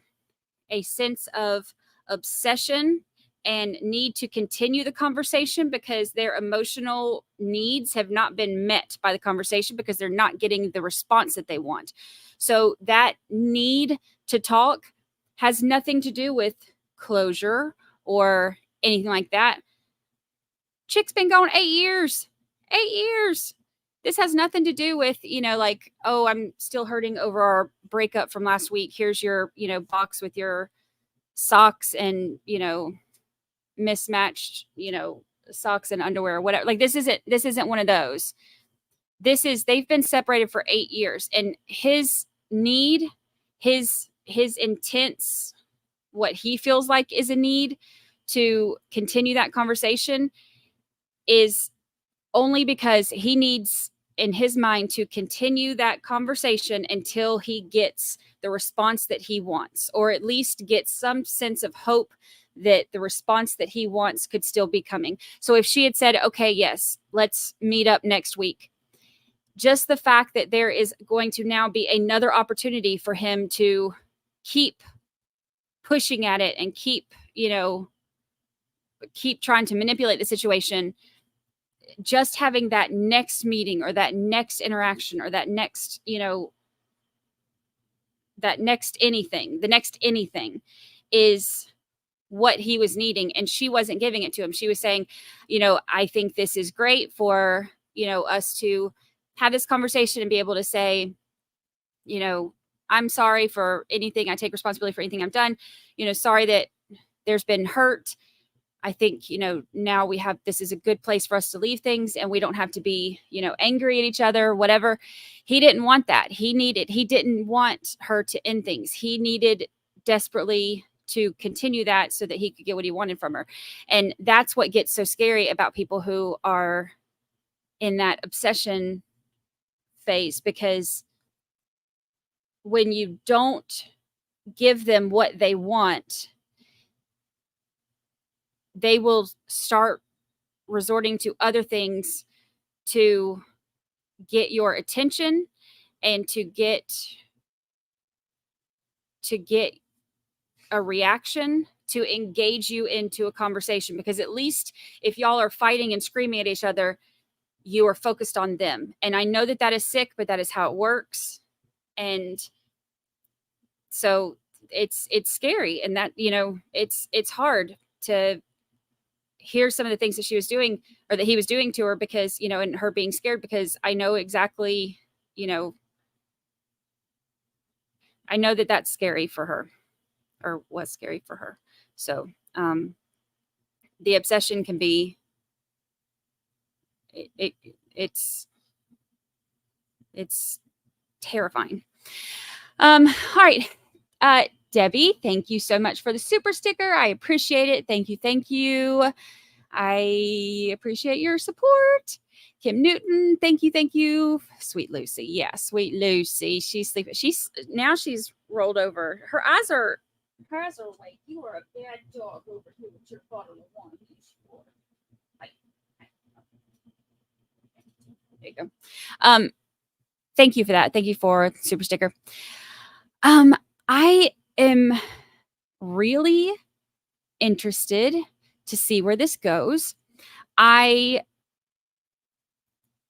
a sense of obsession and need to continue the conversation because their emotional needs have not been met by the conversation because they're not getting the response that they want. So that need to talk has nothing to do with closure or anything like that. Chick's been gone 8 years. 8 years. This has nothing to do with, oh, I'm still hurting over our breakup from last week. Here's your, box with your socks and, mismatched, socks and underwear or whatever. Like this isn't one of those. They've been separated for 8 years, and his need, his intense, what he feels like is a need to continue that conversation is only because he needs in his mind to continue that conversation until he gets the response that he wants, or at least get some sense of hope that the response that he wants could still be coming. So if she had said, okay, yes, let's meet up next week, just the fact that there is going to now be another opportunity for him to keep pushing at it and keep trying to manipulate the situation, just having that next meeting or that next interaction or that next, that next anything, the next anything is what he was needing. And she wasn't giving it to him. She was saying, I think this is great for, us to have this conversation and be able to say, I'm sorry for anything. I take responsibility for anything I've done. Sorry that there's been hurt. I think, now this is a good place for us to leave things, and we don't have to be, angry at each other, whatever. He didn't want that. He didn't want her to end things. He needed desperately to continue that so that he could get what he wanted from her. And that's what gets so scary about people who are in that obsession phase, because when you don't give them what they want, they will start resorting to other things to get your attention and to get a reaction, to engage you into a conversation. Because at least if y'all are fighting and screaming at each other, you are focused on them. And I know that is sick, but that is how it works. And so it's scary, and that, it's hard to hear some of the things that she was doing or that he was doing to her, because, and her being scared, because I know exactly, I know that that's scary for her, or was scary for her. So, the obsession can be, it's terrifying. All right. Debbie, thank you so much for the super sticker. I appreciate it. Thank you. Thank you. I appreciate your support. Kim Newton, thank you. Thank you. Sweet Lucy. Yeah, sweet Lucy. She's sleeping. She's rolled over. Her eyes are Hazardly, you are a bad dog over here with your bottle of wine. There you go. Thank you for that. Thank you for super sticker. I am really interested to see where this goes. I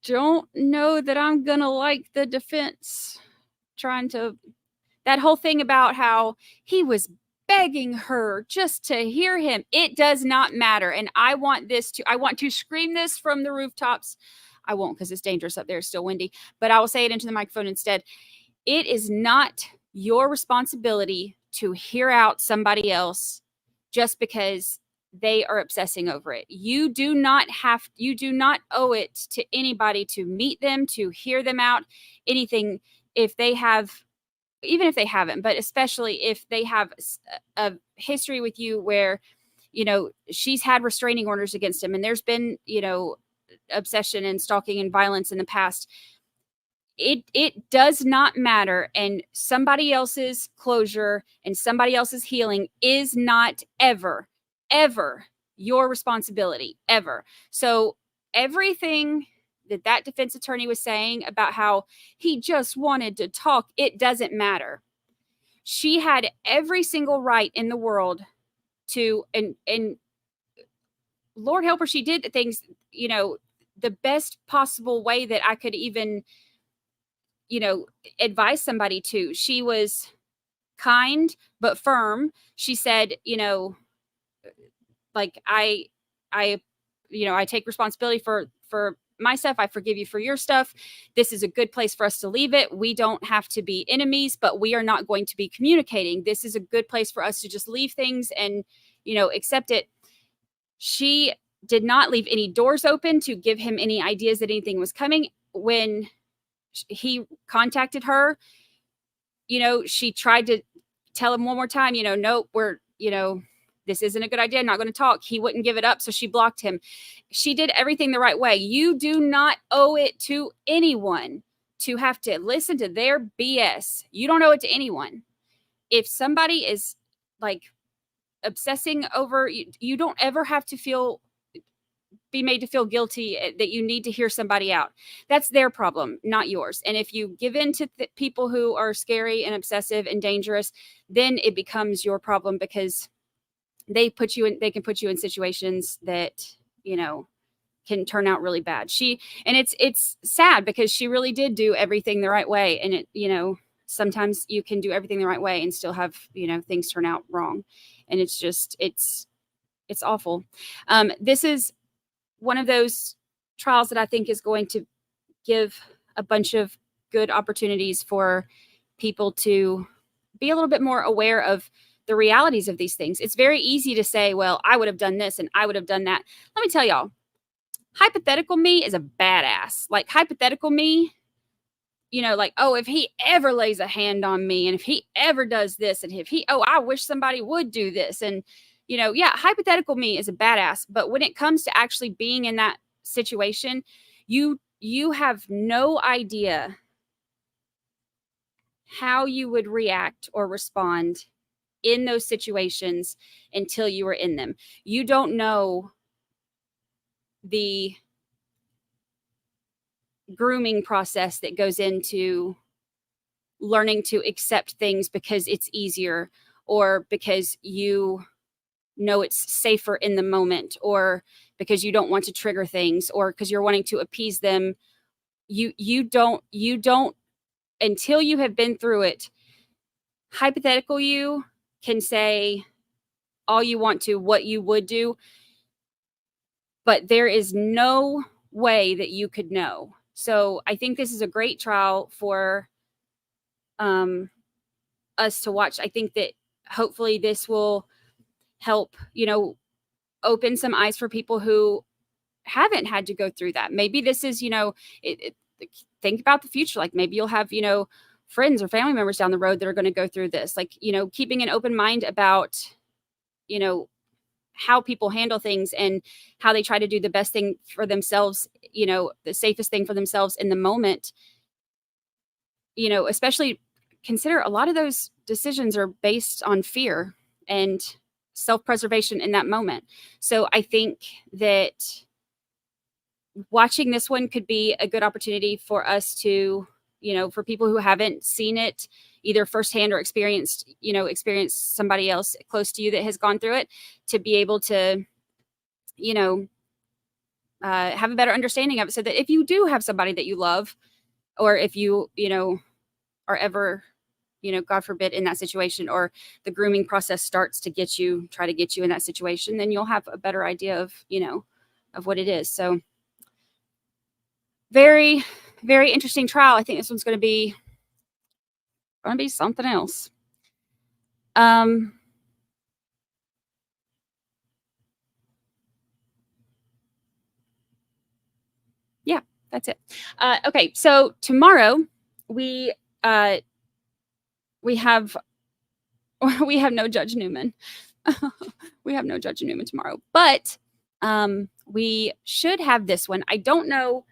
don't know that I'm gonna like the defense trying to, that whole thing about how he was begging her just to hear him. It does not matter. And I want to scream this from the rooftops. I won't, because it's dangerous up there. It's still windy, but I will say it into the microphone instead. It is not your responsibility to hear out somebody else just because they are obsessing over it. You do not owe it to anybody to meet them, to hear them out, anything, if they have, even if they haven't, but especially if they have a history with you where, she's had restraining orders against him and there's been, obsession and stalking and violence in the past. It does not matter. And somebody else's closure and somebody else's healing is not ever your responsibility, ever. So everything that defense attorney was saying about how he just wanted to talk, it doesn't matter. She had every single right in the world to, and Lord help her, she did things, the best possible way that I could even, advise somebody to. She was kind but firm. She said, like, I take responsibility for my stuff. I forgive you for your stuff. This is a good place for us to leave it. We don't have to be enemies, but we are not going to be communicating. This is a good place for us to just leave things and, accept it. She did not leave any doors open to give him any ideas that anything was coming. When he contacted her, she tried to tell him one more time, nope, this isn't a good idea. I'm not going to talk. He wouldn't give it up. So she blocked him. She did everything the right way. You do not owe it to anyone to have to listen to their BS. You don't owe it to anyone. If somebody is like obsessing over you, you don't ever have to be made to feel guilty that you need to hear somebody out. That's their problem, not yours. And if you give in to people who are scary and obsessive and dangerous, then it becomes your problem, because they can put you in situations that, can turn out really bad. And it's sad, because she really did do everything the right way. And it, sometimes you can do everything the right way and still have, things turn out wrong. And it's just, it's awful. This is one of those trials that I think is going to give a bunch of good opportunities for people to be a little bit more aware of the realities of these things. It's very easy to say, well, I would have done this and I would have done that. Let me tell y'all, hypothetical me is a badass. Like, hypothetical me, like, oh, if he ever lays a hand on me, and if he ever does this, and I wish somebody would do this. And, yeah, hypothetical me is a badass. But when it comes to actually being in that situation, you have no idea how you would react or respond in those situations until you were in them. You don't know the grooming process that goes into learning to accept things because it's easier, or because you know it's safer in the moment, or because you don't want to trigger things, or because you're wanting to appease them. You don't until you have been through it. Hypothetical you can say all you want to what you would do, but there is no way that you could know. So I think this is a great trial for us to watch. I think that hopefully this will help, open some eyes for people who haven't had to go through that. Maybe this is, think about the future. Like, maybe you'll have, friends or family members down the road that are going to go through this. Like, keeping an open mind about, how people handle things and how they try to do the best thing for themselves, the safest thing for themselves in the moment. Especially consider a lot of those decisions are based on fear. and self-preservation in that moment. So I think that watching this one could be a good opportunity for us to, for people who haven't seen it either firsthand or experienced somebody else close to you that has gone through it, to be able to, have a better understanding of it, so that if you do have somebody that you love, or if you, are ever, God forbid, in that situation, or the grooming process starts to try to get you in that situation, then you'll have a better idea of, of what it is. So very, very interesting trial. I think this one's going to be something else. Yeah, that's it. Okay, so tomorrow we have no Judge Newman. We have no Judge Newman tomorrow, but we should have this one. I don't know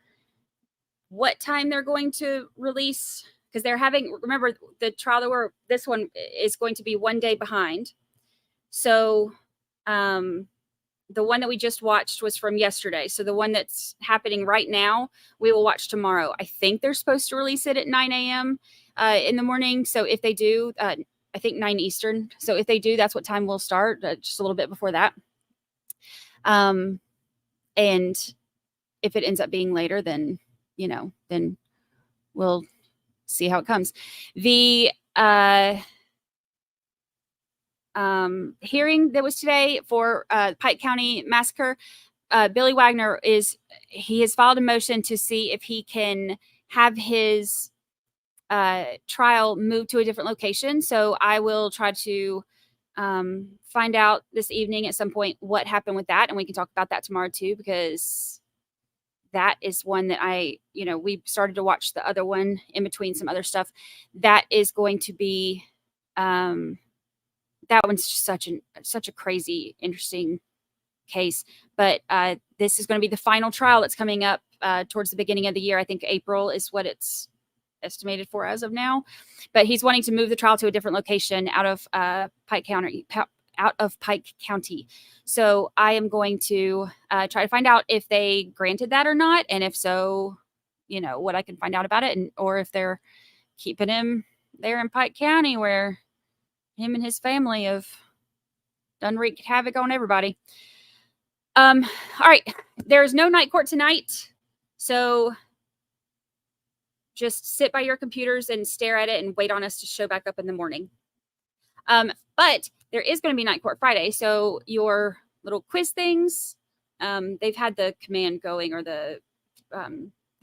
what time they're going to release, because remember, the trial this one is going to be one day behind. So the one that we just watched was from yesterday. So the one that's happening right now, we will watch tomorrow. I think they're supposed to release it at 9 a.m. In the morning. So if they do, I think 9 Eastern. So if they do, that's what time we'll start, just a little bit before that. And if it ends up being later, then, then we'll see how it comes. The hearing that was today for Pike County massacre, Billy Wagner has filed a motion to see if he can have his trial moved to a different location. So I will try to find out this evening at some point what happened with that, and we can talk about that tomorrow too, because that is one that we started to watch the other one in between some other stuff. That is going to be that one's just such a crazy, interesting case. But this is going to be the final trial that's coming up towards the beginning of the year. I think April is what it's estimated for as of now. But he's wanting to move the trial to a different location out of Pike County. So I am going to try to find out if they granted that or not, and if so, what I can find out about it, or if they're keeping him there in Pike County, where him and his family have done wreaked havoc on everybody. All right, there's no night court tonight, so just sit by your computers and stare at it and wait on us to show back up in the morning. But there is going to be night court Friday, so your little quiz things, they've had the command going, or the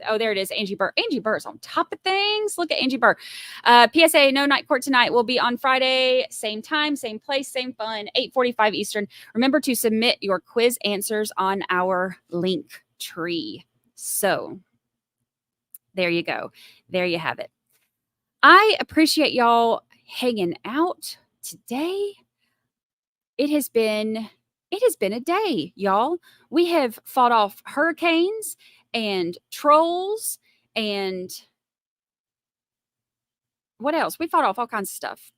oh, there it is, Angie Burr. Angie Burr is on top of things. Look at Angie Burr. PSA, no night court tonight. Will be on Friday, same time, same place, same fun, 8:45 Eastern. Remember to submit your quiz answers on our link tree. So there you go. There you have it. I appreciate y'all hanging out today. It has been a day, y'all. We have fought off hurricanes and trolls, and what else? We fought off all kinds of stuff.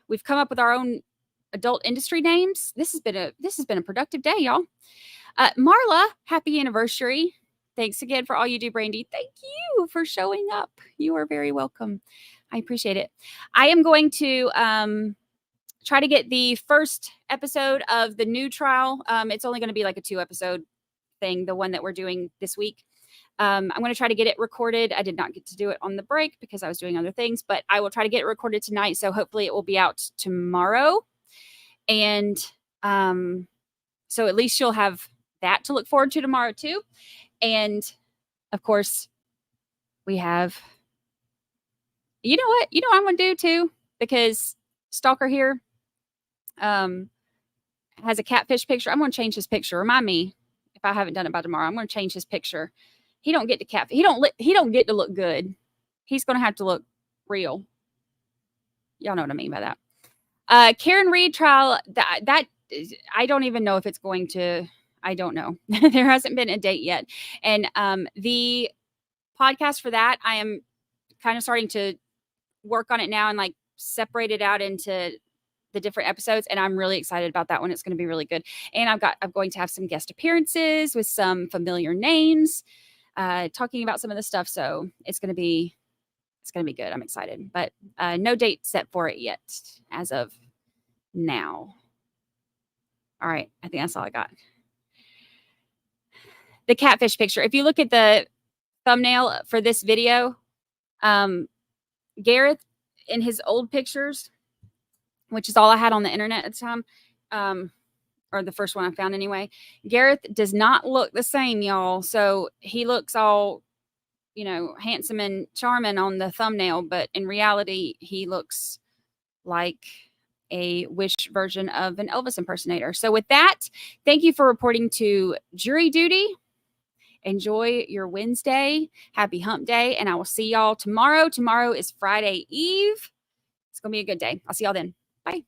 We've come up with our own adult industry names. This has been a productive day, y'all. Marla, happy anniversary. Thanks again for all you do, Brandi. Thank you for showing up. You are very welcome. I appreciate it. I am going to try to get the first episode of the new trial. It's only going to be like a 2-episode thing, the one that we're doing this week. I'm going to try to get it recorded. I did not get to do it on the break because I was doing other things, but I will try to get it recorded tonight. So hopefully it will be out tomorrow. And so at least you'll have that to look forward to tomorrow too. And of course, we have, you know what I'm going to do too, because Stalker here has a catfish picture. I'm going to change his picture. Remind me if I haven't done it by tomorrow. I'm going to change his picture. He don't get to catfish. He don't get to look good. He's going to have to look real. Y'all know what I mean by that. Karen Reed trial, that I don't even know if it's going to, I don't know. There hasn't been a date yet. And the podcast for that, I am kind of starting to work on it now and like separate it out into the different episodes, and I'm really excited about that one. It's going to be really good. And I'm going to have some guest appearances with some familiar names, talking about some of the stuff. So it's going to be good. I'm excited, but no date set for it yet as of now. All right, I think that's all I got. The catfish picture. If you look at the thumbnail for this video, Gareth in his old pictures, which is all I had on the internet at the time, or the first one I found anyway, Gareth does not look the same, y'all. So he looks all, handsome and charming on the thumbnail, but in reality, he looks like a Wish version of an Elvis impersonator. So with that, thank you for reporting to jury duty. Enjoy your Wednesday. Happy hump day. And I will see y'all tomorrow. Tomorrow is Friday Eve. It's going to be a good day. I'll see y'all then. Bye.